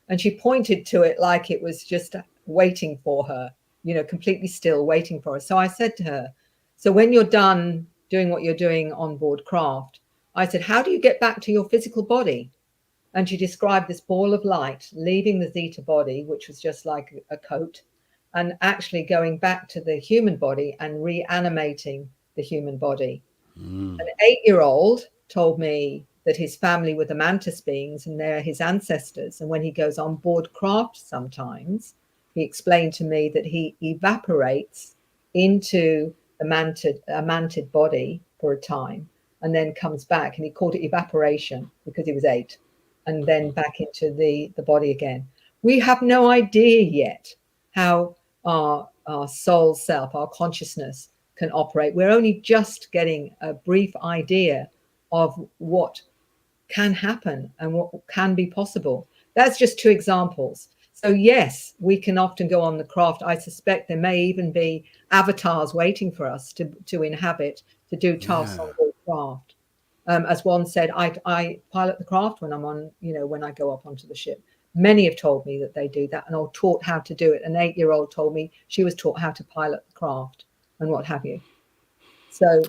And she pointed to it like it was just waiting for her, completely still waiting for her. So I said to her, so when you're done doing what you're doing on board craft, I said, how do you get back to your physical body? And she described this ball of light leaving the Zeta body, which was just like a coat, and actually going back to the human body and reanimating the human body. An 8-year-old told me that his family were the mantis beings and they're his ancestors. And when he goes on board craft sometimes, he explained to me that he evaporates into a mantid body for a time and then comes back. And he called it evaporation because he was 8, and then back into the body again. We have no idea yet how our soul self, our consciousness, can operate. We're only just getting a brief idea of what can happen and what can be possible. That's just two examples. So yes, we can often go on the craft. I suspect there may even be avatars waiting for us to inhabit, to do tasks on Yeah. board craft. As one said, I pilot the craft when I'm on, when I go up onto the ship. Many have told me that they do that and are taught how to do it. An 8-year-old told me she was taught how to pilot the craft and what have you. So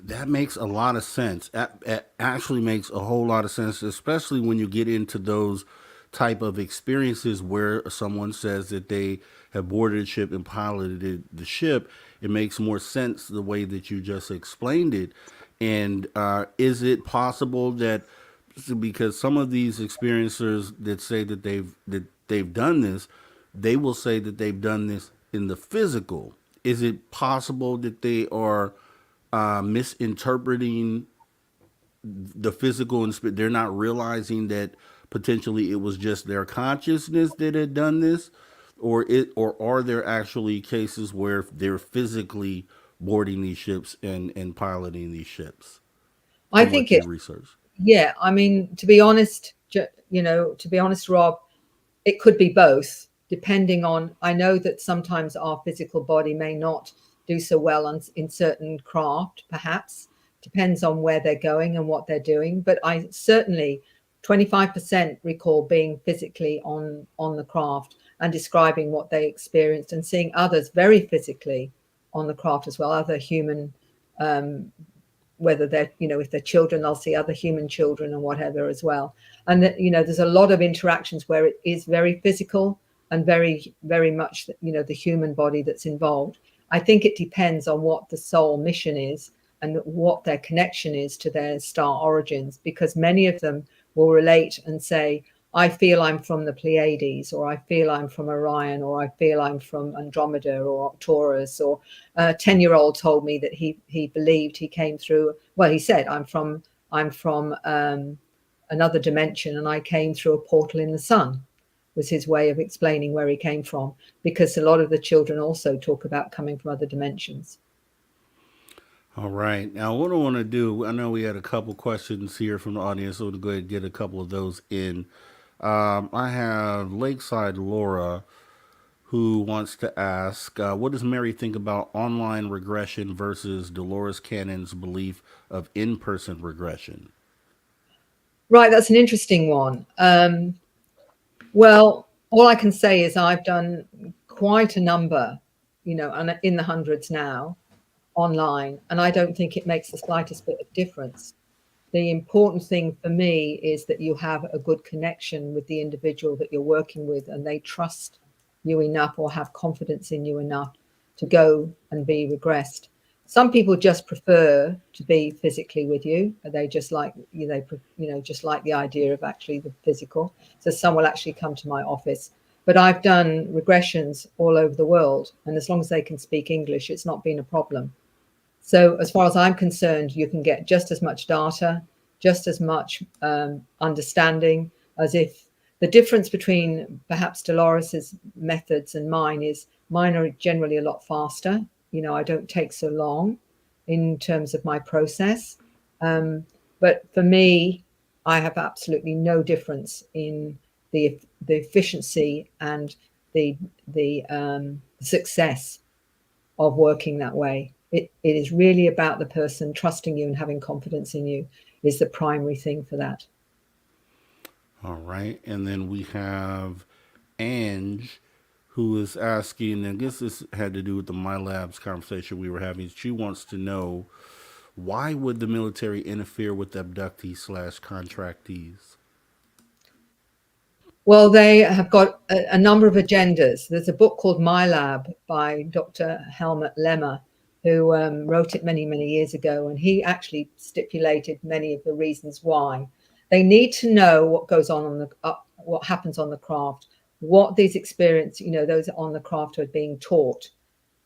That makes a lot of sense. That actually makes a whole lot of sense, especially when you get into those type of experiences where someone says that they have boarded a ship and piloted the ship. It makes more sense the way that you just explained it. And is it possible that because some of these experiencers that say that they've done this, they will say that they've done this in the physical. Is it possible that they are misinterpreting the physical and they're not realizing that potentially it was just their consciousness that had done this, or are there actually cases where they're physically boarding these ships and piloting these ships I from think what you it, researched? yeah, I mean, to be honest, Rob, it could be both, depending on, I know that sometimes our physical body may not do so well in certain craft, perhaps, depends on where they're going and what they're doing. But I certainly, 25% recall being physically on the craft and describing what they experienced and seeing others very physically on the craft as well, other human, whether they're, if they're children, they'll see other human children and whatever as well. And that, there's a lot of interactions where it is very physical and very, very much, the human body that's involved. I think it depends on what the soul mission is and what their connection is to their star origins, because many of them will relate and say, I feel I'm from the Pleiades, or I feel I'm from Orion, or I feel I'm from Andromeda or Taurus. Or a 10-year-old told me that he believed he came through. Well, he said, I'm from another dimension, and I came through a portal in the sun. Was his way of explaining where he came from, because a lot of the children also talk about coming from other dimensions. All right. Now, what I want to do, I know we had a couple questions here from the audience, so we'll go ahead and get a couple of those in. I have Lakeside Laura who wants to ask, what does Mary think about online regression versus Dolores Cannon's belief of in-person regression? Right, that's an interesting one. Well, all I can say is I've done quite a number, and in the hundreds now online, and I don't think it makes the slightest bit of difference. The important thing for me is that you have a good connection with the individual that you're working with, and they trust you enough or have confidence in you enough to go and be regressed. Some people just prefer to be physically with you. They just like just like the idea of actually the physical. So some will actually come to my office. But I've done regressions all over the world, and as long as they can speak English, it's not been a problem. So as far as I'm concerned, you can get just as much data, just as much understanding, as if the difference between perhaps Dolores's methods and mine is mine are generally a lot faster. I don't take so long in terms of my process. But for me, I have absolutely no difference in the efficiency and the success of working that way. It is really about the person trusting you and having confidence in you is the primary thing for that. All right. And then we have Ange, who is asking, and I guess this had to do with the My Labs conversation we were having. She wants to know, why would the military interfere with abductees slash contractees? Well, they have got a number of agendas. There's a book called My Lab by Dr. Helmut Lemmer, who wrote it many, many years ago. And he actually stipulated many of the reasons why. They need to know what goes on what happens on the craft, what these experiences, those on the craft are being taught.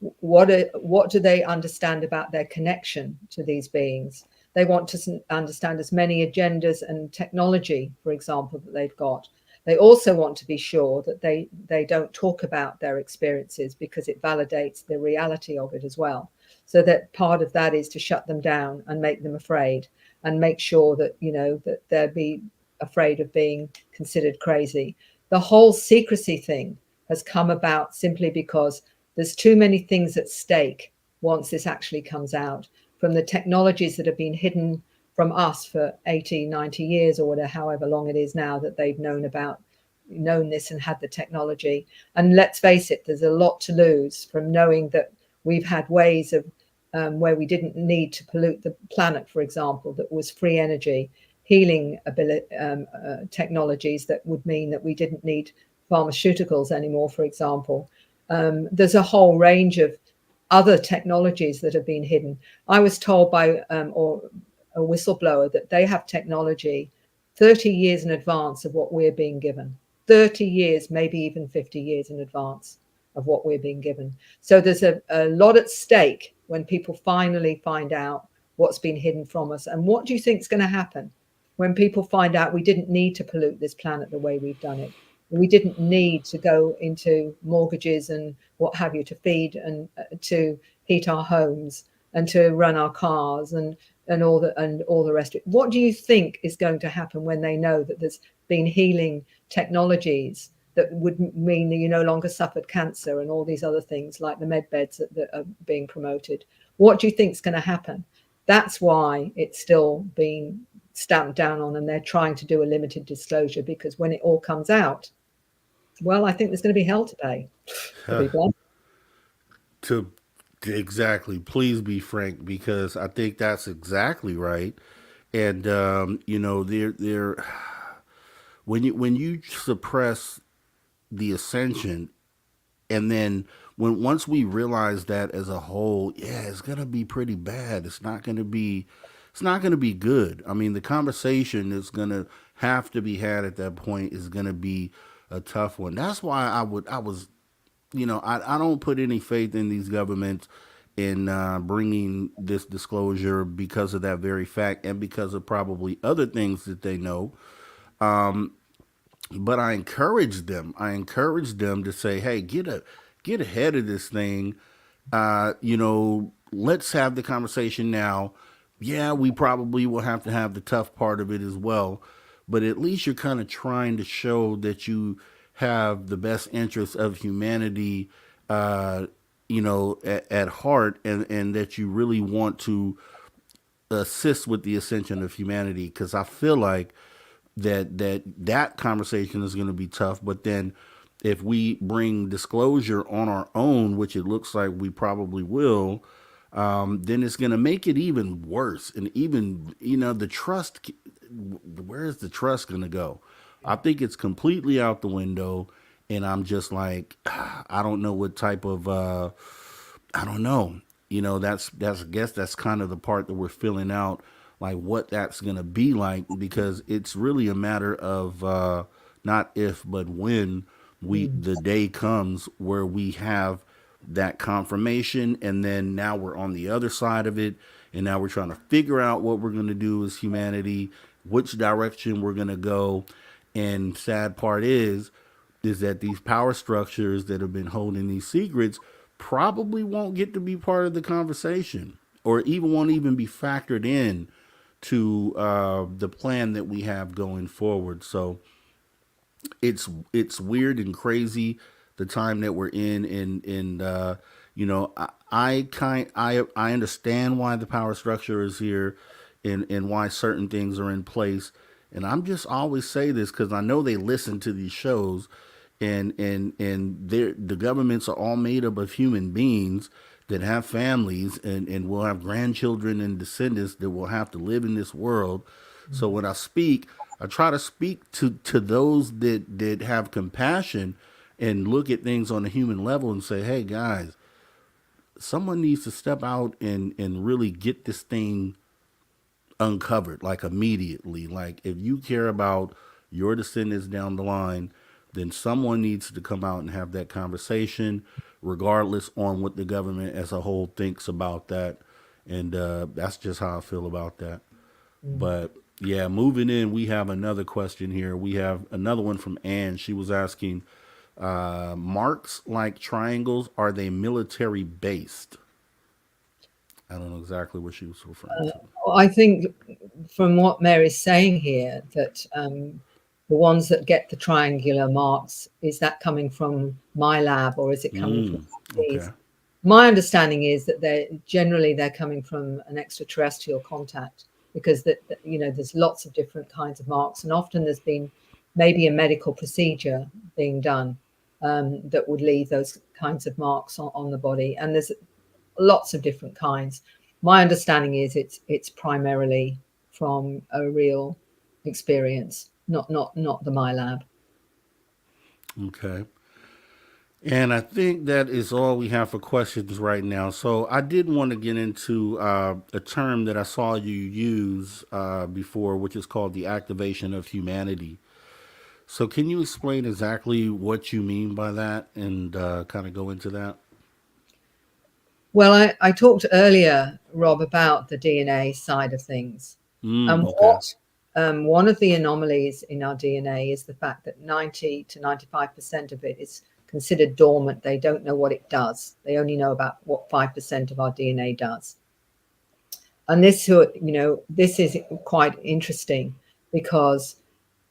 What do they understand about their connection to these beings? They want to understand as many agendas and technology, for example, that they've got. They also want to be sure that they don't talk about their experiences because it validates the reality of it as well. So that part of that is to shut them down and make them afraid and make sure that, that they'll be afraid of being considered crazy. The whole secrecy thing has come about simply because there's too many things at stake once this actually comes out, from the technologies that have been hidden from us for 80, 90 years or whatever, however long it is now that they've known this and had the technology. And let's face it, there's a lot to lose from knowing that we've had ways of where we didn't need to pollute the planet, for example, that was free energy, healing technologies that would mean that we didn't need pharmaceuticals anymore, for example. There's a whole range of other technologies that have been hidden. I was told by or a whistleblower that they have technology 30 years in advance of what we're being given. 30 years, maybe even 50 years in advance of what we're being given. So there's a lot at stake when people finally find out what's been hidden from us. And what do you think is going to happen when people find out we didn't need to pollute this planet the way we've done it? We didn't need to go into mortgages and what have you to feed and to heat our homes and to run our cars and all the rest of it. What do you think is going to happen when they know that there's been healing technologies that would mean that you no longer suffered cancer and all these other things like the med beds that are being promoted? What do you think is going to happen? That's why it's still being stamped down on, and they're trying to do a limited disclosure, because when it all comes out, well, I think there's going to be hell to pay. Exactly. Please be frank, because I think that's exactly right. And they're when you suppress the ascension, and then once we realize that as a whole, yeah, it's gonna be pretty bad. It's not gonna be good. I mean, the conversation that's gonna have to be had at that point is gonna be a tough one. That's why I don't put any faith in these governments in bringing this disclosure, because of that very fact and because of probably other things that they know. But I encourage them. I encourage them to say, "Hey, get ahead of this thing. Let's have the conversation now. Yeah, we probably will have to have the tough part of it as well, but at least you're kind of trying to show that you have the best interests of humanity, at heart, and that you really want to assist with the ascension of humanity. Because I feel like that conversation is going to be tough. But then, if we bring disclosure on our own, which it looks like we probably will, then it's going to make it even worse. And even, the trust, where is the trust going to go? I think it's completely out the window. And I'm just like, I don't know what type of, I don't know. I guess that's kind of the part that we're filling out, like what that's going to be like, because it's really a matter of not if, but when the day comes where we have that confirmation, and then now we're on the other side of it, and now we're trying to figure out what we're going to do as humanity, which direction we're going to go. And sad part is that these power structures that have been holding these secrets probably won't get to be part of the conversation, or even won't even be factored in to the plan that we have going forward. So it's weird and crazy the time that we're in, and I understand why the power structure is here, and why certain things are in place. And I'm just always say this because I know they listen to these shows, and the governments are all made up of human beings that have families, and will have grandchildren and descendants that will have to live in this world. So when I speak, I try to speak to those that have compassion and look at things on a human level and say, hey guys, someone needs to step out and really get this thing uncovered, like immediately. Like, if you care about your descendants down the line, then someone needs to come out and have that conversation, regardless on what the government as a whole thinks about that. And that's just how I feel about that. But yeah, moving in, we have another question here. We have another one from Anne. She was asking, marks like triangles, are they military based? I don't know exactly what she was referring to. I think from what Mary's saying here, that the ones that get the triangular marks, is that coming from my lab, or is it coming from these? Okay. My understanding is that they're coming from an extraterrestrial contact, because there's lots of different kinds of marks, and often there's been maybe a medical procedure being done that would leave those kinds of marks on the body, and there's lots of different kinds. My understanding is it's primarily from a real experience, not the MyLab. Okay. And I think that is all we have for questions right now. So I did want to get into a term that I saw you use before, which is called the activation of humanity. So can you explain exactly what you mean by that, and kind of go into that? Well, I talked earlier, Rob, about the DNA side of things. And Okay. one of the anomalies in our DNA is the fact that 90 to 95% of it is considered dormant. They don't know what it does. They only know about what 5% of our DNA does. And this is quite interesting, because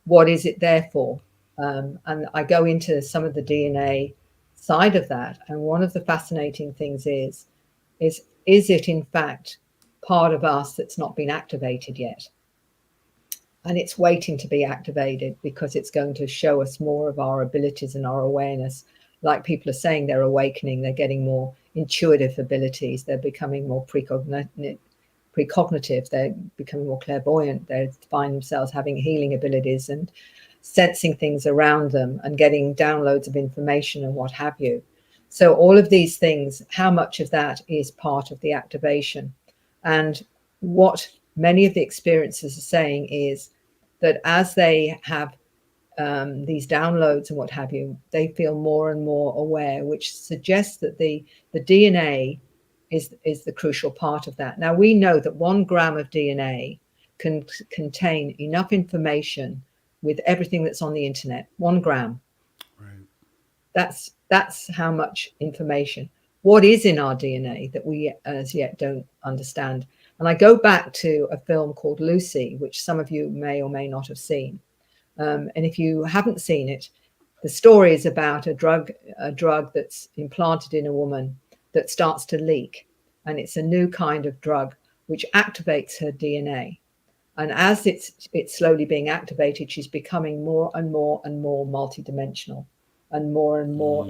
what is it there for? And I go into some of the DNA side of that. And one of the fascinating things is it in fact part of us that's not been activated yet? And it's waiting to be activated, because it's going to show us more of our abilities and our awareness. Like people are saying, they're awakening, they're getting more intuitive abilities, they're becoming more precognitive, they're becoming more clairvoyant, they find themselves having healing abilities and sensing things around them and getting downloads of information and what have you. So all of these things, how much of that is part of the activation? And what many of the experiences are saying is that as they have these downloads and what have you, they feel more and more aware, which suggests that the DNA is the crucial part of that. Now, we know that 1 gram of DNA can contain enough information with everything that's on the internet. 1 gram. Right. That's how much information. What is in our DNA that we as yet don't understand? And I go back to a film called Lucy, which some of you may or may not have seen. And if you haven't seen it, The story is about a drug that's implanted in a woman that starts to leak, and it's a new kind of drug which activates her DNA. And as it's slowly being activated, she's becoming more and more and more multidimensional and more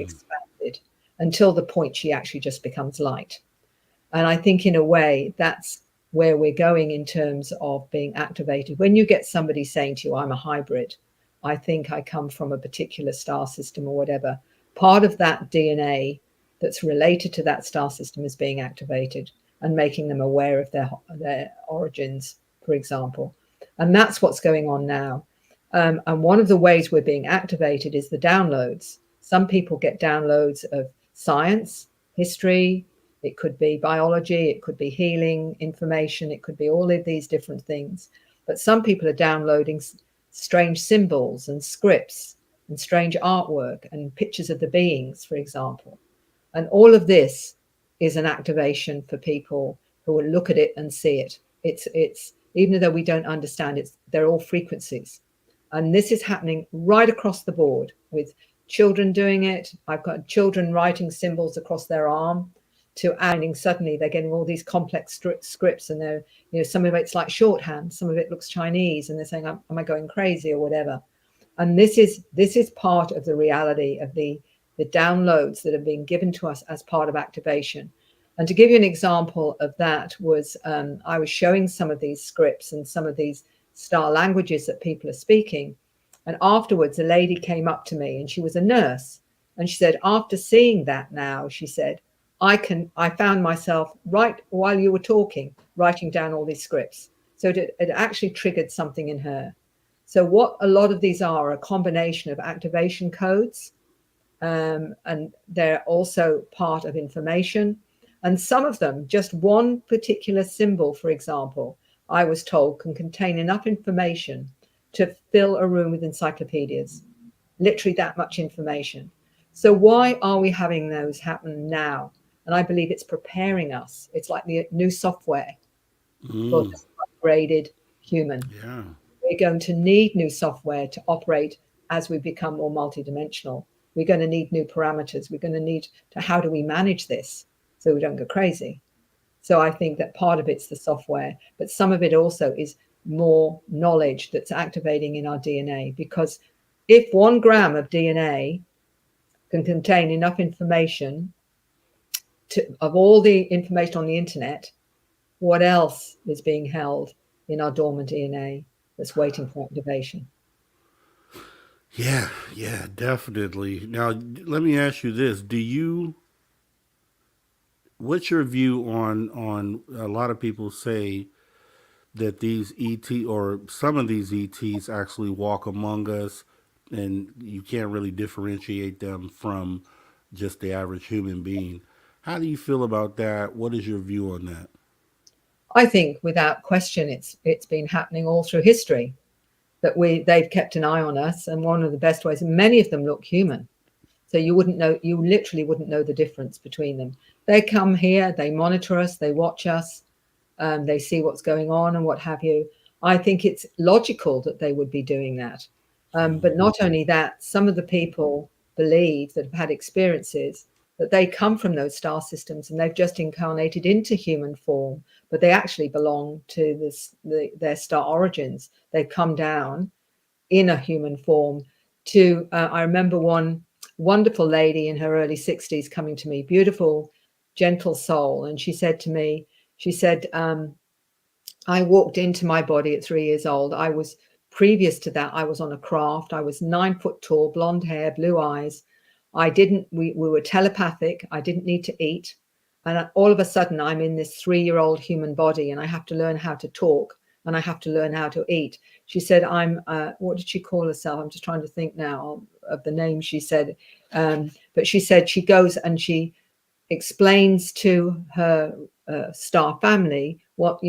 expanded until the point she actually just becomes light. And I think in a way that's where we're going in terms of being activated. When you get somebody saying to you, I'm a hybrid, I think I come from a particular star system or whatever, part of that DNA that's related to that star system is being activated and making them aware of their origins, for example. And that's what's going on now. And one of the ways we're being activated is the downloads. Some people get downloads of science, history, it could be biology, it could be healing information, it could be all of these different things. But some people are downloading strange symbols and scripts and strange artwork and pictures of the beings, for example. And all of this is an activation for people who will look at it and see it. It's even though we don't understand it, they're all frequencies. And this is happening right across the board with children doing it. I've got children writing symbols across their arm to adding, suddenly they're getting all these complex scripts, and they're, some of it's like shorthand, some of it looks Chinese, and they're saying, am I going crazy or whatever? And this is part of the reality of the downloads that are being given to us as part of activation. And to give you an example of that was, I was showing some of these scripts and some of these star languages that people are speaking. And afterwards, a lady came up to me, and she was a nurse. And she said, after seeing that now, she said, I found myself, right while you were talking, writing down all these scripts. So it actually triggered something in her. So what a lot of these are a combination of activation codes, and they're also part of information. And some of them, just one particular symbol, for example, I was told can contain enough information to fill a room with encyclopedias, literally that much information. So why are we having those happen now? And I believe it's preparing us. It's like the new software for the upgraded human. Yeah. We're going to need new software to operate as we become more multidimensional. We're going to need new parameters. We're going to need to, how do we manage this so we don't go crazy? So I think that part of it's the software, but some of it also is more knowledge that's activating in our DNA. Because if 1 gram of DNA can contain enough information of all the information on the internet, what else is being held in our dormant DNA that's waiting for activation? Yeah, definitely. Now, let me ask you this: what's your view on a lot of people say that these ET or some of these ETs actually walk among us, and you can't really differentiate them from just the average human being? How do you feel about that? What is your view on that? I think without question, it's been happening all through history that they've kept an eye on us. And one of the best ways, many of them look human. So you literally wouldn't know the difference between them. They come here, they monitor us, they watch us, they see what's going on and what have you. I think it's logical that they would be doing that. But not only that, some of the people believe that have had experiences that they come from those star systems and they've just incarnated into human form, but they actually belong to their star origins. They've come down in a human form to, I remember one wonderful lady in her early 60s coming to me, beautiful, gentle soul. And she said to me, I walked into my body at 3 years old. Previous to that, I was on a craft. I was 9 foot tall, blonde hair, blue eyes. We were telepathic. I didn't need to eat. And all of a sudden I'm in this 3-year-old human body and I have to learn how to talk and I have to learn how to eat. She said, what did she call herself? I'm just trying to think now of the name she said. But she said she goes and she explains to her star family what,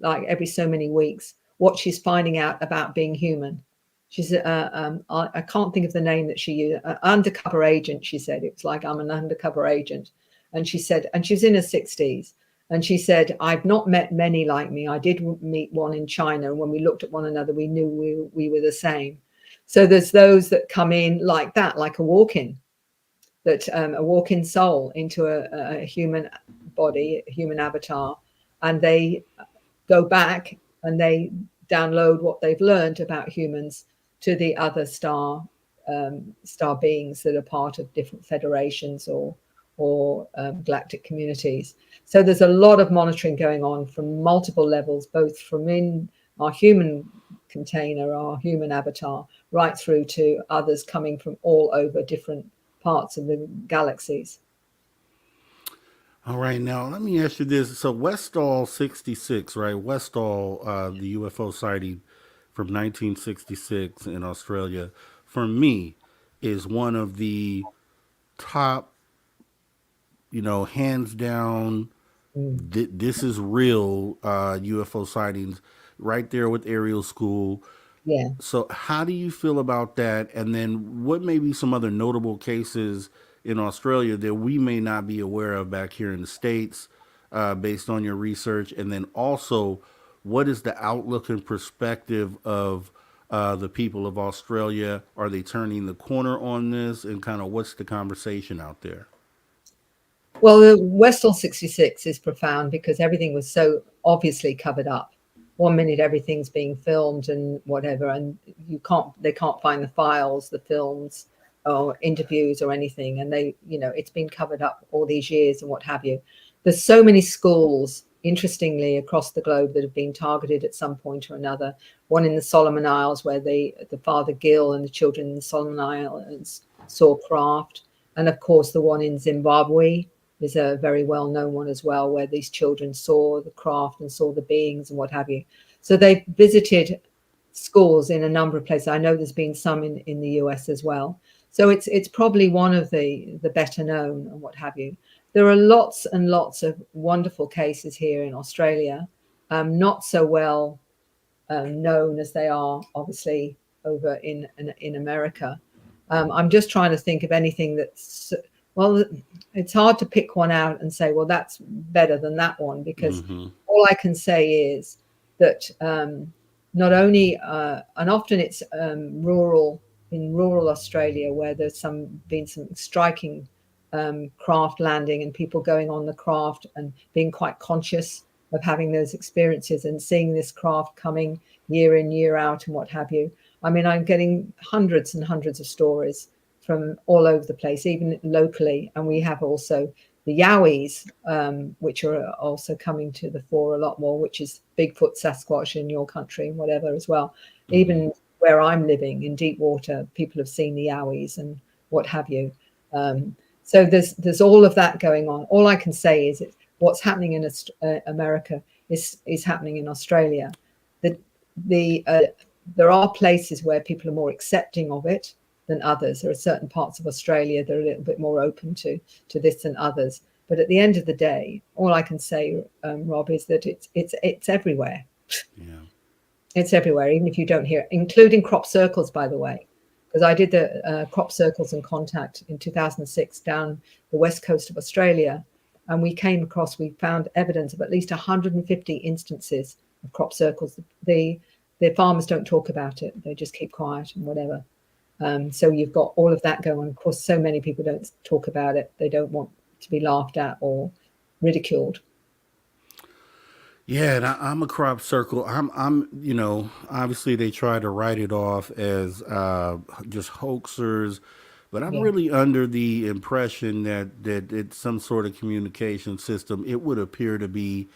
like every so many weeks, what she's finding out about being human. She said, I can't think of the name that she used, undercover agent, she said. It was like, I'm an undercover agent. And she said, and she's in her 60s. And she said, I've not met many like me. I did meet one in China. And when we looked at one another, we knew we were the same. So there's those that come in like that, like a walk-in, that a walk-in soul into a human body, a human avatar, and they go back and they download what they've learned about humans to the other star beings that are part of different federations or galactic communities. So there's a lot of monitoring going on from multiple levels, both from in our human container, our human avatar, right through to others coming from all over different parts of the galaxies. All right, now let me ask you this. So Westall 66, right? Westall, the UFO sighting from 1966 in Australia, for me, is one of the top, hands down, Mm, this is real UFO sightings right there with Aerial School. yeah. So, how do you feel about that? And then, what may be some other notable cases in Australia that we may not be aware of back here in the States, based on your research? And then, also, what is the outlook and perspective of the people of Australia? Are they turning the corner on this? And kind of what's the conversation out there? Well, the Westall 66 is profound because everything was so obviously covered up. One minute everything's being filmed and whatever, and they can't find the files, the films, or interviews or anything, and it's been covered up all these years and what have you. There's so many schools, interestingly, across the globe that have been targeted at some point or another. One in the Solomon Isles, where the Father Gill and the children in the Solomon Islands saw craft, and of course the one in Zimbabwe is a very well-known one as well, where these children saw the craft and saw the beings and what have you. So they've visited schools in a number of places. I know there's been some in the US as well. So it's probably one of the better known and what have you. There are lots and lots of wonderful cases here in Australia, not so well known as they are obviously over in America. I'm just trying to think of anything that's, well, it's hard to pick one out and say, well, that's better than that one, because all I can say is that not only, and often it's in rural Australia, where there's been some striking craft landing and people going on the craft and being quite conscious of having those experiences and seeing this craft coming year in, year out and what have you. I mean, I'm getting hundreds and hundreds of stories from all over the place, even locally. And we have also the Yowies, which are also coming to the fore a lot more, which is Bigfoot, Sasquatch in your country and whatever as well. Even where I'm living in deep water, people have seen the Yowies and what have you. So there's all of that going on. All I can say is what's happening in America is happening in Australia. There are places where people are more accepting of it than others. There are certain parts of Australia that are a little bit more open to this than others. But at the end of the day, all I can say, Rob, is that it's everywhere. Yeah. It's everywhere, even if you don't hear it, including crop circles, by the way, because I did the crop circles and contact in 2006 down the west coast of Australia, and we found evidence of at least 150 instances of crop circles. The farmers don't talk about it; they just keep quiet and whatever. So you've got all of that going on. Of course, so many people don't talk about it. They don't want to be laughed at or ridiculed. Yeah, and I'm a crop circle. Obviously they try to write it off as just hoaxers, but I'm Yeah. really under the impression that it's some sort of communication system. It would appear to be.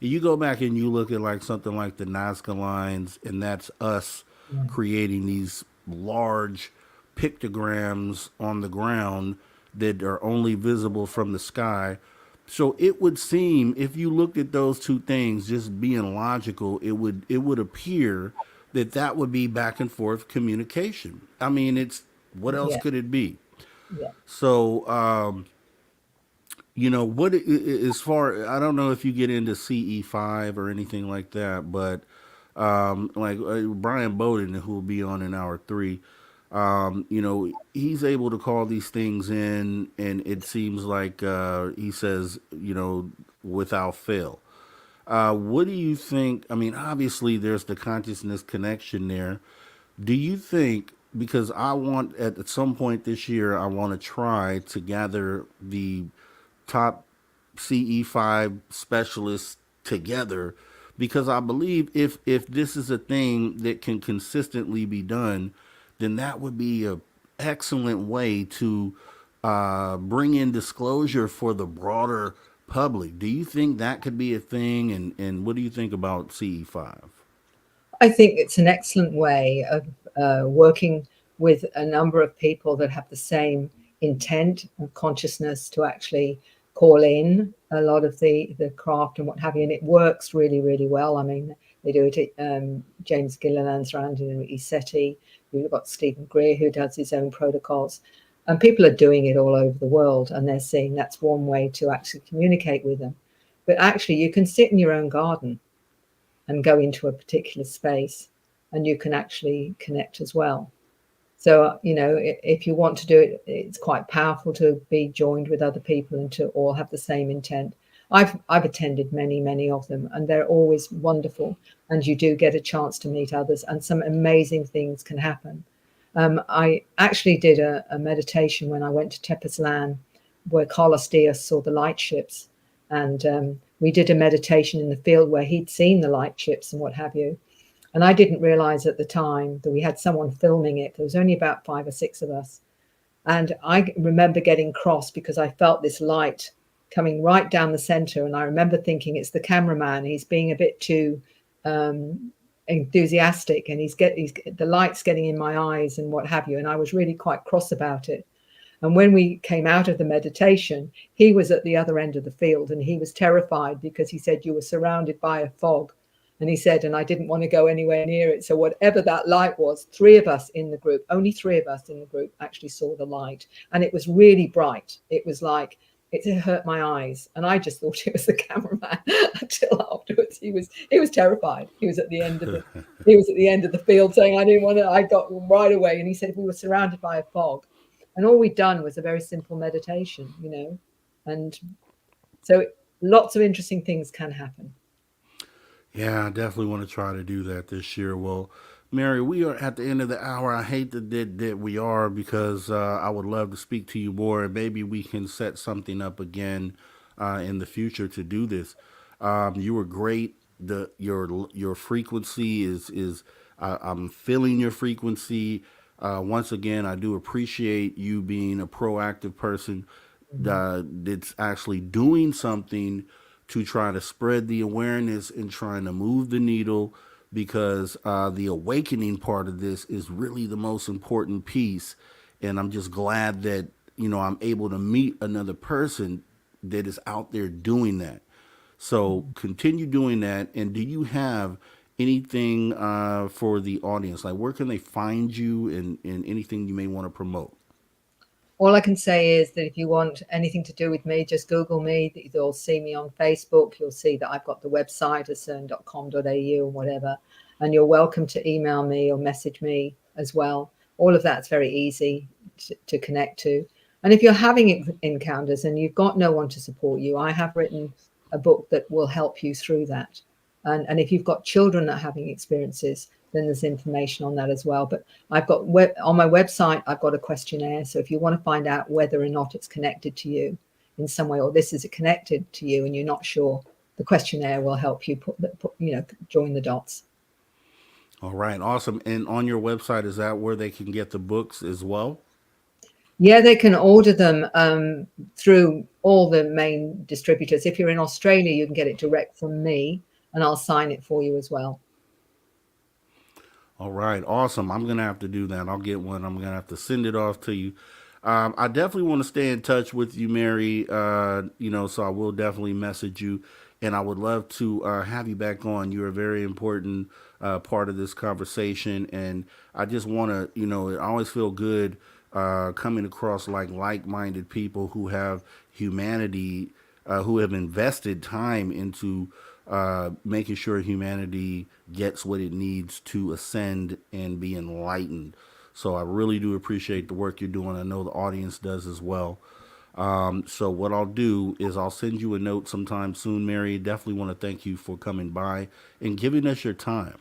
You go back and you look at like something like the Nazca lines, and that's us Yeah. creating these large pictograms on the ground that are only visible from the sky. So it would seem, if you looked at those two things, just being logical, it would appear that that would be back and forth communication. I mean, it's what else Yeah. could it be? Yeah. So as far, I don't know if you get into CE5 or anything like that, but like Brian Bowden, who will be on in hour 3, he's able to call these things in, and it seems like he says, without fail. What do you think? I mean, obviously, there's the consciousness connection there. Do you think because I want at some point this year I want to try to gather the top CE5 specialists together, because I believe if this is a thing that can consistently be done, then that would be a excellent way to bring in disclosure for the broader public. Do you think that could be a thing? And what do you think about CE5? I think it's an excellent way of working with a number of people that have the same intent and consciousness to actually call in a lot of the craft and what have you. And it works really, really well. I mean, they do it at James Gilliland's around in ESETI. You've got Stephen Greer, who does his own protocols. And people are doing it all over the world. And they're seeing that's one way to actually communicate with them. But actually, you can sit in your own garden and go into a particular space, and you can actually connect as well. So, if you want to do it, it's quite powerful to be joined with other people and to all have the same intent. I've attended many, many of them, and they're always wonderful. And you do get a chance to meet others, and some amazing things can happen. I actually did a meditation when I went to Tepoztlan, where Carlos Diaz saw the light ships, and we did a meditation in the field where he'd seen the light ships and what have you. And I didn't realize at the time that we had someone filming it. There was only about 5 or 6 of us. And I remember getting cross because I felt this light coming right down the center. And I remember thinking it's the cameraman. He's being a bit too enthusiastic, and the light's getting in my eyes and what have you. And I was really quite cross about it. And when we came out of the meditation, he was at the other end of the field, and he was terrified because he said, you were surrounded by a fog. And he said, and I didn't want to go anywhere near it. So whatever that light was, 3 of us in the group, only 3 of us in the group actually saw the light. And it was really bright. It was like, it hurt my eyes. And I just thought it was the cameraman until afterwards. He was terrified. He was at the end of the field saying, I didn't want to, I got right away. And he said, we were surrounded by a fog. And all we'd done was a very simple meditation, and so lots of interesting things can happen. Yeah, I definitely want to try to do that this year. Well, Mary, we are at the end of the hour. I hate that we are, because I would love to speak to you more, and maybe we can set something up again in the future to do this. You were great. Your frequency is I'm feeling your frequency. Once again, I do appreciate you being a proactive person that's actually doing something to try to spread the awareness and trying to move the needle, because the awakening part of this is really the most important piece. And I'm just glad that, I'm able to meet another person that is out there doing that. So continue doing that. And do you have anything for the audience? Like, where can they find you, and anything you may want to promote? All I can say is that if you want anything to do with me, just Google me. You'll see me on Facebook. You'll see that I've got the website, acern.com.au or whatever. And you're welcome to email me or message me as well. All of that's very easy to connect to. And if you're having encounters and you've got no one to support you, I have written a book that will help you through that. And if you've got children that are having experiences, then there's information on that as well. But I've got on my website, I've got a questionnaire. So if you want to find out whether or not it's connected to you in some way, or this is connected to you and you're not sure, the questionnaire will help you join the dots. All right, awesome. And on your website, is that where they can get the books as well? Yeah, they can order them through all the main distributors. If you're in Australia, you can get it direct from me, and I'll sign it for you as well. All right, awesome. I'm going to have to do that. I'll get one. I'm going to have to send it off to you. I definitely want to stay in touch with you, Mary, so I will definitely message you. And I would love to have you back on. You're a very important part of this conversation. And I just want to, I always feel good coming across like-minded people who have humanity, who have invested time into making sure humanity gets what it needs to ascend and be enlightened. So I really do appreciate the work you're doing. I know the audience does as well. So what I'll do is I'll send you a note sometime soon, Mary. Definitely want to thank you for coming by and giving us your time.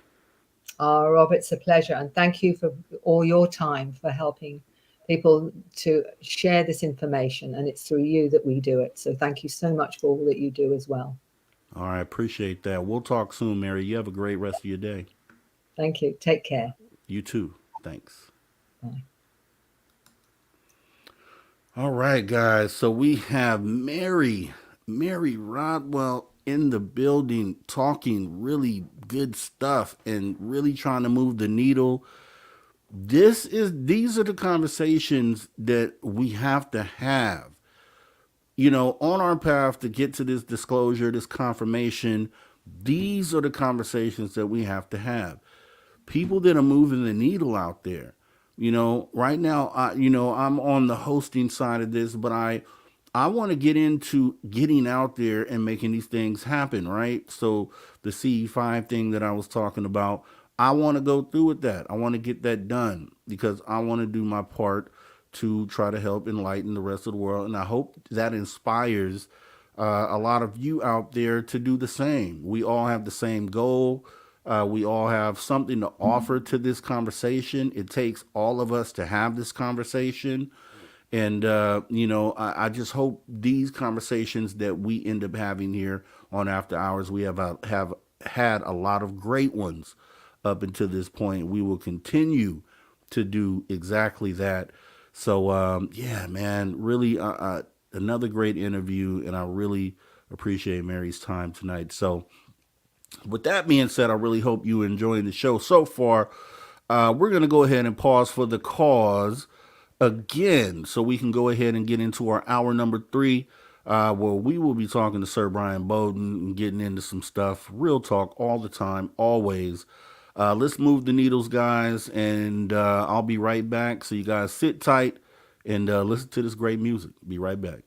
Rob, it's a pleasure. And thank you for all your time for helping people to share this information. And it's through you that we do it. So thank you so much for all that you do as well. All right, appreciate that. We'll talk soon, Mary. You have a great rest of your day. Thank you. Take care. You too. Thanks. Bye. All right, guys. So we have Mary Rodwell in the building talking really good stuff and really trying to move the needle. These are the conversations that we have to have. You know, on our path to get to this disclosure, this confirmation, these are the conversations that we have to have. People that are moving the needle out there. You know, right now, I'm on the hosting side of this, but I want to get into getting out there and making these things happen, right? So the CE5 thing that I was talking about, I want to go through with that. I want to get that done because I want to do my part to try to help enlighten the rest of the world. And I hope that inspires a lot of you out there to do the same. We all have the same goal. We all have something to offer to this conversation. It takes all of us to have this conversation. And, I just hope these conversations that we end up having here on After Hours, we have had a lot of great ones up until this point. We will continue to do exactly that. So, yeah, man, really another great interview. And I really appreciate Mary's time tonight. So, with that being said, I really hope you enjoying the show so far. We're going to go ahead and pause for the cause again so we can go ahead and get into our hour number 3, where we will be talking to Sir Brian Bowden and getting into some stuff. Real talk all the time, always. Let's move the needles, guys, and I'll be right back. So you guys sit tight and listen to this great music. Be right back.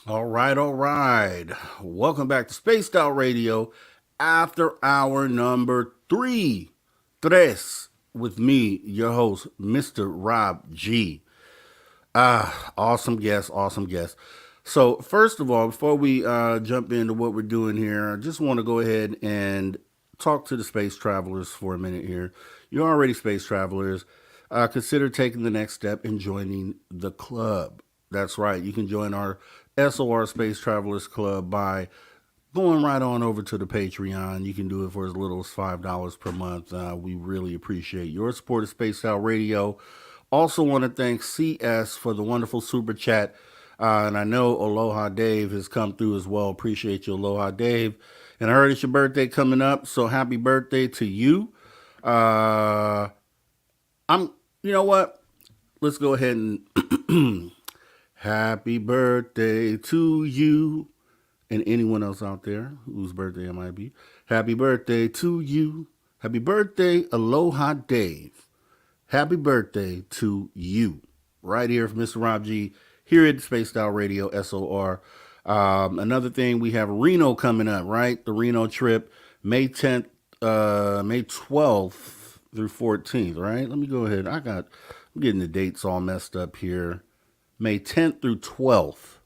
All right, all right. Welcome back to Spaced Out Radio after hour number three. Tres, with me, your host, Mr. Rob G. Awesome guest, awesome guest. So, first of all, before we jump into what we're doing here, I just want to go ahead and talk to the space travelers for a minute here. You're already space travelers. Consider taking the next step and joining the club. That's right. You can join our SOR Space Travelers Club by going right on over to the Patreon. You can do it for as little as $5 per month. We really appreciate your support of Space Out Radio. Also, want to thank CS for the wonderful super chat. And I know Aloha Dave has come through as well. Appreciate you, Aloha Dave. And I heard it's your birthday coming up, so happy birthday to you. Uh, you know what? Let's go ahead and happy birthday to you and anyone else out there whose birthday it might be. Happy birthday to you. Happy birthday, Aloha Dave. Happy birthday to you. Right here from Mr. Rob G. Here at Spaced Out Radio, SOR. Another thing, we have Reno coming up, right? The Reno trip, May 10th, May 12th through 14th, right? Let me go ahead. I'm getting the dates all messed up here. May 10th through 12th,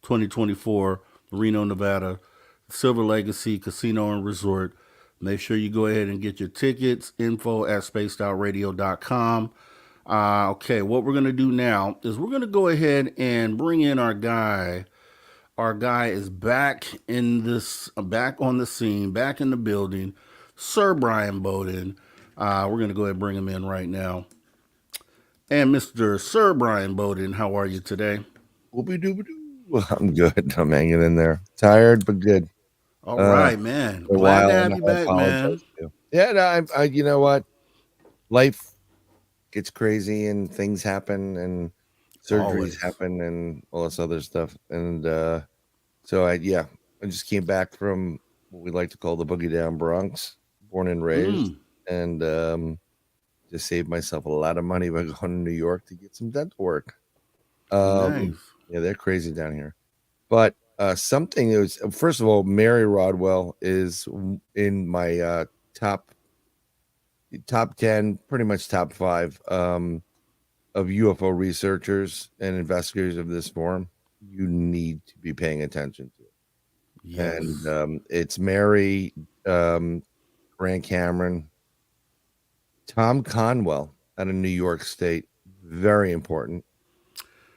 2024, Reno, Nevada, Silver Legacy Casino and Resort. Make sure you go ahead and get your tickets. Info at spacedoutradio.com. Okay, what we're going to do now is we're going to go ahead and bring in our guy. Our guy is back back on the scene, back in the building. Sir Brian Bowden. We're going to go ahead and bring him in right now. And Mr. Sir Brian Bowden, how are you today? Whoopie doopie doo. Well, I'm good. I'm hanging in there. Tired, but good. All right, man. A Glad while, to have and you I back, apologize man. to you. Yeah, no, I, you know what? Life gets crazy and things happen and surgeries Always. happen and all this other stuff. And so I just came back from what we like to call the Boogie Down Bronx, born and raised, and just saved myself a lot of money by going to New York to get some dental work. Nice. Yeah, they're crazy down here. But something is, first of all, Mary Rodwell is in my top 10, pretty much top 5 of UFO researchers and investigators of this form. You need to be paying attention to. Yes. And it's Mary, Grant Cameron, Tom Conwell out of New York State, very important.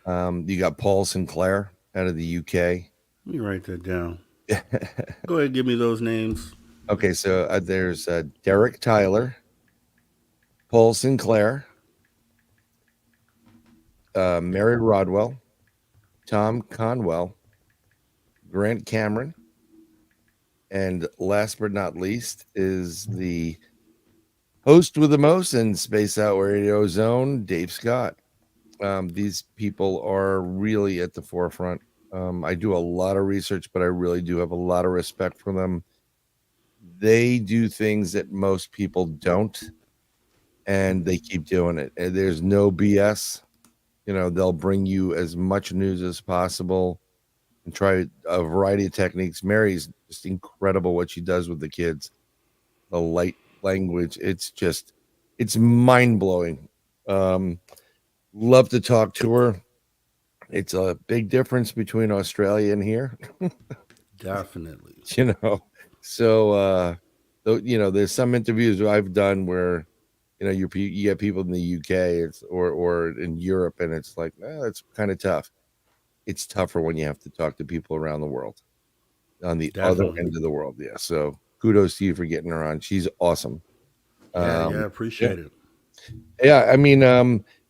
You got Paul Sinclair out of the UK. Let me write that down. Go ahead and give me those names. Okay, so there's Derek Tyler, Paul Sinclair, Mary Rodwell, Tom Conwell, Grant Cameron, and last but not least is the host with the most in Space Out Radio Zone, Dave Scott. These people are really at the forefront. I do a lot of research, but I really do have a lot of respect for them. They do things that most people don't, and they keep doing it. And there's no BS. You know, they'll bring you as much news as possible and try a variety of techniques. Mary's just incredible what she does with the kids. The light language, it's mind-blowing. Love to talk to her. It's a big difference between Australia and here. Definitely. You know, so there's some interviews I've done where you get people in the UK or in Europe, and it's like, it's kind of tough. It's tougher when you have to talk to people around the world, on the other end of the world. Yeah. So kudos to you for getting her on. She's awesome. Appreciate it. Yeah, I mean,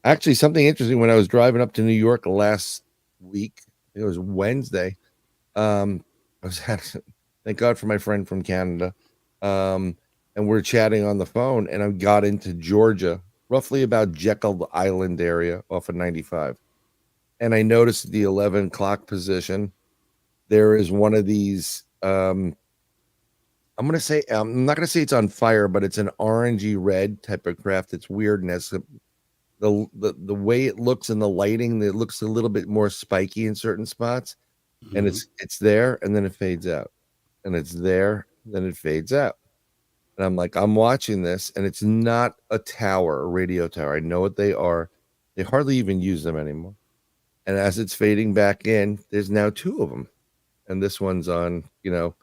actually, something interesting. When I was driving up to New York last week, it was Wednesday. I was thank God for my friend from Canada. And we're chatting on the phone, and I got into Georgia, roughly about Jekyll Island area off of 95. And I noticed the 11 o'clock position. There is one of these. I'm not going to say it's on fire, but it's an orangey red type of craft. It's weird, and has the way it looks in the lighting, it looks a little bit more spiky in certain spots. and Mhm. it's there, and then it fades out, and it's there, then it fades out. And I'm like, I'm watching this, and it's not a tower, a radio tower. I know what they are. They hardly even use them anymore. And as it's fading back in, there's now two of them. And this one's on, to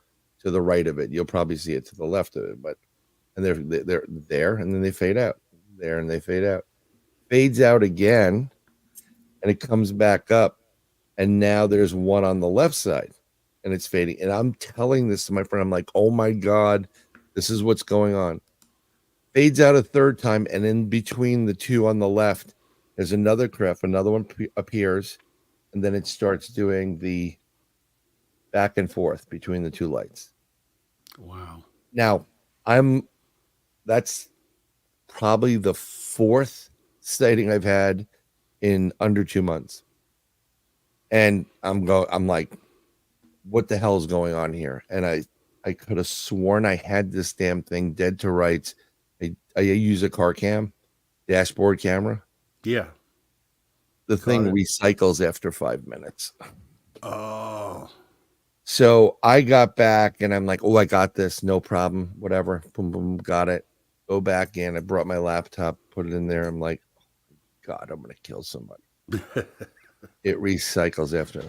the right of it. You'll probably see it to the left of it, but and they're there, and then they fade out. There, and they fade out. Fades out again, and it comes back up. And now there's one on the left side, and it's fading. And I'm telling this to my friend. I'm like, oh my God, this is what's going on. Fades out a third time, and in between the two on the left, there's another craft. Another one appears, and then it starts doing the back and forth between the two lights. Wow. Now, that's probably the fourth sighting I've had in under 2 months. And I'm like, what the hell is going on here? And I could have sworn I had this damn thing dead to rights. I use a car cam, dashboard camera. Yeah. The Caught thing it. recycles after 5 minutes. Oh. So I got back and I'm like, oh, I got this. No problem. Whatever. Boom, boom, got it. Go back in. I brought my laptop, put it in there. I'm like, God, I'm going to kill somebody. It recycles after.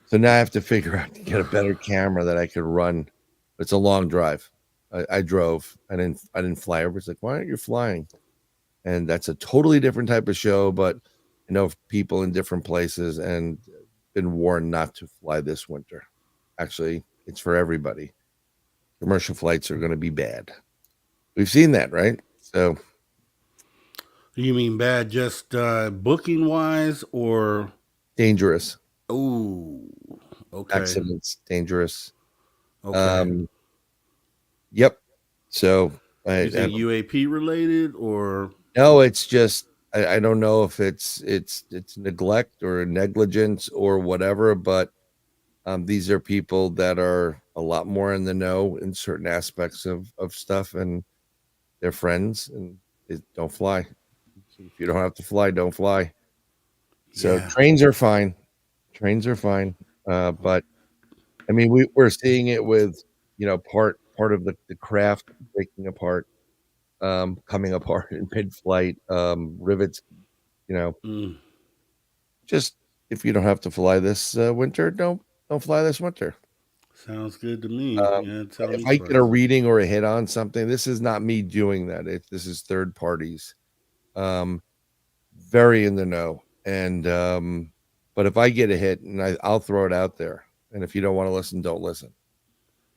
So now I have to figure out to get a better camera that I could run. It's a long drive. I drove. I didn't fly over. It's like, why aren't you flying? And that's a totally different type of show, but I know people in different places and been warned not to fly this winter. Actually, it's for everybody. Commercial flights are going to be bad. We've seen that, right? So You mean bad just booking wise or dangerous. oh, okay. Accidents, dangerous. Okay. Yep. So You think UAP related or no, it's just I don't know if it's neglect or negligence or whatever, but these are people that are a lot more in the know in certain aspects of stuff, and they're friends, and don't fly. If you don't have to fly, don't fly. So yeah. trains are fine. Trains are fine. But I mean, we're seeing it with, part of the craft breaking apart, coming apart in mid-flight, rivets, Mm, just if you don't have to fly this winter, don't fly this winter. sounds good to me. Yeah, tell If me I get a first. reading or a hit on something, this is not me doing that. This is third parties, very in the know. And but if I get a hit, and I'll throw it out there, and if you don't want to listen, don't listen.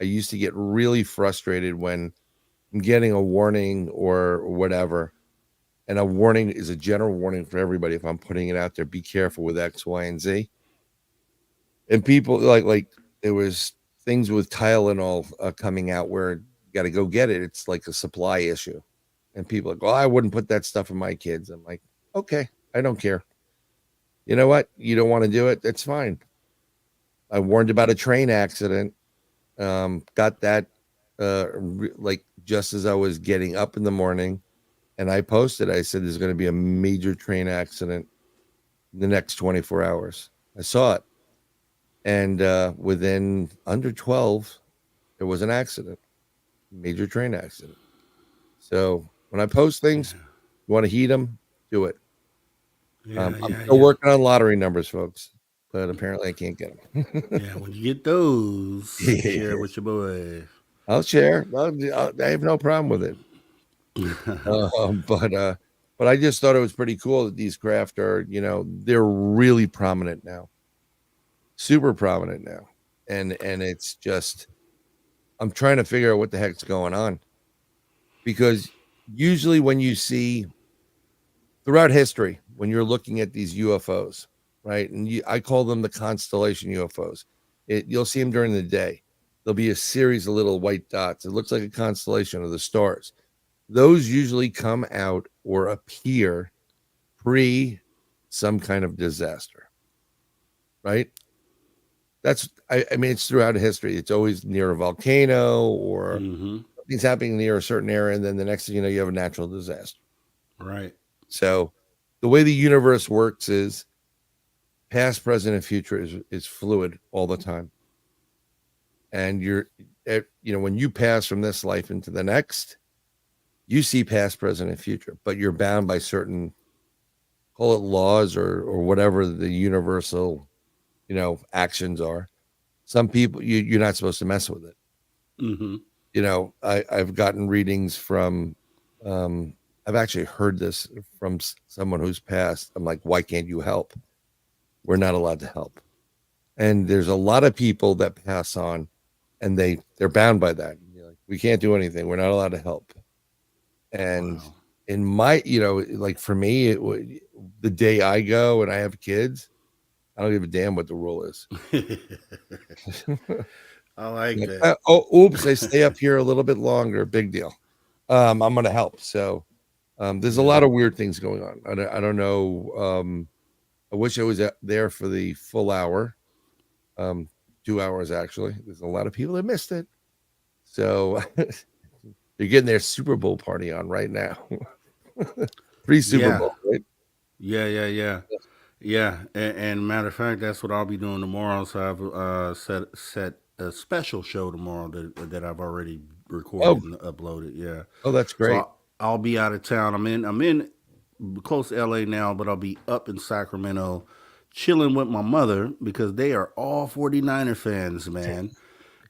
I used to get really frustrated when I'm getting a warning or whatever, and a warning is a general warning for everybody. If I'm putting it out there, be careful with X, Y, and Z. And people like there was things with Tylenol coming out where you got to go get it. It's like a supply issue, and people are like, well, I wouldn't put that stuff in my kids. I'm like, okay, I don't care. You know what? You don't want to do it. That's fine. I warned about a train accident. Got that like just as I was getting up in the morning, and I posted. I said, "There's going to be a major train accident in the next 24 hours." I saw it. And within under 12, there was an accident, major train accident. So when I post things, you want to heat them, do it. Yeah, I'm yeah, still yeah. working on lottery numbers, folks, but apparently I can't get them. Yeah, when you get those, share it with your boy. I'll share. I have no problem with it. But I just thought it was pretty cool that these craft are, they're really prominent now, super prominent now, and it's just. I'm trying to figure out what the heck's going on, because usually when you see throughout history, when you're looking at these UFOs, right? And I call them the constellation UFOs. You'll see them during the day. There'll be a series of little white dots. It looks like a constellation of the stars. Those usually come out or appear pre some kind of disaster, right? I mean, it's throughout history. It's always near a volcano or Mm-hmm. something's happening near a certain area, and then the next thing you know, you have a natural disaster. Right. So the way the universe works is past, present, and future is fluid all the time. And when you pass from this life into the next, you see past, present, and future, but you're bound by certain, call it laws or whatever the universal, actions are. Some people, you're not supposed to mess with it. Mm-hmm. I've gotten readings from, I've actually heard this from someone who's passed. I'm like, why can't you help? We're not allowed to help. And there's a lot of people that pass on and they're bound by that. Like, we can't do anything. We're not allowed to help. And Wow. in my, like for me, the day I go and I have kids, I don't give a damn what the rule is. I like Like, that. oops, I stay up here a little bit longer. Big deal. I'm going to help. So there's a lot of weird things going on. I don't know. I wish I was there for the full hour. 2 hours, actually. There's a lot of people that missed it. So they're getting their Super Bowl party on right now. Pre-Super Yeah. Bowl, right? Yeah. And matter of fact, that's what I'll be doing tomorrow. So I've set a special show tomorrow that I've already recorded and uploaded. Yeah. Oh, that's So great. I'll be out of town. I'm in close to LA now, but I'll be up in Sacramento chilling with my mother because they are all 49er fans, man.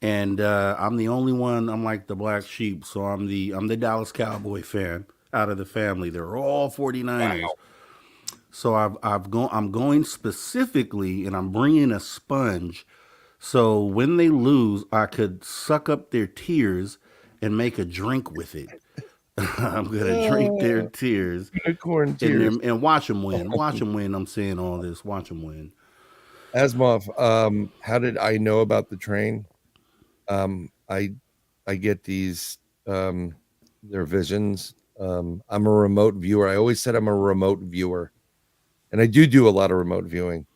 And I'm the only one. I'm like the black sheep, so I'm the Dallas Cowboy fan out of the family. They're all 49ers. So I'm going specifically, and I'm bringing a sponge. So when they lose, I could suck up their tears and make a drink with it. I'm gonna drink their tears Unicorn tears. and watch them win. Watch them win. I'm saying all this. Watch them win. Asmoff, how did I know about the train? I get these their visions. I'm a remote viewer. I always said I'm a remote viewer, and I do a lot of remote viewing.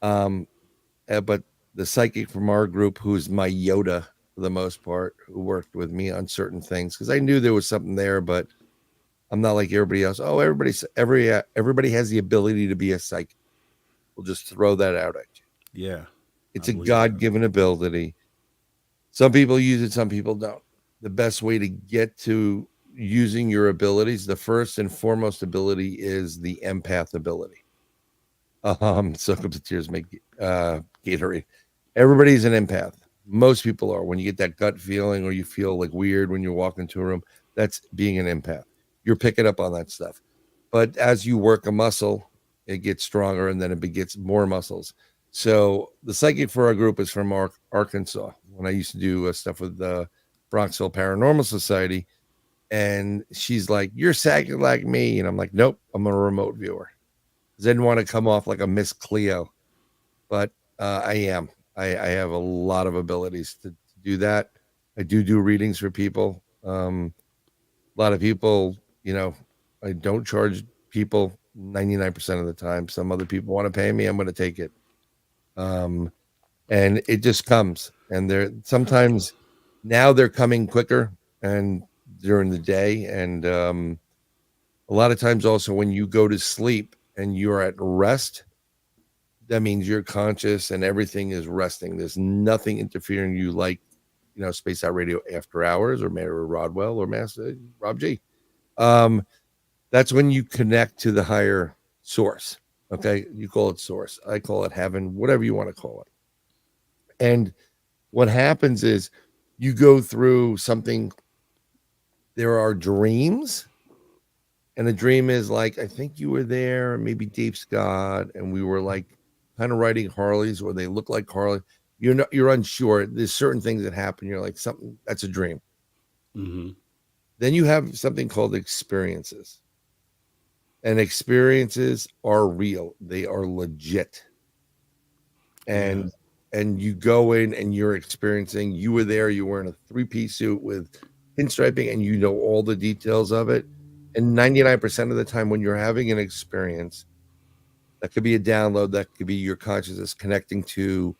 But the psychic from our group, who's my Yoda for the most part, who worked with me on certain things, because I knew there was something there, but I'm not like everybody else. Oh, everybody has the ability to be a psychic. We'll just throw that out at you. Yeah, It's I a believe God-given ability. Some people use it, some people don't. The best way to get to using your abilities, the first and foremost ability is the empath ability. Soak up the tears, make Gatorade. Everybody's an empath. Most people are. When you get that gut feeling or you feel like weird when you walk into a room, that's being an empath. You're picking up on that stuff. But as you work a muscle, it gets stronger and then it begets more muscles. So the psychic for our group is from Arkansas. When I used to do stuff with the Bronxville Paranormal Society, and she's like, "You're psychic like me," and I'm like, "Nope, I'm a remote viewer." I didn't want to come off like a Miss Cleo, but I am. I have a lot of abilities to do that. I do readings for people. A lot of people, I don't charge people 99% of the time. Some other people want to pay me. I'm going to take it. And it just comes. And they're sometimes now they're coming quicker and during the day. And a lot of times also when you go to sleep and you're at rest, that means you're conscious and everything is resting. There's nothing interfering you like, Space Out Radio After Hours or Mayor Rodwell or Master Rob G. That's when you connect to the higher source. Okay. You call it source. I call it heaven, whatever you want to call it. And what happens is you go through something. There are dreams. And a dream is like, I think you were there, maybe Dave Scott, and we were like kind of riding Harleys or they look like Harley. You're unsure. There's certain things that happen. You're like, something that's a dream. Mm-hmm. Then you have something called experiences. And experiences are real. They are legit. And you go in and you're experiencing, you were there, you were in a 3-piece suit with pinstriping and you know all the details of it. And 99% of the time when you're having an experience, that could be a download, that could be your consciousness connecting to,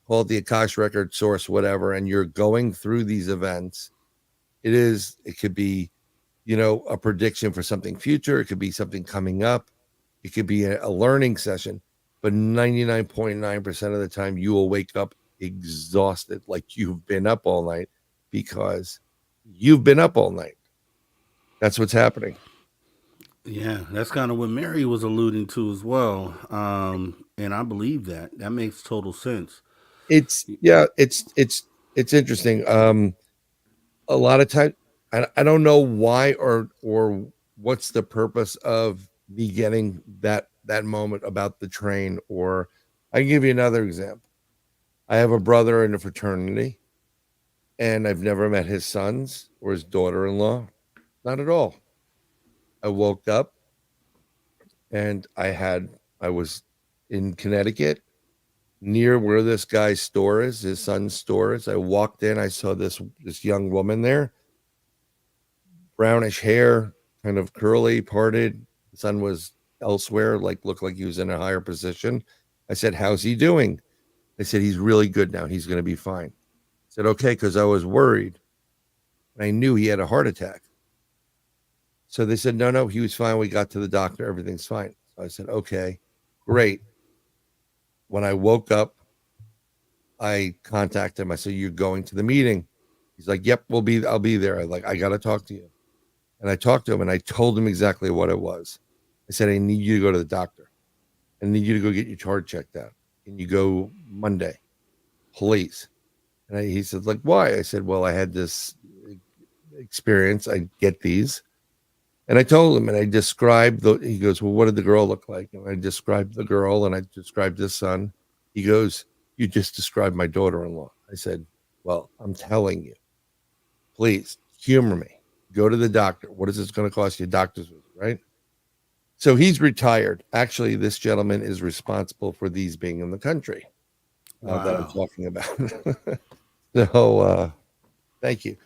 call it the Akash record source, whatever, and you're going through these events. It could be, a prediction for something future. It could be something coming up. It could be a learning session. but 99.9% of the time you will wake up exhausted, like you've been up all night because you've been up all night. That's what's happening. Yeah, that's kind of what Mary was alluding to as well. And I believe that. That makes total sense. It's interesting. A lot of time, I don't know why or what's the purpose of me getting that moment about the train. Or I can give you another example. I have a brother in a fraternity, and I've never met his sons or his daughter-in-law. Not at all. I woke up and I was in Connecticut near where this guy's store is, his son's store is. I walked in, I saw this young woman there, brownish hair, kind of curly, parted. The son was elsewhere, like looked like he was in a higher position. I said, "How's he doing?" They said, "He's really good now. He's going to be fine." I said, "Okay," because I was worried. And I knew he had a heart attack. So they said, no, he was fine. We got to the doctor. Everything's fine. So I said, okay, great. When I woke up, I contacted him. I said, "You're going to the meeting?" He's like, "Yep, I'll be there." I got to talk to you. And I talked to him and I told him exactly what it was. I said, "I need you to go to the doctor. I need you to go get your chart checked out. Can you go Monday, please?" And he said, "Like, why?" I said, "Well, I had this experience. I get these." And I told him, and I described he goes, "Well, what did the girl look like?" And I described the girl and I described his son. He goes, "You just described my daughter-in-law." I said, "Well, I'm telling you, please humor me. Go to the doctor. What is this going to cost you? Doctor's visit, right?" So he's retired. Actually, this gentleman is responsible for these being in the country that I'm talking about. So thank you.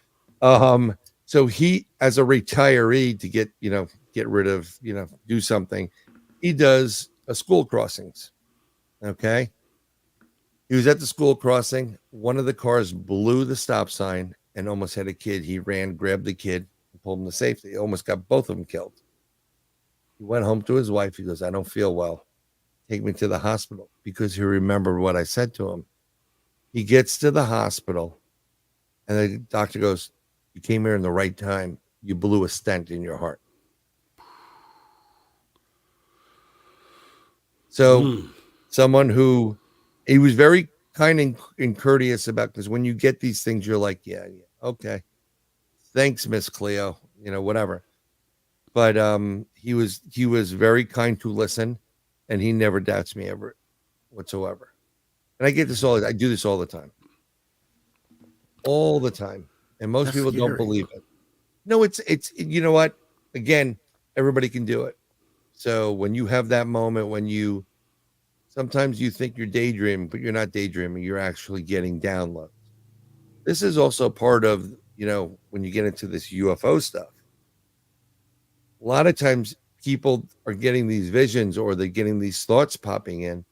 So he, as a retiree, to get rid of, do something, he does a school crossings. Okay. He was at the school crossing. One of the cars blew the stop sign and almost had a kid. He ran, grabbed the kid, and pulled him to safety. He almost got both of them killed. He went home to his wife. He goes, "I don't feel well. Take me to the hospital," because he remembered what I said to him. He gets to the hospital and the doctor goes, "You came here in the right time. You blew a stent in your heart." So someone who, he was very kind and courteous about, because when you get these things, you're like, yeah, okay. Thanks, Miss Cleo, whatever. But he was very kind to listen, and he never doubts me ever whatsoever. And I do this all the time. All the time. And most people don't believe it. No, it's you know what? Again, everybody can do it. So when you have that moment, sometimes you think you're daydreaming, but you're not daydreaming. You're actually getting downloads. This is also part of, when you get into this UFO stuff. A lot of times people are getting these visions or they're getting these thoughts popping in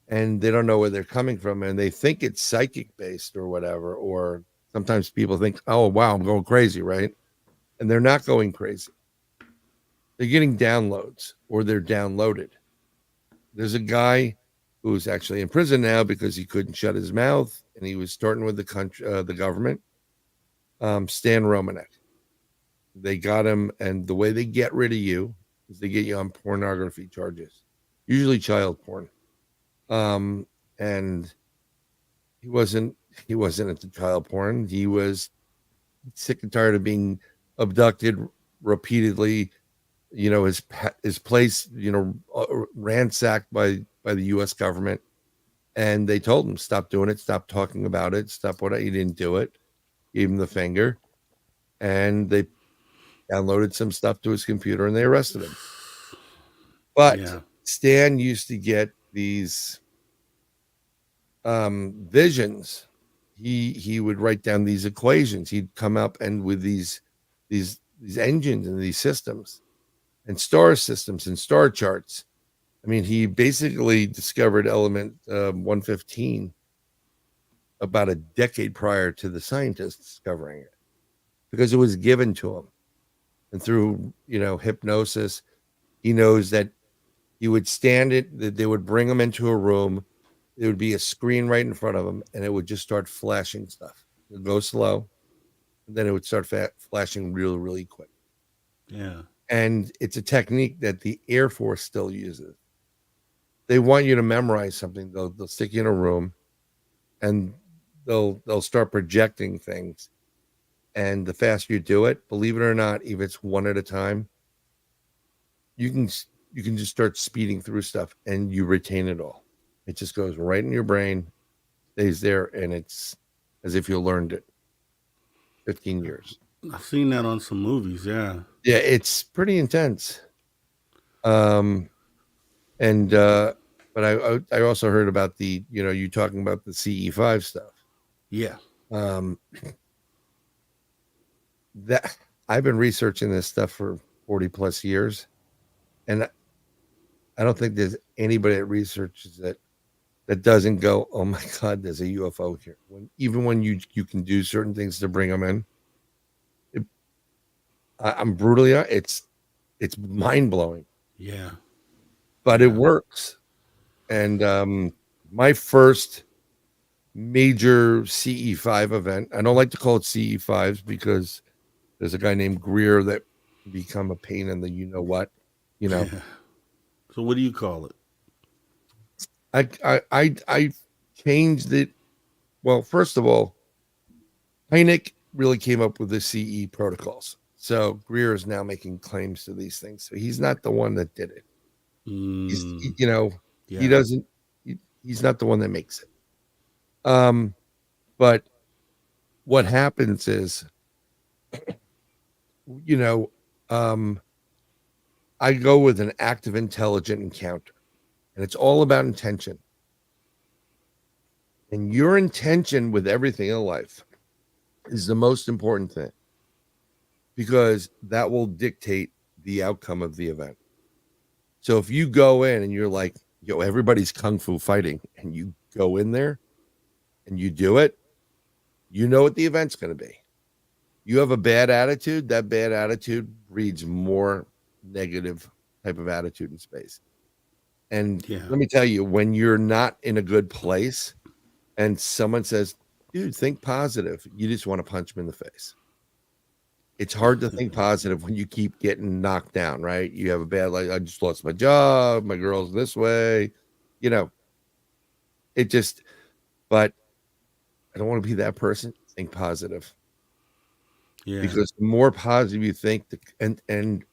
and they don't know where they're coming from and they think it's psychic based or whatever. Or sometimes people think, "Oh, wow, I'm going crazy," right? And they're not going crazy. They're getting downloads or they're downloaded. There's a guy who's actually in prison now because he couldn't shut his mouth and he was starting with the government. Stan Romanek. They got him, and the way they get rid of you is they get you on pornography charges, usually child porn. And he wasn't into child porn. He was sick and tired of being abducted repeatedly. His place, ransacked by the U.S. government, and they told him, "Stop doing it. Stop talking about it. Stop what he didn't do it." Gave him the finger, and they downloaded some stuff to his computer and they arrested him. But Stan used to get these visions. He would write down these equations. He'd come up and with these engines and these systems and star systems and star charts. I mean, he basically discovered element 115 about a decade prior to the scientists discovering it, because it was given to him. And through, hypnosis, he knows that He would stand it. They would bring him into a room. There would be a screen right in front of him, and it would just start flashing stuff. It would go slow, and then it would start flashing really, really quick. Yeah. And it's a technique that the Air Force still uses. They want you to memorize something. They'll stick you in a room, and they'll start projecting things. And the faster you do it, believe it or not, if it's one at a time, you can just start speeding through stuff, and you retain it all. It just goes right in your brain, stays there, and it's as if you learned it. 15 years. I've seen that on some movies. Yeah. Yeah, it's pretty intense. But I also heard about you talking about the CE5 stuff. Yeah. That I've been researching this stuff for 40 plus years, and I don't think there's anybody that researches it that doesn't go, oh my God, there's a UFO here. Even when you can do certain things to bring them in, I'm brutally honest, it's mind blowing. Yeah. But it works. And my first major CE5 event, I don't like to call it CE5s because there's a guy named Greer that become a pain in the what. Yeah. So what do you call it? I changed it. Well, first of all, Hynek really came up with the CE protocols. So Greer is now making claims to these things. So he's not the one that did it. He doesn't. He's not the one that makes it. But what happens is, I go with an active, intelligent encounter, and it's all about intention. And your intention with everything in life is the most important thing, because that will dictate the outcome of the event. So if you go in and you're like, everybody's kung fu fighting, and you go in there and you do it, you know what the event's going to be. You have a bad attitude, that bad attitude breeds more negative type of attitude in space. And let me tell you, when you're not in a good place and someone says, dude, think positive, you just want to punch them in the face. It's hard to think positive when you keep getting knocked down, right? You have a bad, I just lost my job, my girl's this way, but I don't want to be that person. Think positive. Yeah. Because the more positive you think, and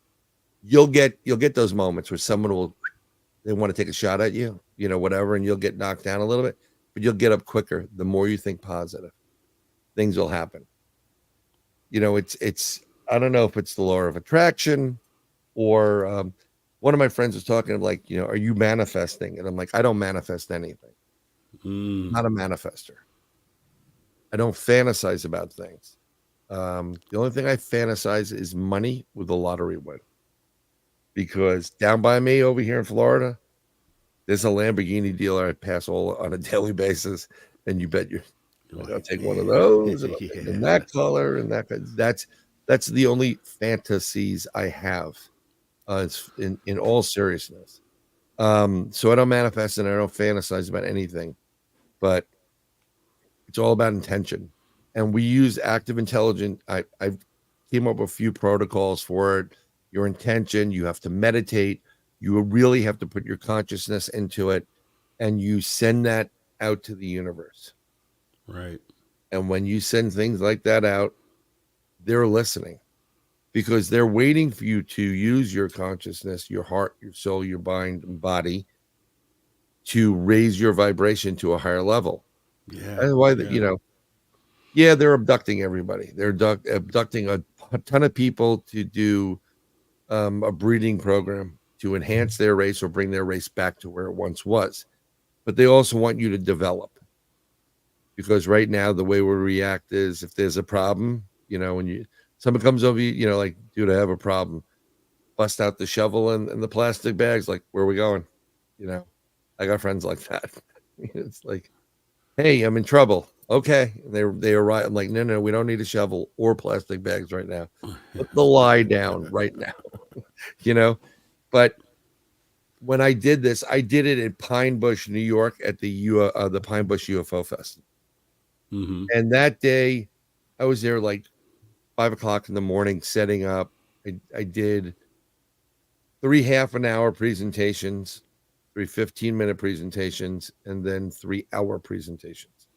you'll get those moments where someone they want to take a shot at you, whatever, and you'll get knocked down a little bit, but you'll get up quicker. The more you think positive, things will happen. It's I don't know if it's the law of attraction or one of my friends was talking like, are you manifesting? And I'm like, I don't manifest anything. I'm not a manifester. I don't fantasize about things. The only thing I fantasize is money with a lottery win. Because down by me over here in Florida, there's a Lamborghini dealer I pass on a daily basis, and you bet I'll take one of those in that color and that's the only fantasies I have. In all seriousness. So I don't manifest and I don't fantasize about anything, but it's all about intention. And we use active intelligence. I came up with a few protocols for it. Your intention, you have to meditate. You really have to put your consciousness into it, and you send that out to the universe. Right. And when you send things like that out, they're listening, because they're waiting for you to use your consciousness, your heart, your soul, your mind and body to raise your vibration to a higher level. Yeah. That's why, they're abducting everybody. They're abducting a ton of people to do a breeding program to enhance their race or bring their race back to where it once was. But they also want you to develop, because right now the way we react is if there's a problem, when someone comes over, like, dude, I have a problem, bust out the shovel and the plastic bags, like, where are we going? I got friends like that. It's like, hey, I'm in trouble. Okay. And they arrive. I'm like, no, we don't need a shovel or plastic bags right now. Put the lie down right now. But when I did this, I did it in Pine Bush, New York, at the Pine Bush UFO Festival. Mm-hmm. And that day, I was there like 5 o'clock in the morning, setting up. I did 3 half-an-hour presentations, 3 15-minute presentations, and then 3-hour presentations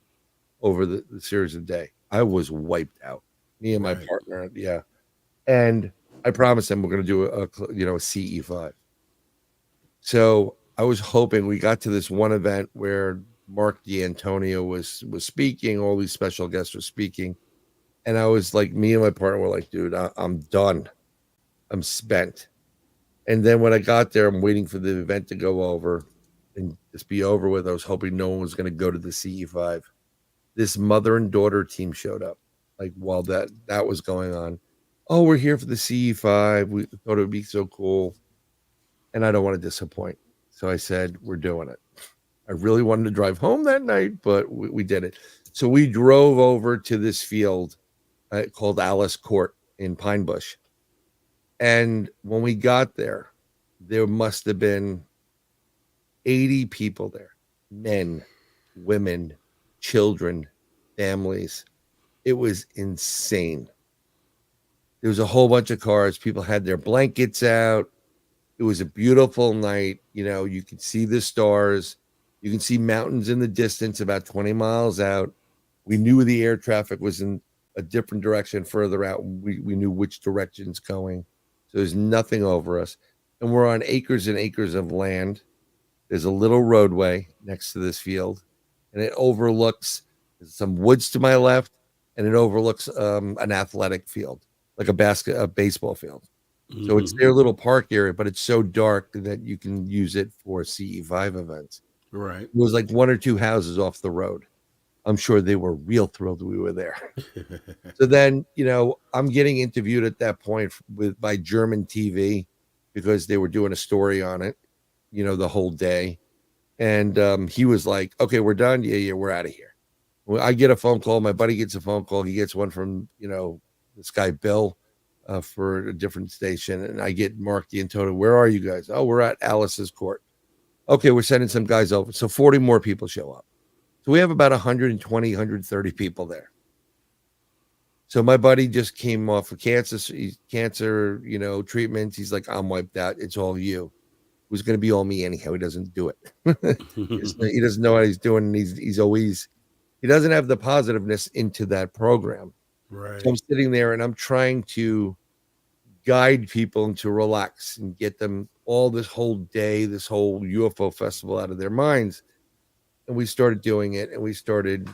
over the series of day. I was wiped out. Me and my Right. partner, yeah. And I promised them we're going to do a CE5. So I was hoping we got to this one event where Mark D'Antonio was speaking, all these special guests were speaking, and I was like, me and my partner were like, dude, I'm done. I'm spent. And then when I got there, I'm waiting for the event to go over and just be over with. I was hoping no one was going to go to the CE5. This mother and daughter team showed up, like while that was going on. Oh, we're here for the CE5. We thought it would be so cool. And I don't want to disappoint. So I said, we're doing it. I really wanted to drive home that night, but we did it. So we drove over to this field called Alice Court in Pine Bush. And when we got there, there must have been 80 people there, men, women, children, families. It was insane. There was a whole bunch of cars. People had their blankets out. It was a beautiful night. You could see the stars. You can see mountains in the distance about 20 miles out. We knew the air traffic was in a different direction further out. We knew which direction's going. So there's nothing over us. And we're on acres and acres of land. There's a little roadway next to this field, and it overlooks some woods to my left, and it overlooks an athletic field, like a baseball field. Mm-hmm. So it's their little park area, but it's so dark that you can use it for CE5 events. Right. It was like 1 or 2 houses off the road. I'm sure they were real thrilled we were there. So then, I'm getting interviewed at that point by German TV because they were doing a story on it, the whole day. And he was like, okay, we're done. Yeah, we're out of here. Well, I get a phone call. My buddy gets a phone call. He gets one from, this guy, Bill, for a different station. And I get Mark D'Antonio. Where are you guys? Oh, we're at Alice's Court. Okay, we're sending some guys over. So 40 more people show up. So we have about 120, 130 people there. So my buddy just came off of cancer treatments. He's like, I'm wiped out. It's all you. It was going to be all me anyhow. He doesn't do it. He doesn't know what he's doing. And he doesn't have the positiveness into that program. Right. So I'm sitting there and I'm trying to guide people and to relax and get them all this whole day, this whole UFO festival out of their minds. And we started doing it, and we started,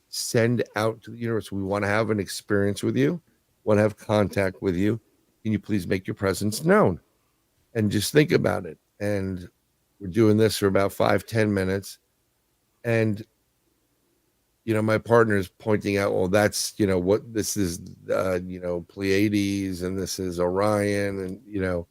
send out to the universe. We want to have an experience with you, want to have contact with you. Can you please make your presence known? And just think about it. And we're doing this for about 5-10 minutes. And, my partner is pointing out, well, that's, what this is, Pleiades, and this is Orion. And,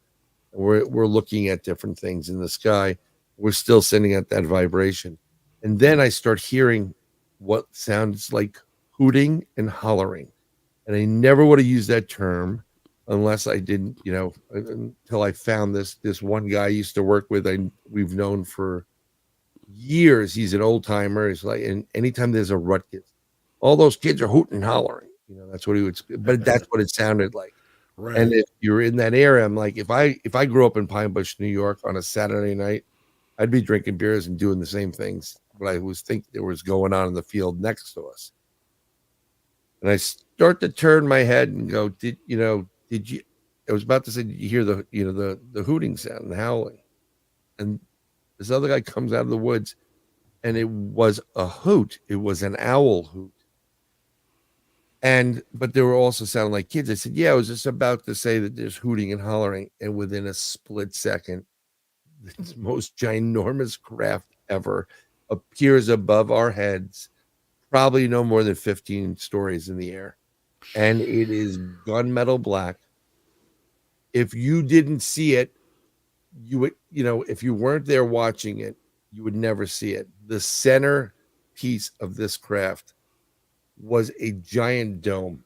we're looking at different things in the sky. We're still sending out that vibration. And then I start hearing what sounds like hooting and hollering. And I never would have used that term unless I didn't, until I found this one guy I used to work with. We've known for years. He's an old timer. He's like, and anytime there's a rut kid, all those kids are hooting and hollering. That's what he would, but that's what it sounded like. Right. And if you're in that area, I'm like, if I grew up in Pine Bush, New York on a Saturday night, I'd be drinking beers and doing the same things. But I was think there was going on in the field next to us. And I start to turn my head and go, did you, I was about to say, did you hear the hooting sound and howling? And this other guy comes out of the woods, and it was a hoot. It was an owl hoot. But they were also sounding like kids. I said, yeah, I was just about to say that there's hooting and hollering. And within a split second, the most ginormous craft ever appears above our heads, probably no more than 15 stories in the air. And it is gunmetal black. If you didn't see it, you would, if you weren't there watching it, you would never see it. The center piece of this craft was a giant dome,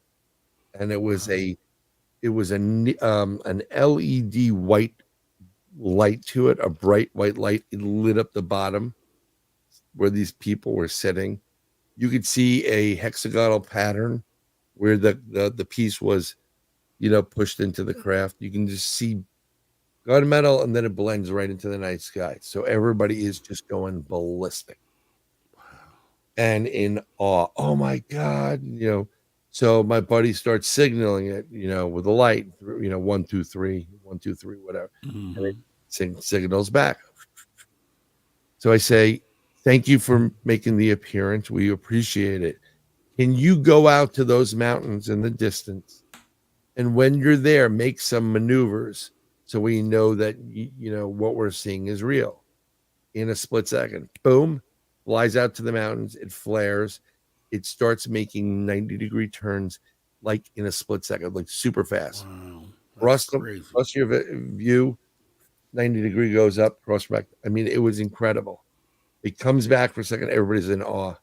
and it was an LED white light to it, a bright white light. It lit up the bottom where these people were sitting. You could see a hexagonal pattern where the piece was, pushed into the craft. You can just see gunmetal, and then it blends right into the night sky. So everybody is just going ballistic and in awe. Oh my God. So my buddy starts signaling it, with a light, 1, 2, 3, 1, 2, 3, whatever. And it signals back. So I say, thank you for making the appearance. We appreciate it. Can you go out to those mountains in the distance? And when you're there, make some maneuvers so we know that, what we're seeing is real. In a split second, boom, flies out to the mountains. It flares. It starts making 90-degree turns like in a split second, like super fast. Wow. Cross your view, 90-degree goes up, cross back. I mean, it was incredible. It comes back for a second. Everybody's in awe.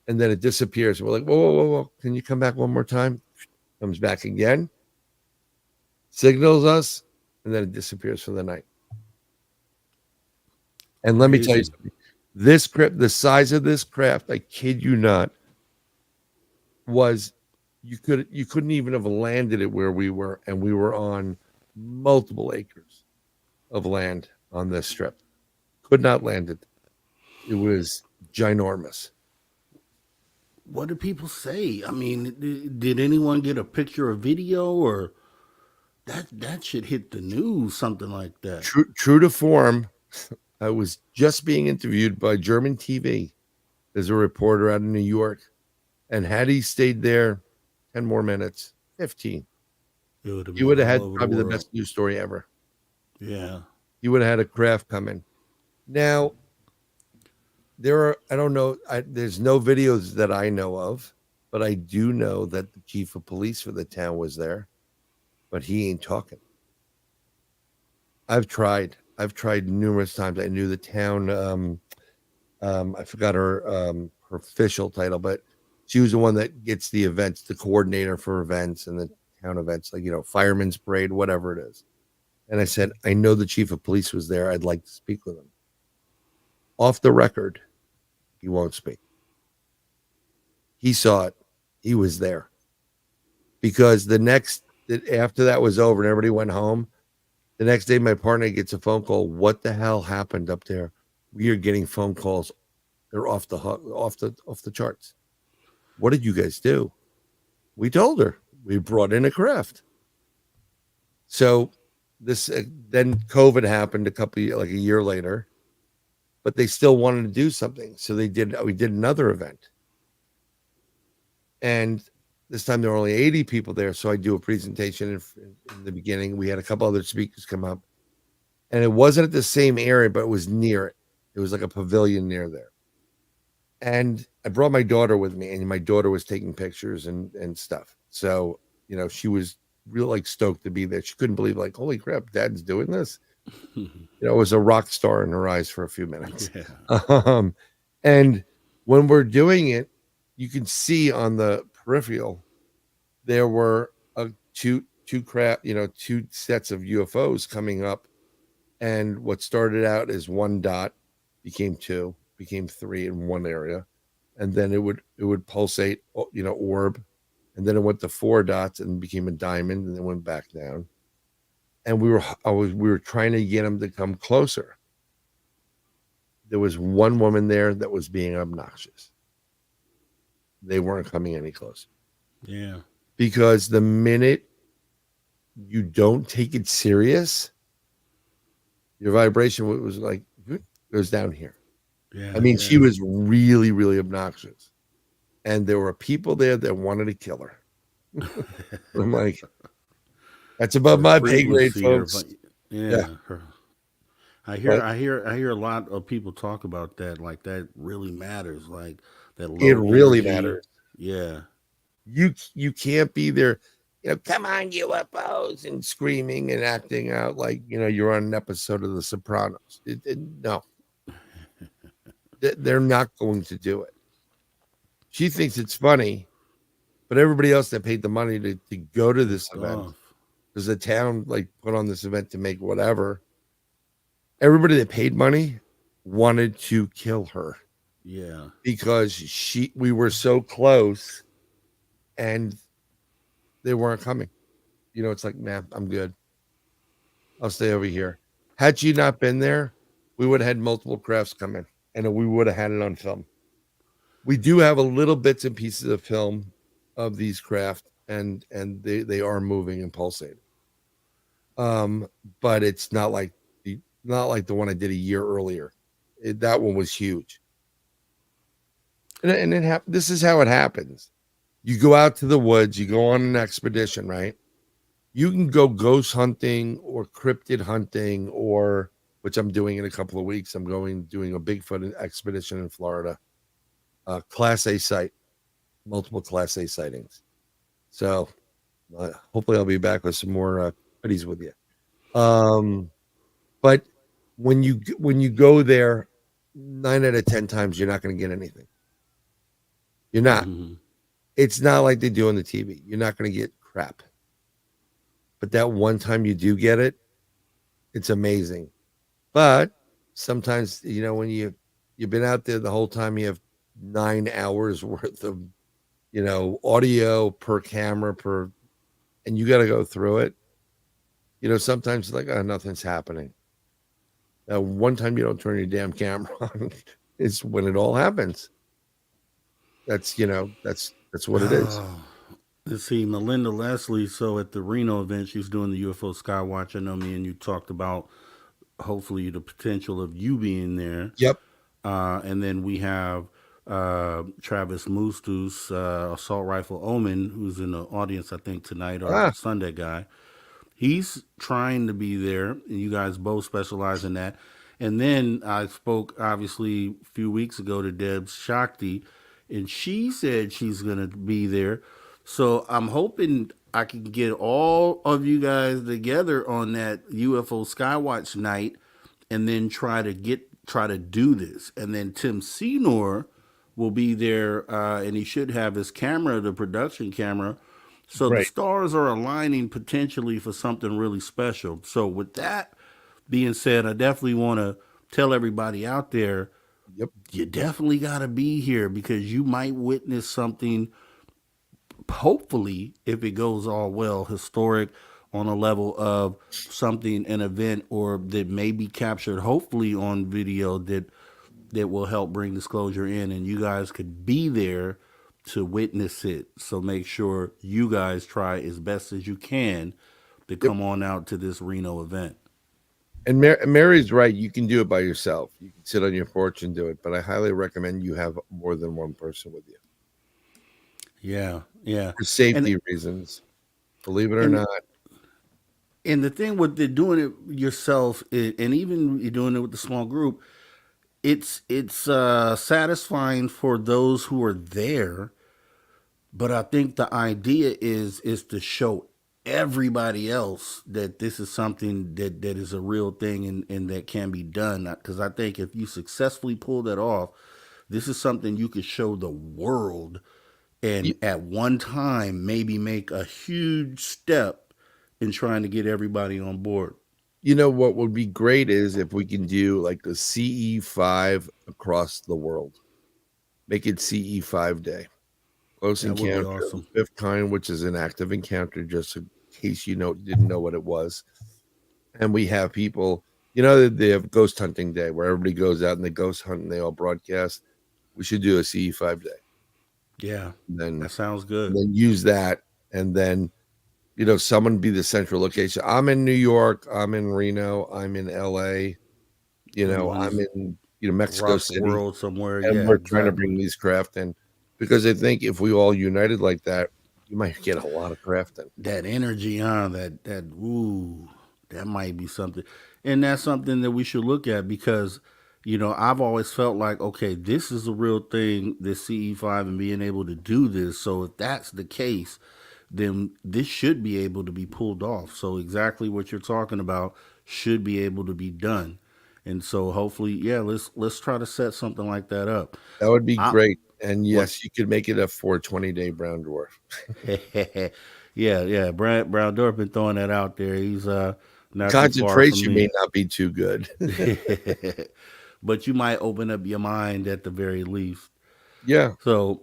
And then it disappears. We're like, whoa, whoa, whoa, whoa. Can you come back one more time? Comes back again, signals us, and then it disappears for the night. And let me tell you something. This craft, the size of this craft, I kid you not, was you couldn't even have landed it where we were, and we were on multiple acres of land on this strip. Could not land it. It was ginormous. What do people say? I mean, did anyone get a picture or video, or that should hit the news, something like that? True to form, I was just being interviewed by German TV as a reporter out of New York. And had he stayed there 10 more minutes, 15, he would have had probably the best news story ever. Yeah. He would have had a craft come in. Now, I don't know, there's no videos that I know of, but I do know that the chief of police for the town was there, but he ain't talking. I've tried numerous times. I knew the town, I forgot her official title, but she was the one that gets the events, the coordinator for events and the town events, like, fireman's parade, whatever it is. And I said, I know the chief of police was there. I'd like to speak with him. Off the record, he won't speak. He saw it. He was there. Because after that was over and everybody went home, the next day my partner gets a phone call. What the hell happened up there? We are getting phone calls. They're off the charts. What did you guys do? We told her. We brought in a craft. So this then COVID happened a year later, but they still wanted to do something. So we did another event. And this time there were only 80 people there. So I do a presentation in the beginning. We had a couple other speakers come up, and it wasn't at the same area, but it was near it. It was like a pavilion near there. And I brought my daughter with me, and my daughter was taking pictures and stuff. So, she was real stoked to be there. She couldn't believe, holy crap, Dad's doing this. It was a rock star in her eyes for a few minutes. Yeah. And when we're doing it, you can see on the peripheral, there were two sets of UFOs coming up. And what started out as one dot became two, became three in one area. And then it would pulsate, orb. And then it went to four dots and became a diamond, and then went back down. And we were trying to get them to come closer. There was one woman there that was being obnoxious. They weren't coming any closer. Yeah. Because the minute you don't take it serious, your vibration was goes down here. Yeah. I mean, she was really, really obnoxious. And there were people there that wanted to kill her. I'm like, that's above my pay grade, folks. Yeah. I hear a lot of people talk about that. Like, that really matters. Like, that low it really energy. Matters. Yeah. You can't be there, come on, UFOs, and screaming and acting out like, you're on an episode of The Sopranos. No. They're not going to do it. She thinks it's funny, but everybody else that paid the money to go to this event, because the town put on this event to make whatever, everybody that paid money wanted to kill her Yeah. because we were so close and they weren't coming. You know, it's like, man, I'm good. I'll stay over here. Had she not been there, we would have had multiple crafts come in and we would have had it on film. We do have a little bits and pieces of film of these craft and they are moving and pulsating. But it's not like the one I did a year earlier. That one was huge. And this is how it happens. You go out to the woods, you go on an expedition, right? You can go ghost hunting or cryptid hunting, or which I'm doing in a couple of weeks. I'm doing a Bigfoot expedition in Florida, Class A site, multiple Class A sightings. So hopefully I'll be back with some more goodies with you. But when you go there, 9 out of 10 times you're not going to get anything. You're not. Mm-hmm. It's not like they do on the TV. You're not going to get crap. But that one time you do get it, it's amazing. But sometimes, you know, when you've been out there the whole time, you have 9 hours worth of, you know, audio per camera and you got to go through it. You know, sometimes it's like, oh, nothing's happening. One time you don't turn your damn camera on is when it all happens. That's, you know, that's what it is. Let's see, Melinda Leslie. So at the Reno event, she's doing the UFO Skywatch. I know me and you talked about hopefully the potential of you being there. Yep. And then we have Travis Mustus, Assault Rifle Omen, who's in the audience, I think, tonight, or Sunday guy. He's trying to be there, and you guys both specialize in that. And then I spoke, obviously, a few weeks ago to Deb Shakti, and she said she's going to be there. So I'm hoping I can get all of you guys together on that UFO Skywatch night and then try to do this. And then Tim Senor will be there, and he should have his camera, the production camera. So the Right. stars are aligning potentially for something really special. So with that being said, I definitely want to tell everybody out there, Yep. you definitely got to be here because you might witness something, hopefully, if it goes all well, historic on a level of something, an event, or that may be captured, hopefully on video that will help bring disclosure in, and you guys could be there to witness it. So make sure you guys try as best as you can to come on out to this Reno event. And Mary's right. You can do it by yourself. You can sit on your porch and do it. But I highly recommend you have more than one person with you. Yeah, yeah. For safety reasons. Believe it or not. And the thing with doing it yourself, and even you're doing it with the small group, it's satisfying for those who are there. But I think the idea is to show everybody else that this is something that is a real thing and that can be done. Because I think if you successfully pull that off, this is something you could show the world and at one time maybe make a huge step in trying to get everybody on board. You know what would be great is if we can do like a CE5 across the world. Make it CE5 day. Close That would be encounter, awesome. fifth kind, which is an active encounter, just in case you didn't know what it was. And we have people, you know, they have ghost hunting day where everybody goes out and they ghost hunt and they all broadcast. We should do a CE5 day. Yeah, then that sounds good. And then use that, and then, you know, someone be the central location. I'm in New York. I'm in Reno. I'm in LA. You know, I'm in Mexico City, world somewhere. and Yeah, we're trying to bring these craft in because I think if we all united like that, you might get a lot of craft in. That energy, huh? That might be something, and that's something that we should look at because, you know, I've always felt like, okay, this is a real thing, this CE5 and being able to do this. So if that's the case, then this should be able to be pulled off. So exactly what you're talking about should be able to be done. And so hopefully, yeah, let's try to set something like that up. That would be great. And yes, you could make it a 420-day brown dwarf. Yeah. Brown Dwarf been throwing that out there. He's not too far from Concentration may me. not be too good. But you might open up your mind at the very least. Yeah, So,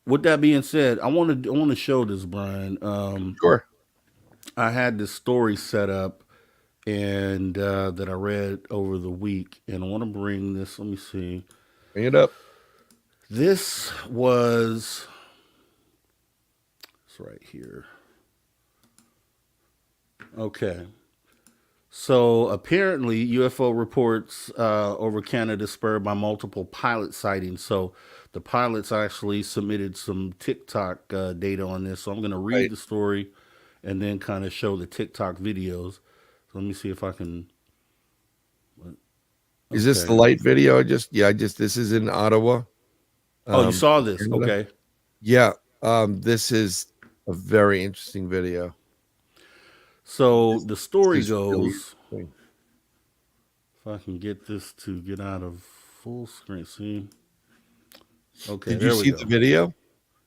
with that being said, I want to show this, Brian. sure. I had this story set up and that I read over the week, and I want to bring this. Let me see. Bring it up. This was it's right here. Okay. So apparently, UFO reports over Canada spurred by multiple pilot sightings. So the pilots actually submitted some TikTok data on this. So I'm going to read Right. the story and then kind of show the TikTok videos. So let me see if I can. Is this the Okay. light video? This is in Ottawa. Oh, you saw this? Canada. Okay. Yeah. This is a very interesting video. So the story This is really goes. interesting. If I can get this to get out of full screen. See. Okay, Did you there we see go. the video?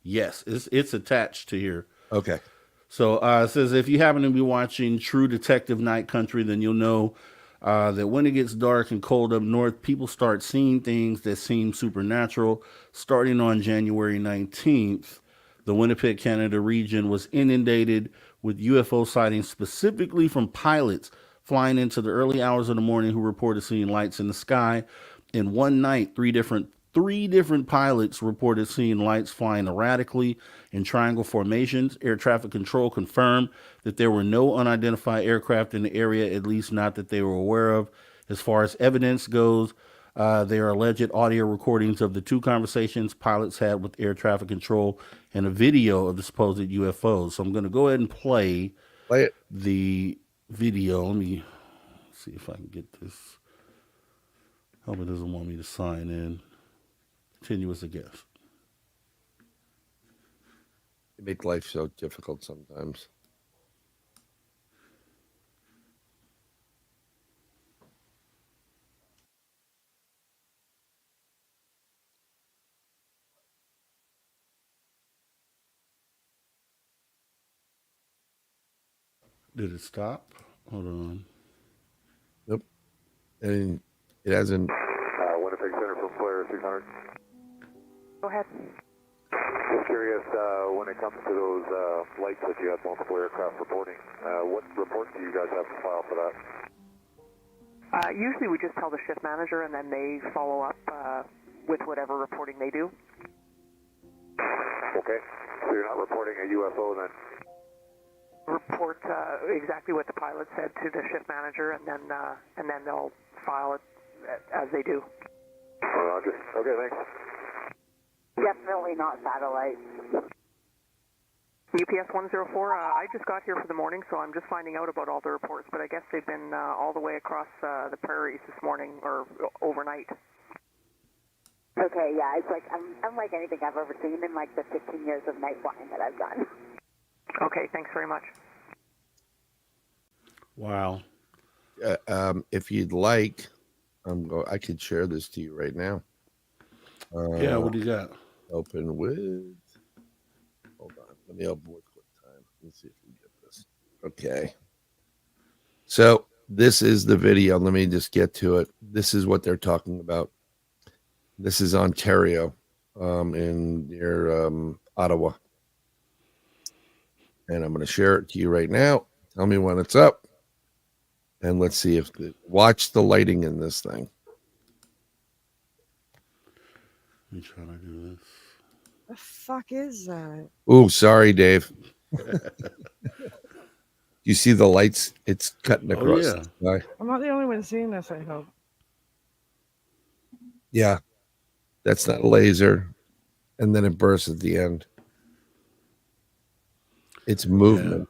Yes, it's attached to here. Okay. So it says if you happen to be watching True Detective Night Country, then you'll know that when it gets dark and cold up north, people start seeing things that seem supernatural. Starting on January 19th, the Winnipeg, Canada region was inundated with UFO sightings, specifically from pilots flying into the early hours of the morning who reported seeing lights in the sky. In one night, three different pilots reported seeing lights flying erratically in triangle formations. Air traffic control confirmed that there were no unidentified aircraft in the area, at least not that they were aware of. As far as evidence goes, there are alleged audio recordings of the two conversations pilots had with air traffic control and a video of the supposed UFOs. So I'm going to go ahead and play it. The video. Let me see if I can get this. Hope it doesn't want me to sign in. Continue as a guest. They make life so difficult sometimes. Did it stop? Hold on. Nope. And it hasn't. Winnipeg Center for Flare 600. Go ahead. Just curious, when it comes to those lights that you had multiple aircraft reporting, what reports do you guys have to file for that? Usually we just tell the shift manager and then they follow up with whatever reporting they do. Okay, so you're not reporting a UFO then? Report exactly what the pilot said to the shift manager and then they'll file it as they do. Roger. Okay, thanks. Definitely not satellite. UPS 104, I just got here for the morning, so I'm just finding out about all the reports, but I guess they've been all the way across the prairies this morning or overnight. Okay, yeah, it's like unlike anything I've ever seen in like the 15 years of night flying that I've done. Okay, thanks very much. Wow. If you'd like, I could share this to you right now. Yeah, what do you got? Open with. Hold on. Let me open with QuickTime. Let's see if we can get this. Okay. So this is the video. Let me just get to it. This is what they're talking about. This is Ontario, in near Ottawa. And I'm going to share it to you right now. Tell me when it's up. And let's see if watch the lighting in this thing. Let me try to do this. The fuck is that? Oh, sorry, Dave. You see the lights? It's cutting across. yeah. The sky. I'm not the only one seeing this, I hope. Yeah. That's not a laser. And then it bursts at the end. It's movement.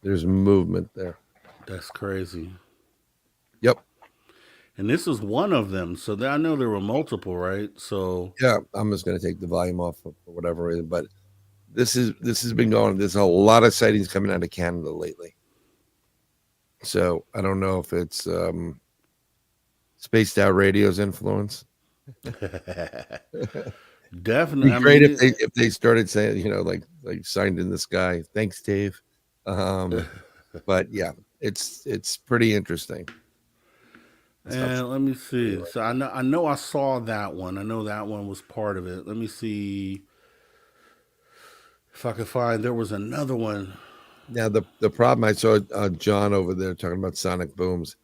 There's movement there. That's crazy. Yep. And this is one of them. So I know there were multiple, right? So yeah, I'm just going to take the volume off for whatever reason. But this has been going. There's a lot of sightings coming out of Canada lately. So I don't know if it's Spaced Out Radio's influence. Definitely. It'd be great if they started saying, like signed in the sky. Thanks, Dave. But yeah, It's pretty interesting. And let me see. So I know I saw that one. I know that one was part of it. Let me see if I could find. There was another one. Now the problem, I saw John over there talking about sonic booms.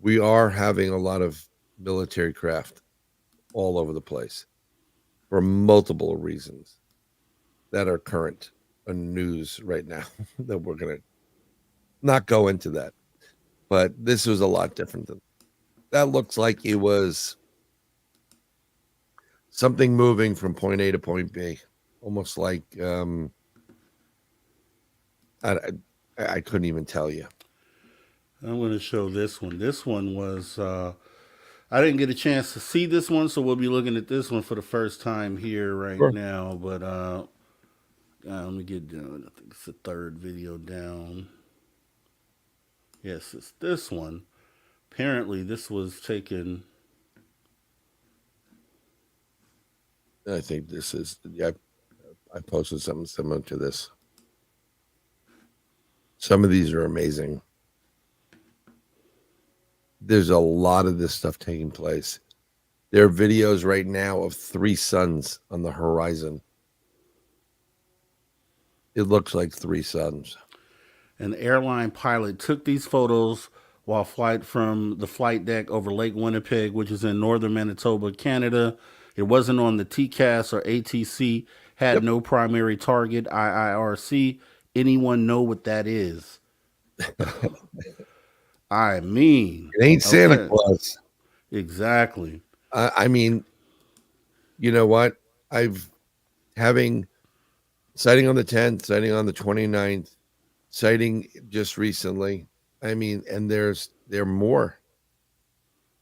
We are having a lot of military craft all over the place for multiple reasons that are current in news right now that we're going to not go into that. But this was a lot different than that. Looks like it was something moving from point A to point B, almost like I couldn't even tell you. I'm going to show this one. This one was I didn't get a chance to see this one, so we'll be looking at this one for the first time here right Sure. now. But let me get down. I think it's the third video down. Yes, it's this one. Apparently, this was taken. I think this is. Yeah, I posted something similar to this. Some of these are amazing. There's a lot of this stuff taking place. There are videos right now of 3 suns on the horizon. It looks like 3 suns. An airline pilot took these photos while flight from the flight deck over Lake Winnipeg, which is in northern Manitoba, Canada. It wasn't on the TCAS or ATC, had no primary target, IIRC. Anyone know what that is? I mean, it ain't Santa Claus. Exactly. I mean, you know what? I've having sighting on the 10th, sighting on the 29th, sighting just recently. I mean, and there are more.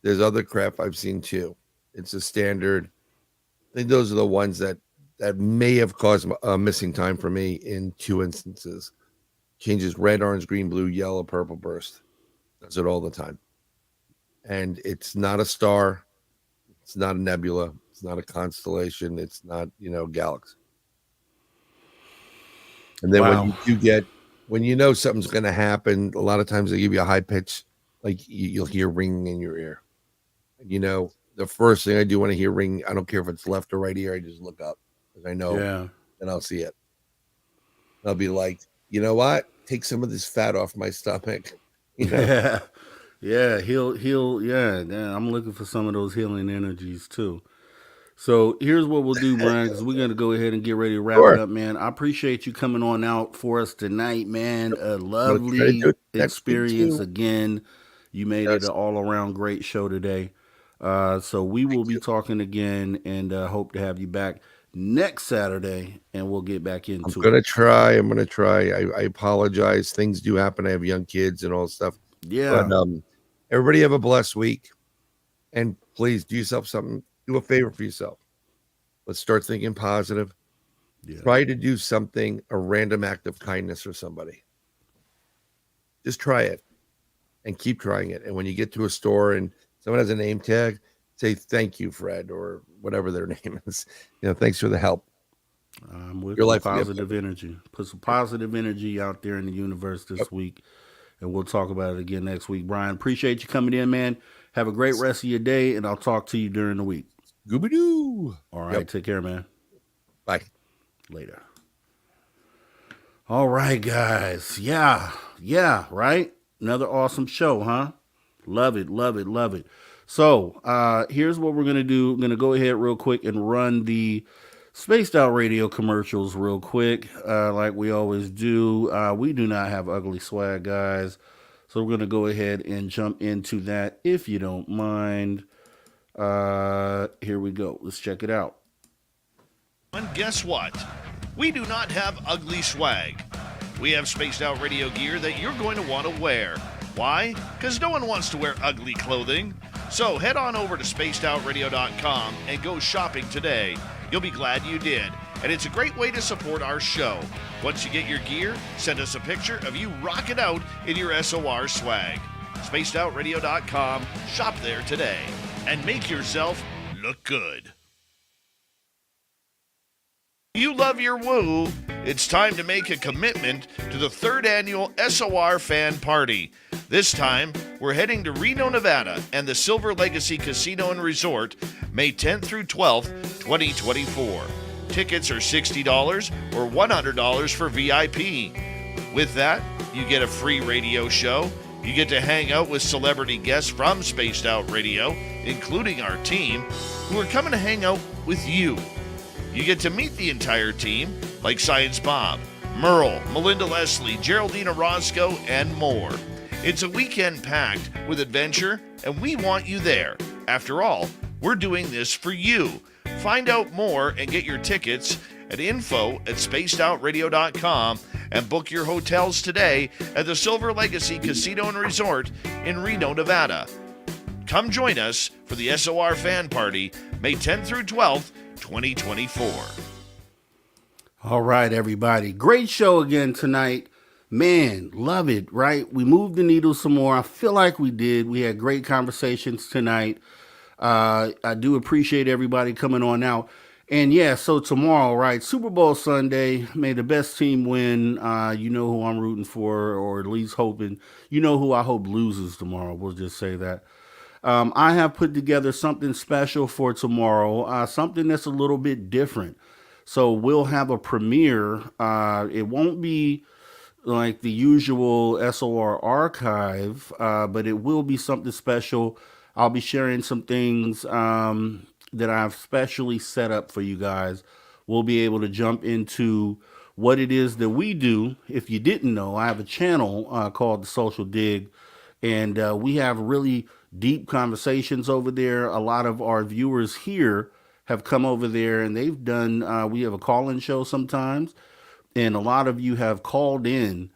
There's other crap I've seen too. It's a standard. I think those are the ones that may have caused a missing time for me in 2 instances. Changes red, orange, green, blue, yellow, purple burst. Does it all the time. And it's not a star. It's not a nebula. It's not a constellation. It's not, galaxy. And then when you do get, when you know something's going to happen, a lot of times they give you a high pitch, like you'll hear ringing in your ear. The first thing I do when I hear ringing, I don't care if it's left or right ear, I just look up because I know, and I'll see it. I'll be like, you know what? Take some of this fat off my stomach. Yeah, I'm looking for some of those healing energies too. So here's what we'll do, Brian, because we're gonna go ahead and get ready to wrap it up, man. I appreciate you coming on out for us tonight, man. A lovely experience again. You made it an all-around great show today. So we will be talking again, and hope to have you back next Saturday, and we'll get back into it. I'm gonna try. I apologize. Things do happen. I have young kids and all stuff. Yeah. But everybody have a blessed week, and please do yourself something. Do a favor for yourself. Let's start thinking positive. Try to do something, a random act of kindness for somebody. Just try it and keep trying it. And when you get to a store and someone has a name tag, say thank you, Fred, or whatever their name is. Thanks for the help. With your life, positive energy. Put some positive energy out there in the universe this week, and we'll talk about it again next week. Brian, appreciate you coming in, man. Have a great rest of your day, and I'll talk to you during the week. Gooby-doo. All right, take care, man. Bye. Later. All right, guys. Yeah, right? Another awesome show, huh? Love it. So here's what we're going to do. I'm going to go ahead real quick and run the Spaced Out Radio commercials real quick, like we always do. We do not have ugly swag, guys. So we're going to go ahead and jump into that if you don't mind. Here we go. Let's check it out. And guess what? We do not have ugly swag. We have Spaced Out Radio gear that you're going to want to wear. Why? Because no one wants to wear ugly clothing. So head on over to spacedoutradio.com and go shopping today. You'll be glad you did. And it's a great way to support our show. Once you get your gear, send us a picture of you rocking out in your SOR swag. spacedoutradio.com. Shop there today and make yourself look good. You love your woo. It's time to make a commitment to the 3rd annual SOR Fan Party. This time, we're heading to Reno, Nevada and the Silver Legacy Casino and Resort, May 10th through 12th, 2024. Tickets are $60 or $100 for VIP. With that, you get a free radio show, you get to hang out with celebrity guests from Spaced Out Radio, including our team, who are coming to hang out with you. You get to meet the entire team, like Science Bob, Merle, Melinda Leslie, Geraldina Roscoe, and more. It's a weekend packed with adventure, and we want you there. After all, we're doing this for you. Find out more and get your tickets at info@spacedoutradio.com and book your hotels today at the Silver Legacy Casino and Resort in Reno, Nevada. Come join us for the SOR Fan Party, May 10th through 12th, 2024. All right, everybody. Great show again tonight. Man, love it, right? We moved the needle some more. I feel like we did. We had great conversations tonight. I do appreciate everybody coming on out. And yeah, so tomorrow, right, Super Bowl Sunday, may the best team win. You know who I'm rooting for, or at least hoping. You know who I hope loses tomorrow. We'll just say that. I have put together something special for tomorrow, something that's a little bit different. So we'll have a premiere. It won't be like the usual SOR archive, but it will be something special. I'll be sharing some things that I've specially set up for you guys. We'll be able to jump into what it is that we do. If you didn't know, I have a channel called The Social Dig, and we have really deep conversations over there. A lot of our viewers here have come over there, and they've done, we have a call-in show sometimes, and a lot of you have called in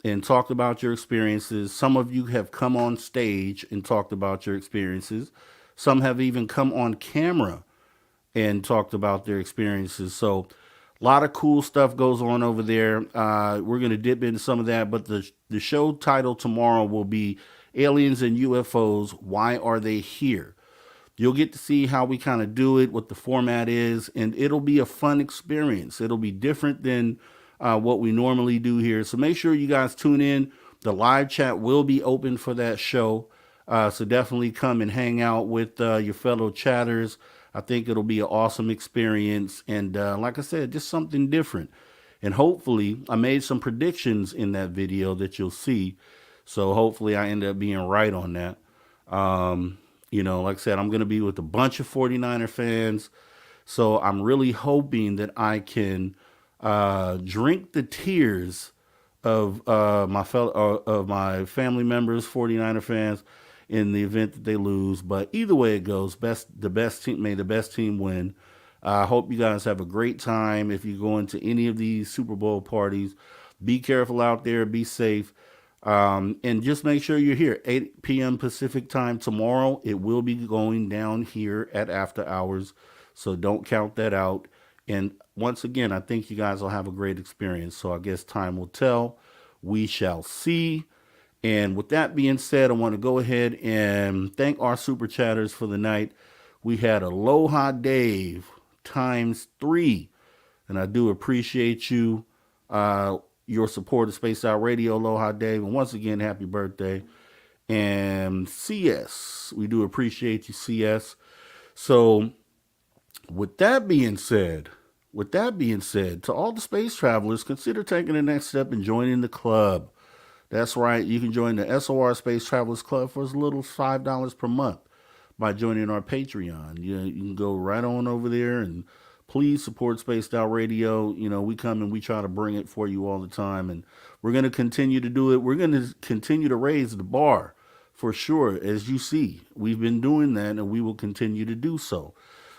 and talked about your experiences. Some of you have come on stage and talked about your experiences. Some have even come on camera and talked about their experiences. So a lot of cool stuff goes on over there. We're going to dip into some of that, but the show title tomorrow will be Aliens and UFOs, Why Are They Here? You'll get to see how we kind of do it, what the format is, and it'll be a fun experience. It'll be different than what we normally do here. So make sure you guys tune in. The live chat will be open for that show. So definitely come and hang out with your fellow chatters. I think it'll be an awesome experience. And like I said, just something different. And hopefully I made some predictions in that video that you'll see. So hopefully I end up being right on that. You know, like I said, I'm going to be with a bunch of 49er fans. So I'm really hoping that I can drink the tears of my family members, 49er fans, in the event that they lose. But either way it goes, the best team, may the best team win. I hope you guys have a great time. If you go into any of these Super Bowl parties, be careful out there, be safe. And just make sure you're here 8 p.m. Pacific time tomorrow. It will be going down here at After Hours, so don't count that out. And once again, I think you guys will have a great experience. So I guess time will tell. We shall see. And with that being said, I want to go ahead and thank our super chatters for the night. We had Aloha Dave times 3, and I do appreciate you. Your support of Space Out Radio, Aloha Dave, and once again, happy birthday. And CS, we do appreciate you, CS. So with that being said, to all the space travelers, consider taking the next step and joining the club. That's right, you can join the SOR Space Travelers Club for as little as $5 per month by joining our Patreon. You can go right on over there and please support Spaced Out Radio. You know, we come and we try to bring it for you all the time, and we're going to continue to do it. We're going to continue to raise the bar for sure. As you see, we've been doing that, and we will continue to do so.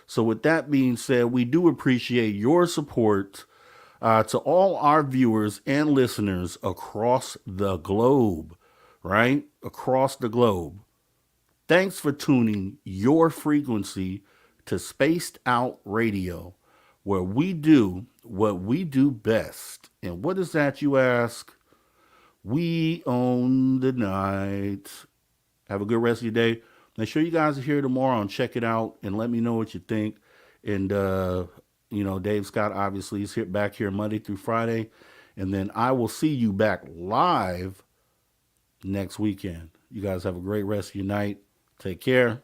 So with that being said, we do appreciate your support to all our viewers and listeners across the globe, right? Across the globe. Thanks for tuning your frequency to Spaced Out Radio, where we do what we do best. And what is that, you ask? We own the night. Have a good rest of your day. Make sure you guys are here tomorrow and check it out and let me know what you think. And, you know, Dave Scott obviously is back here Monday through Friday. And then I will see you back live next weekend. You guys have a great rest of your night. Take care.